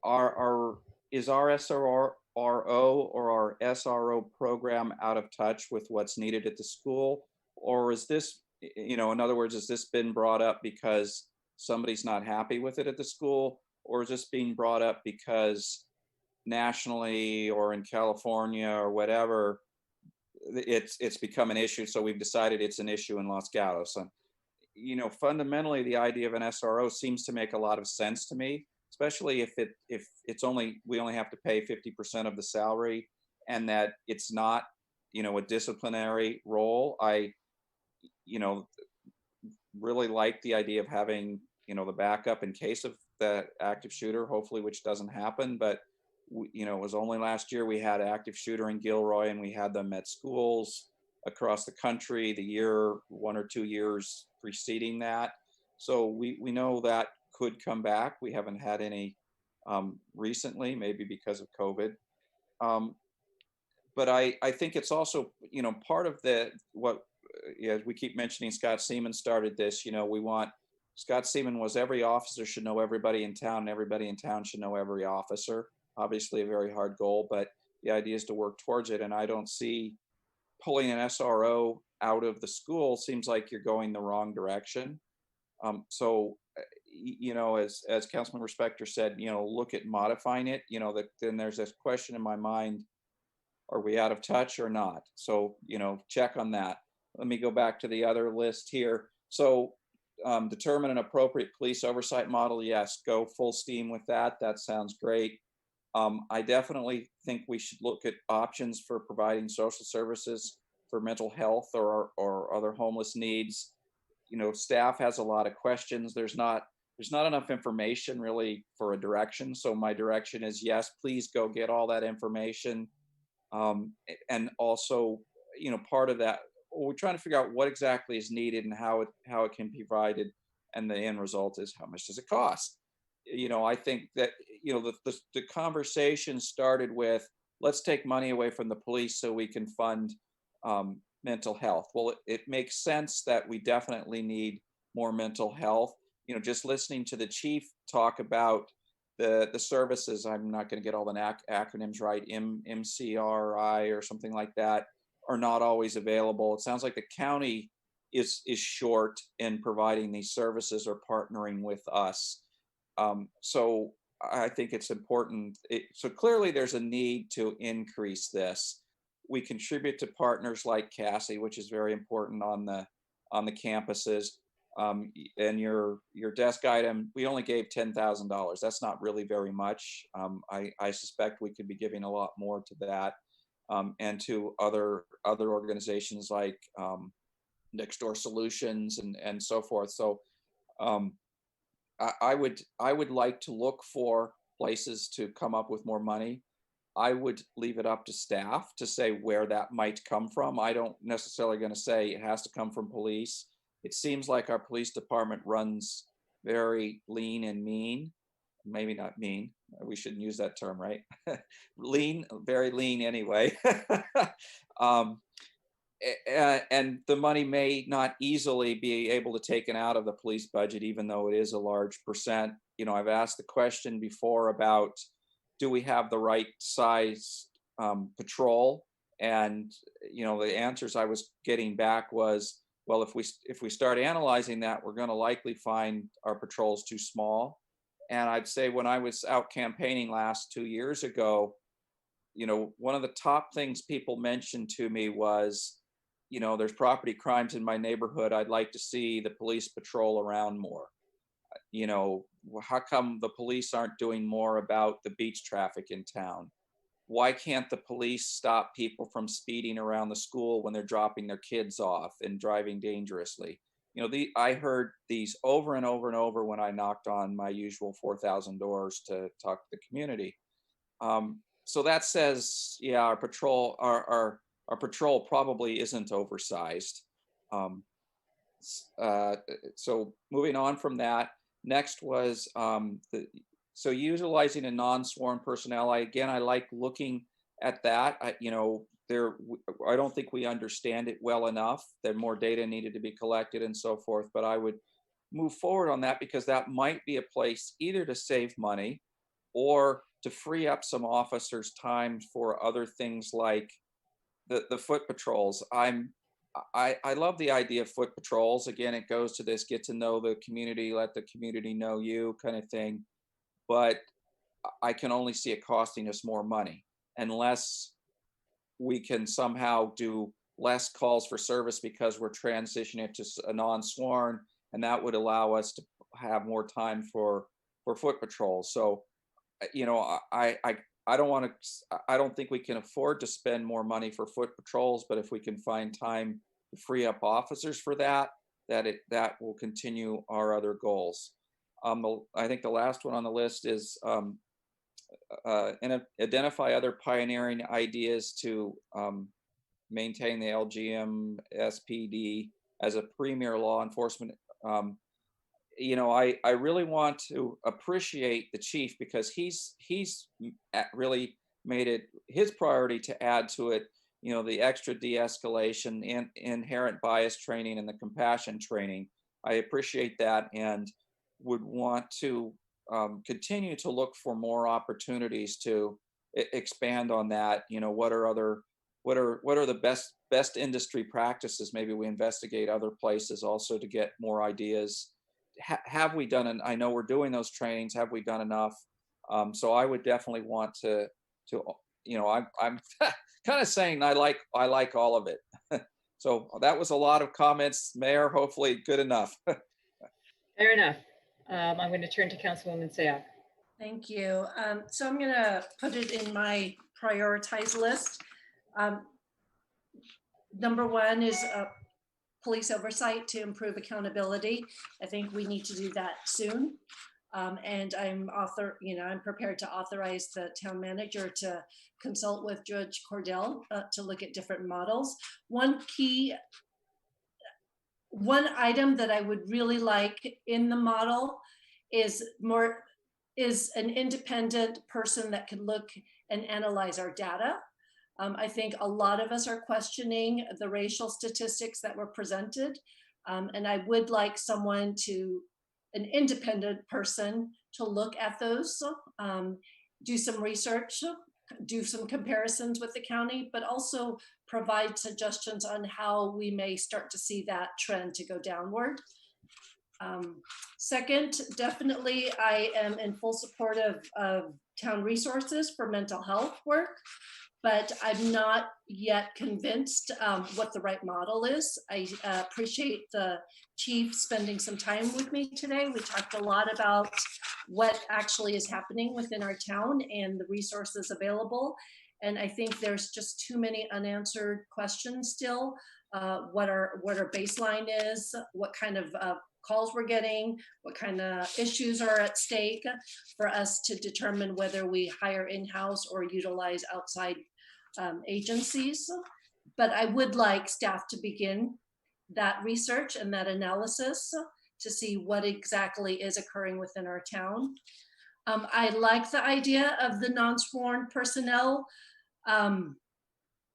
our SRO or our SRO program out of touch with what's needed at the school? Or is this, in other words, has this been brought up because somebody's not happy with it at the school? Or is this being brought up because nationally or in California or whatever, it's become an issue, so we've decided it's an issue in Los Gatos? And fundamentally, the idea of an SRO seems to make a lot of sense to me, especially if we only have to pay 50% of the salary, and that it's not a disciplinary role. I really like the idea of having the backup in case of the active shooter, hopefully, which doesn't happen. But it was only last year we had an active shooter in Gilroy, and we had them at schools across the country the 1 or 2 years preceding that. So we know that could come back. We haven't had any recently, maybe because of COVID. But I think it's also, part of what we keep mentioning, Scott Seaman started this, Scott Seaman was every officer should know everybody in town, and everybody in town should know every officer. Obviously a very hard goal, but the idea is to work towards it. And I don't see pulling an SRO out of the school seems like you're going the wrong direction. So, as Councilmember Spector said, look at modifying it, then there's this question in my mind, are we out of touch or not? So, check on that. Let me go back to the other list here. So, determine an appropriate police oversight model. Yes, go full steam with that. That sounds great. I definitely think we should look at options for providing social services for mental health or other homeless needs. Staff has a lot of questions. There's not enough information really for a direction. So my direction is yes, please go get all that information. And also, part of that, we're trying to figure out what exactly is needed and how it can be provided. And the end result is, how much does it cost? I think that, the conversation started with, let's take money away from the police so we can fund mental health. Well, it makes sense that we definitely need more mental health. Just listening to the chief talk about the services, I'm not going to get all the acronyms right, MCRI or something like that, are not always available. It sounds like the county is short in providing these services or partnering with us. So I think it's important. So clearly there's a need to increase this. We contribute to partners like Cassie, which is very important on the campuses. And your desk item, we only gave $10,000. That's not really very much. I suspect we could be giving a lot more to that, and to other organizations like Next Door Solutions and so forth. So I would like to look for places to come up with more money. I would leave it up to staff to say where that might come from. I don't necessarily going to say it has to come from police. It seems like our police department runs very lean and mean. Maybe not mean. We shouldn't use that term, right? Lean, very lean anyway. And the money may not easily be able to taken out of the police budget, even though it is a large percent. You know, I've asked the question before about, do we have the right size patrol? And, you know, the answers I was getting back was, well, if we start analyzing that, we're going to likely find our patrols too small. And I'd say when I was out campaigning last 2 years ago, you know, one of the top things people mentioned to me was, you know, there's property crimes in my neighborhood. I'd like to see the police patrol around more. You know, how come the police aren't doing more about the beach traffic in town? Why can't the police stop people from speeding around the school when they're dropping their kids off and driving dangerously? You know, I heard these over and over and over when I knocked on my usual 4,000 doors to talk to the community. So that says, yeah, our patrol probably isn't oversized. So moving on from that, next was so utilizing a non-sworn personnel. I like looking at that. I don't think we understand it well enough. That more data needed to be collected and so forth. But I would move forward on that because that might be a place either to save money or to free up some officers' time for other things like the foot patrols. I love the idea of foot patrols. Again, it goes to this get to know the community, let the community know you kind of thing. But I can only see it costing us more money unless we can somehow do less calls for service because we're transitioning it to a non-sworn, and that would allow us to have more time for foot patrols. So, you know, I don't think we can afford to spend more money for foot patrols, but if we can find time to free up officers for that will continue our other goals. I think the last one on the list is identify other pioneering ideas to maintain the LGM SPD as a premier law enforcement. You know, I really want to appreciate the chief because he's really made it his priority to add to it, you know, the extra de-escalation and inherent bias training and the compassion training. I appreciate that and would want to continue to look for more opportunities to expand on that. You know, what are the best industry practices? Maybe we investigate other places also to get more ideas. Have we done, and I know we're doing those trainings, have we done enough? So I would definitely want to, you know, I'm kind of saying I like all of it. So that was a lot of comments, Mayor, hopefully good enough. Fair enough. I'm going to turn to Councilwoman Sayah. Thank you. So I'm going to put it in my prioritized list. Number one is police oversight to improve accountability. I think we need to do that soon. And I'm prepared to authorize the town manager to consult with Judge Cordell to look at different models. One item that I would really like in the model is an independent person that can look and analyze our data. I think a lot of us are questioning the racial statistics that were presented. And I would like an independent person to look at those, do some research, do some comparisons with the county, but also provide suggestions on how we may start to see that trend to go downward. Second, definitely I am in full support of town resources for mental health work, but I'm not yet convinced what the right model is. I appreciate the chief spending some time with me today. We talked a lot about what actually is happening within our town and the resources available. And I think there's just too many unanswered questions still. What our baseline is, what kind of calls we're getting, what kind of issues are at stake for us to determine whether we hire in-house or utilize outside agencies. But I would like staff to begin that research and that analysis to see what exactly is occurring within our town. I like the idea of the non-sworn personnel,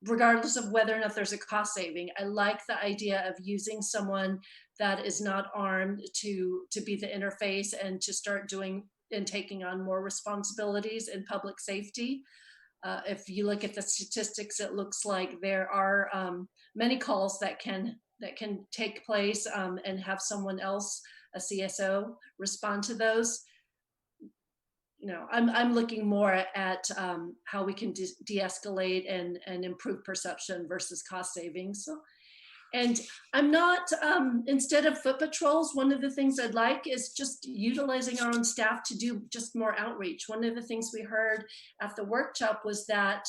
regardless of whether or not there's a cost saving. I like the idea of using someone that is not armed to be the interface and to start doing and taking on more responsibilities in public safety. If you look at the statistics, it looks like there are many calls that can take place and have someone else, a CSO, respond to those. You know, I'm looking more at how we can de-escalate and improve perception versus cost savings. And I'm not, instead of foot patrols, one of the things I'd like is just utilizing our own staff to do just more outreach. One of the things we heard at the workshop was that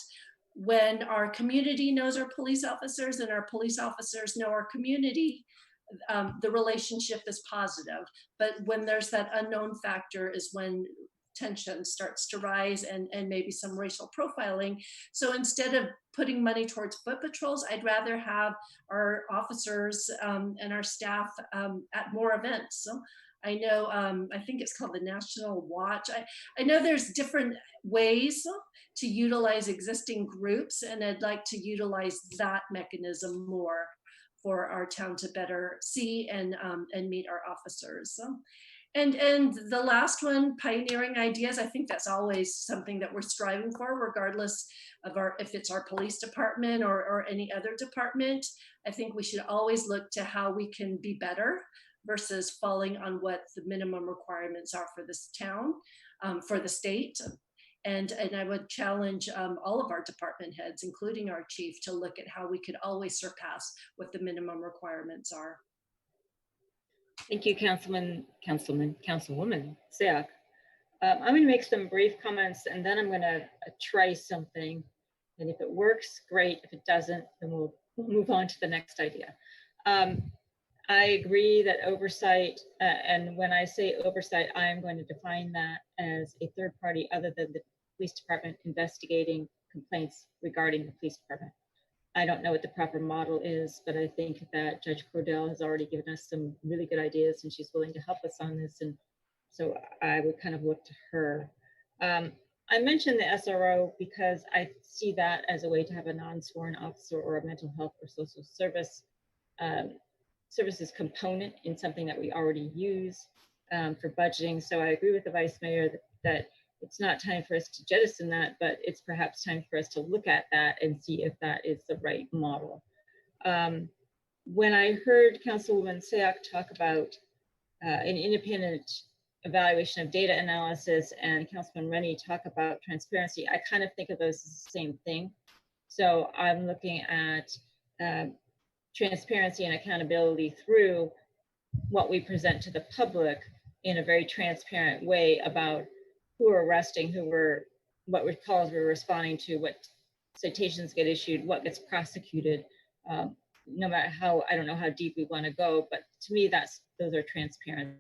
when our community knows our police officers and our police officers know our community, the relationship is positive. But when there's that unknown factor is when tension starts to rise and maybe some racial profiling. So instead of putting money towards foot patrols, I'd rather have our officers and our staff at more events. So I know, I think it's called the National Watch. I know there's different ways to utilize existing groups, and I'd like to utilize that mechanism more for our town to better see and meet our officers. So, and the last one, pioneering ideas. I think that's always something that we're striving for, regardless of if it's our police department or any other department. I think we should always look to how we can be better versus falling on what the minimum requirements are for this town, for the state. And I would challenge all of our department heads, including our chief, to look at how we could always surpass what the minimum requirements are. Thank you, Councilwoman Sayak. I'm going to make some brief comments and then I'm going to try something. And if it works, great. If it doesn't, then we'll move on to the next idea. I agree that oversight, and when I say oversight, I am going to define that as a third party other than the police department investigating complaints regarding the police department. I don't know what the proper model is, but I think that Judge Cordell has already given us some really good ideas and she's willing to help us on this. And so I would kind of look to her. I mentioned the SRO because I see that as a way to have a non-sworn officer or a mental health or social services component in something that we already use for budgeting. So I agree with the Vice Mayor that it's not time for us to jettison that, but it's perhaps time for us to look at that and see if that is the right model. When I heard Councilwoman Sayak talk about an independent evaluation of data analysis and Councilman Rennie talk about transparency, I kind of think of those as the same thing. So I'm looking at transparency and accountability through what we present to the public in a very transparent way about who we're arresting, what calls we're responding to, what citations get issued, what gets prosecuted, no matter how, I don't know how deep we want to go, but to me, those are transparent.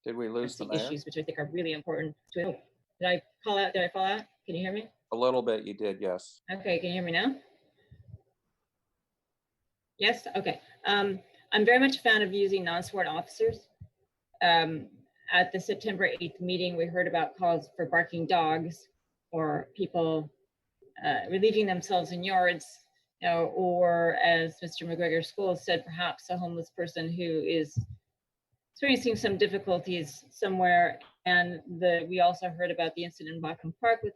Did we lose the mayor? Issues which I think are really important to know. Did I fall out? Can you hear me? A little bit, you did, yes. Okay, can you hear me now? Yes, okay. I'm very much a fan of using non-sworn officers. At the September 8th meeting, we heard about calls for barking dogs or people relieving themselves in yards, or as Mr. McGregor Scholes said, perhaps a homeless person who is experiencing some difficulties somewhere. And we also heard about the incident in Bachman Park with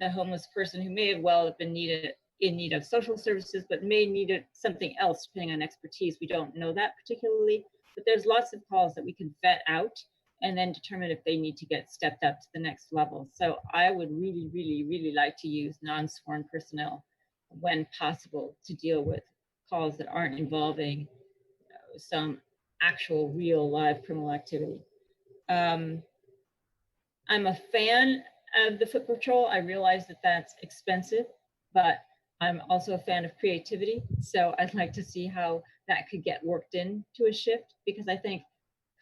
a homeless person who may have well have been needed in need of social services, but may need something else depending on expertise. We don't know that particularly, but there's lots of calls that we can vet out and then determine if they need to get stepped up to the next level. So I would really, really, really like to use non-sworn personnel when possible to deal with calls that aren't involving some actual real live criminal activity. I'm a fan of the Foot Patrol. I realize that that's expensive, but I'm also a fan of creativity. So I'd like to see how that could get worked into a shift, because I think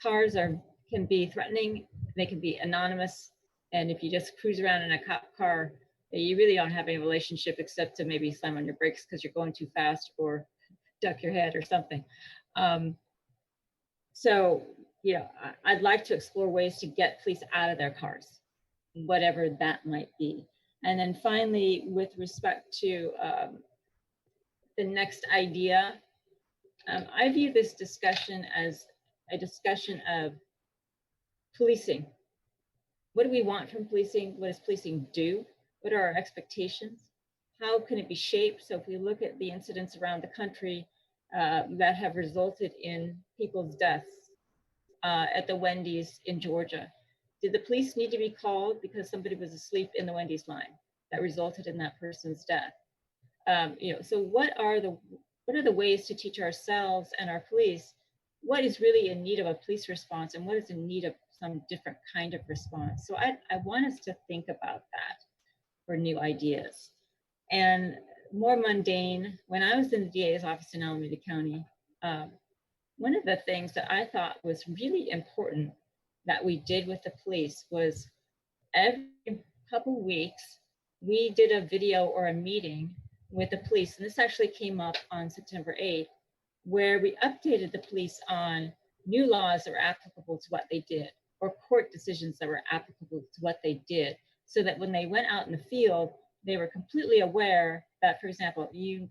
cars can be threatening. They can be anonymous. And if you just cruise around in a cop car, you really don't have any relationship except to maybe slam on your brakes because you're going too fast or duck your head or something. So, you know, I'd like to explore ways to get police out of their cars, whatever that might be. And then finally, with respect to the next idea, I view this discussion as a discussion of policing. What do we want from policing? What does policing do? What are our expectations? How can it be shaped? So if we look at the incidents around the country that have resulted in people's deaths at the Wendy's in Georgia, did the police need to be called because somebody was asleep in the Wendy's line that resulted in that person's death? You know, so what are the ways to teach ourselves and our police what is really in need of a police response and what is in need of some different kind of response? So I want us to think about that for new ideas. And more mundane, when I was in the DA's office in Alameda County, one of the things that I thought was really important that we did with the police was every couple weeks, we did a video or a meeting with the police. And this actually came up on September 8th, where we updated the police on new laws that were applicable to what they did, or court decisions that were applicable to what they did, so that when they went out in the field, they were completely aware that, for example, you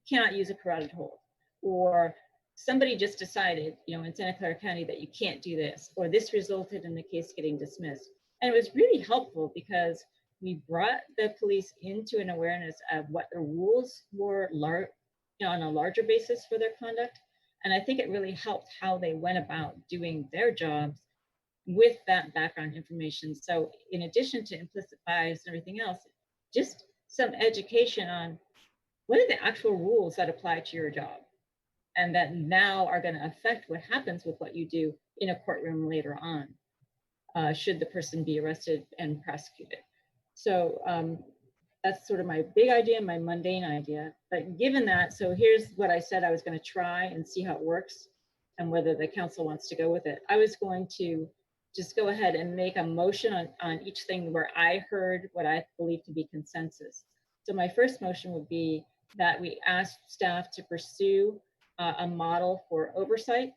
cannot use a carotid hold, or somebody just decided, you know, in Santa Clara County that you can't do this, or this resulted in the case getting dismissed. And it was really helpful because we brought the police into an awareness of what the rules were on a larger basis for their conduct. And I think it really helped how they went about doing their jobs with that background information. So in addition to implicit bias and everything else, just some education on what are the actual rules that apply to your job and that now are going to affect what happens with what you do in a courtroom later on, should the person be arrested and prosecuted. So that's sort of my big idea, my mundane idea. But given that, so here's what I said I was going to try and see how it works and whether the council wants to go with it. I was going to just go ahead and make a motion on each thing where I heard what I believe to be consensus. So my first motion would be that we ask staff to pursue a model for oversight,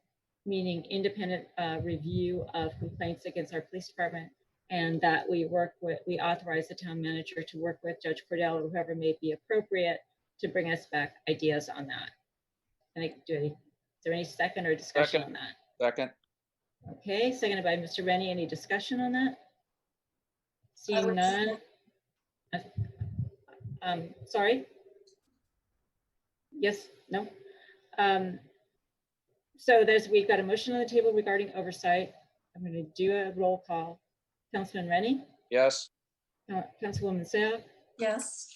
meaning independent review of complaints against our police department, and that we authorize the town manager to work with Judge Cordell or whoever may be appropriate to bring us back ideas on that. Is there any second or discussion on that? Second. Okay, seconded by Mr. Rennie. Any discussion on that? Seeing none. Sorry? Yes, no? So we've got a motion on the table regarding oversight. I'm going to do a roll call. Councilman Rennie? Yes. Councilwoman Sale? Yes.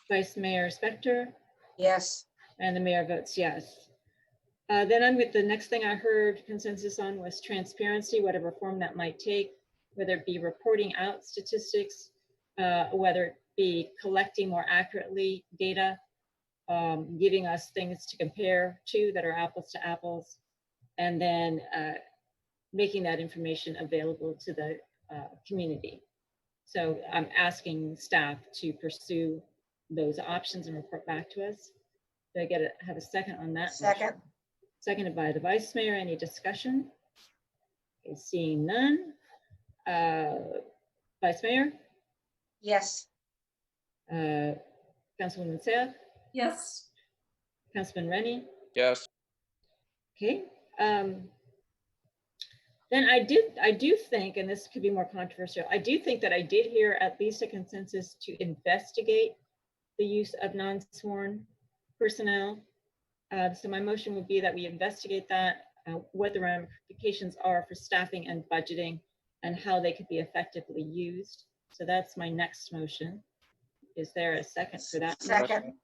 Vice Mayor Spector? Yes. And the mayor votes yes. Then the next thing I heard consensus on was transparency, whatever form that might take, whether it be reporting out statistics, whether it be collecting more accurately data, giving us things to compare to that are apples to apples, and then making that information available to the community. So I'm asking staff to pursue those options and report back to us. Do I have a second on that? Second. Motion? Seconded by the vice mayor. Any discussion? Okay, seeing none. Vice Mayor? Yes. Councilwoman Seth? Yes. Councilman Rennie? Yes. Okay. Then I do think, and this could be more controversial, I do think that I did hear at least a consensus to investigate the use of non-sworn personnel. So my motion would be that we investigate that, what the ramifications are for staffing and budgeting, and how they could be effectively used. So that's my next motion. Is there a second for that? Second.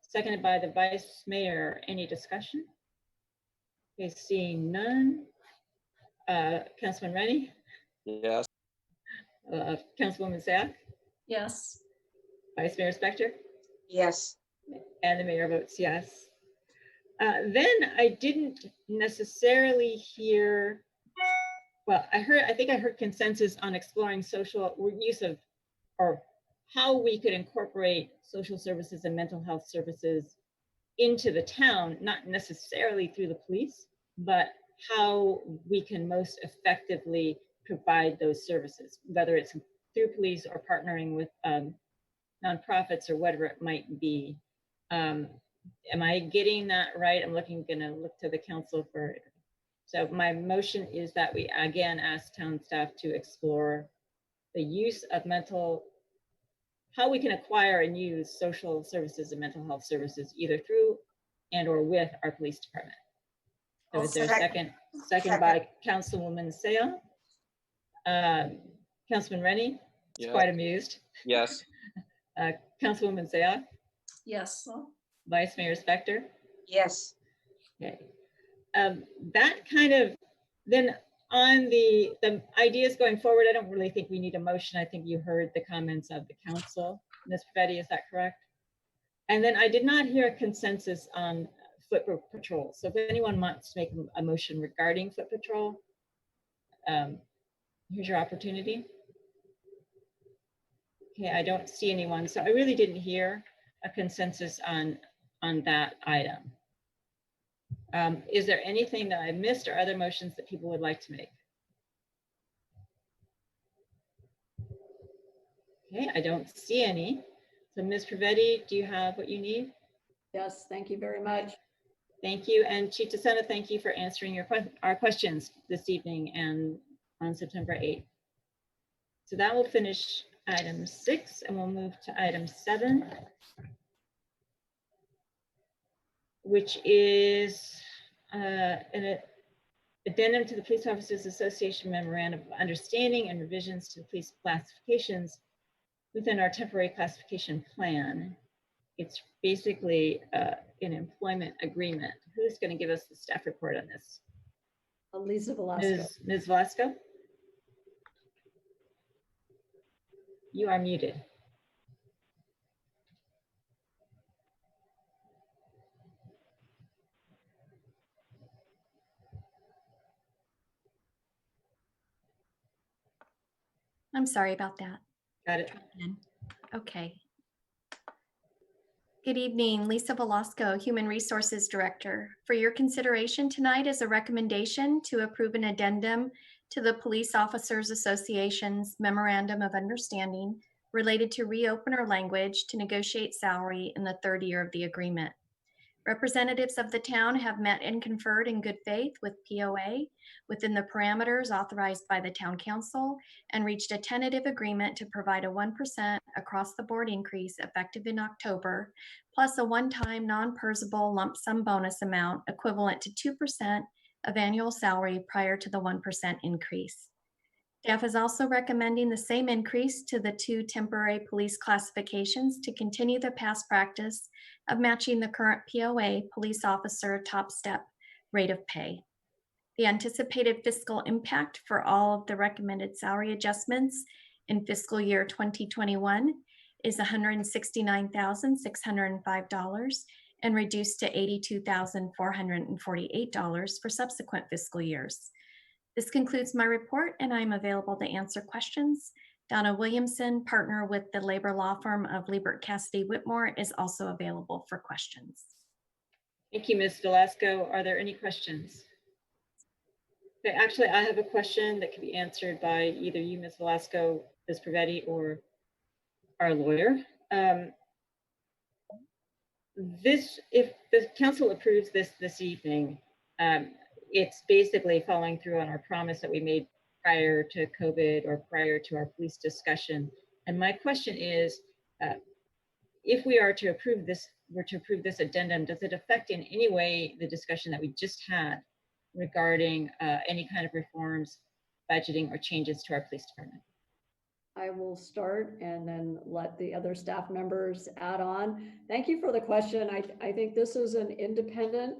Seconded by the Vice Mayor. Any discussion? Okay, seeing none. Councilman Rennie, Yes. Councilwoman Zach, Yes. Vice Mayor Spector, Yes. and the mayor votes yes. Then I didn't necessarily hear, well, I think I heard consensus on exploring social use of, or how we could incorporate social services and mental health services into the town, not necessarily through the police, but how we can most effectively provide those services, whether it's through police or partnering with nonprofits or whatever it might be. Am I getting that right? I'm gonna look to the council for, so my motion is that we again ask town staff to explore the use of how we can acquire and use social services and mental health services either through and or with our police department. So is there a second? Second by Councilwoman Seo. Councilman Rennie is quite amused. Yes. Councilwoman Seo. Yes. Vice Mayor Spector. Yes. Okay. That kind of, then on the ideas going forward, I don't really think we need a motion. I think you heard the comments of the council. Ms. Perfetti, is that correct? And then I did not hear a consensus on foot patrol. So if anyone wants to make a motion regarding foot patrol, here's your opportunity. Okay, I don't see anyone. So I really didn't hear a consensus on that item. Is there anything that I missed or other motions that people would like to make? Okay, I don't see any. So Ms. Perfetti, do you have what you need? Yes, thank you very much. Thank you. And Chief DeSena, thank you for answering our questions this evening and on September 8th. So that will finish item 6 and we'll move to item 7, which is an addendum to the Police Officers Association Memorandum of Understanding and revisions to the police classifications within our temporary classification plan. It's basically an employment agreement. Who's going to give us the staff report on this? Lisa Velasco. Ms. Velasco? You are muted. I'm sorry about that. Got it. Okay. Good evening, Lisa Velasco, Human Resources Director. For your consideration tonight is a recommendation to approve an addendum to the Police Officers Association's Memorandum of Understanding related to reopener language to negotiate salary in the 3rd year of the agreement. Representatives of the town have met and conferred in good faith with POA within the parameters authorized by the town council and reached a tentative agreement to provide a 1% across the board increase effective in October, plus a one-time non-PERSable lump sum bonus amount equivalent to 2% of annual salary prior to the 1% increase. Staff is also recommending the same increase to the 2 temporary police classifications to continue the past practice of matching the current POA police officer top step rate of pay. The anticipated fiscal impact for all of the recommended salary adjustments in fiscal year 2021 is $169,605 and reduced to $82,448 for subsequent fiscal years. This concludes my report and I'm available to answer questions. Donna Williamson, partner with the labor law firm of Liebert Cassidy Whitmore, is also available for questions. Thank you, Ms. Velasco. Are there any questions? Okay, actually, I have a question that can be answered by either you, Ms. Velasco, Ms. Perfetti, or our lawyer. If the council approves this evening, it's basically following through on our promise that we made prior to COVID or prior to our police discussion. And my question is, if we are to approve this, addendum, does it affect in any way the discussion that we just had regarding any kind of reforms, budgeting, or changes to our police department? I will start and then let the other staff members add on. Thank you for the question. I think this is an independent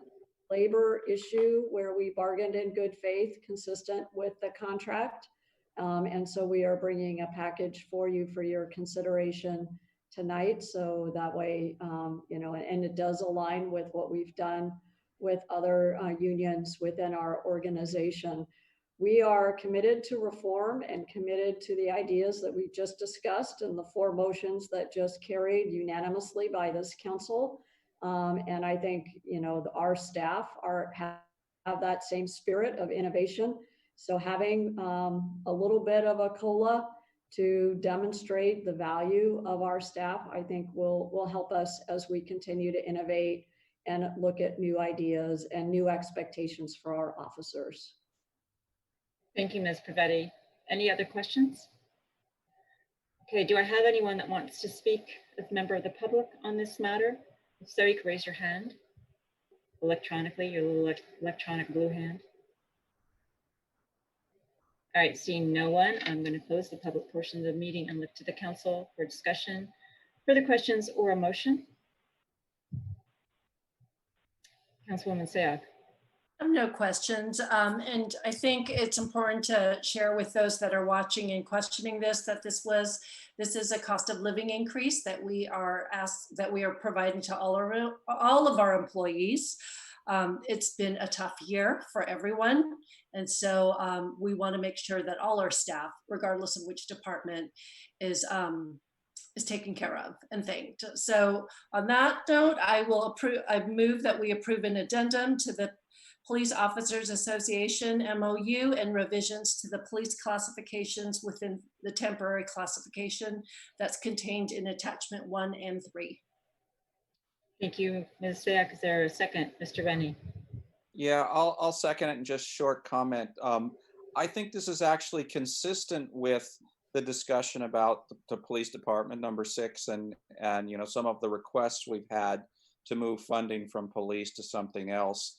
labor issue where we bargained in good faith, consistent with the contract. And so we are bringing a package for you for your consideration tonight. So that way, you know, and it does align with what we've done with other unions within our organization. We are committed to reform and committed to the ideas that we just discussed and the 4 motions that just carried unanimously by this council. And I think, you know, our staff have that same spirit of innovation. So having a little bit of a COLA to demonstrate the value of our staff, I think will help us as we continue to innovate and look at new ideas and new expectations for our officers. Thank you, Ms. Pavetti. Any other questions? Okay, do I have anyone that wants to speak as a member of the public on this matter? If so, you can raise your hand electronically, your little electronic blue hand. All right, seeing no one, I'm going to close the public portion of the meeting and look to the council for discussion, further questions, or a motion. Councilwoman Sayoc. No questions. And I think it's important to share with those that are watching and questioning this, that this is a cost of living increase that we are providing to all of our employees. It's been a tough year for everyone. And so we want to make sure that all our staff, regardless of which department, is taken care of and thanked. So on that note, I move that we approve an addendum to the Police Officers Association MOU and revisions to the police classifications within the temporary classification that's contained in attachment 1 and 3. Thank you, Ms. Sayoc. Is there a second? Mr. Rennie? Yeah, I'll second it and just short comment. I think this is actually consistent with the discussion about the police department number 6 and you know, some of the requests we've had to move funding from police to something else.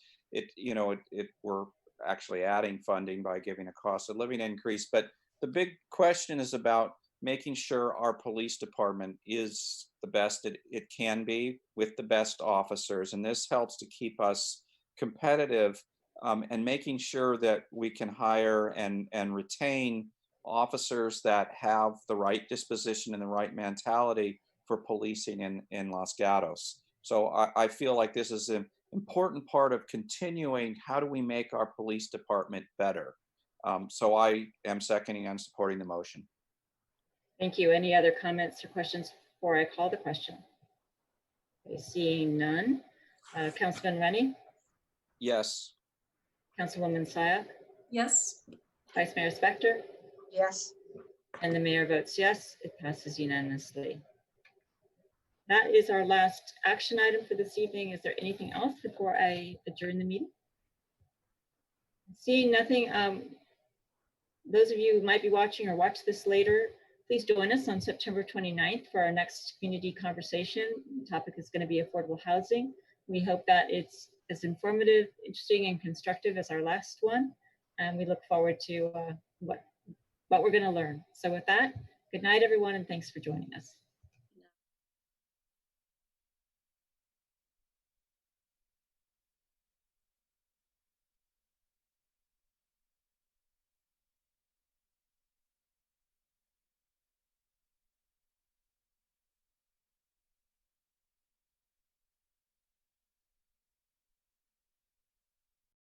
We're actually adding funding by giving a cost of living increase, but the big question is about making sure our police department is the best it can be with the best officers. And this helps to keep us competitive and making sure that we can hire and retain officers that have the right disposition and the right mentality for policing in Los Gatos. So I feel like this is an important part of continuing how do we make our police department better. So I am seconding and supporting the motion. Thank you. Any other comments or questions before I call the question? Okay, seeing none. Councilman Rennie? Yes. Councilwoman Sayoc? Yes. Vice Mayor Spector? Yes. And the mayor votes yes. It passes unanimously. That is our last action item for this evening. Is there anything else before I adjourn the meeting? Seeing nothing, those of you who might be watching or watch this later, please join us on September 29th for our next community conversation. The topic is going to be affordable housing. We hope that it's as informative, interesting, and constructive as our last one. And we look forward to what we're going to learn. So with that, good night, everyone, and thanks for joining us.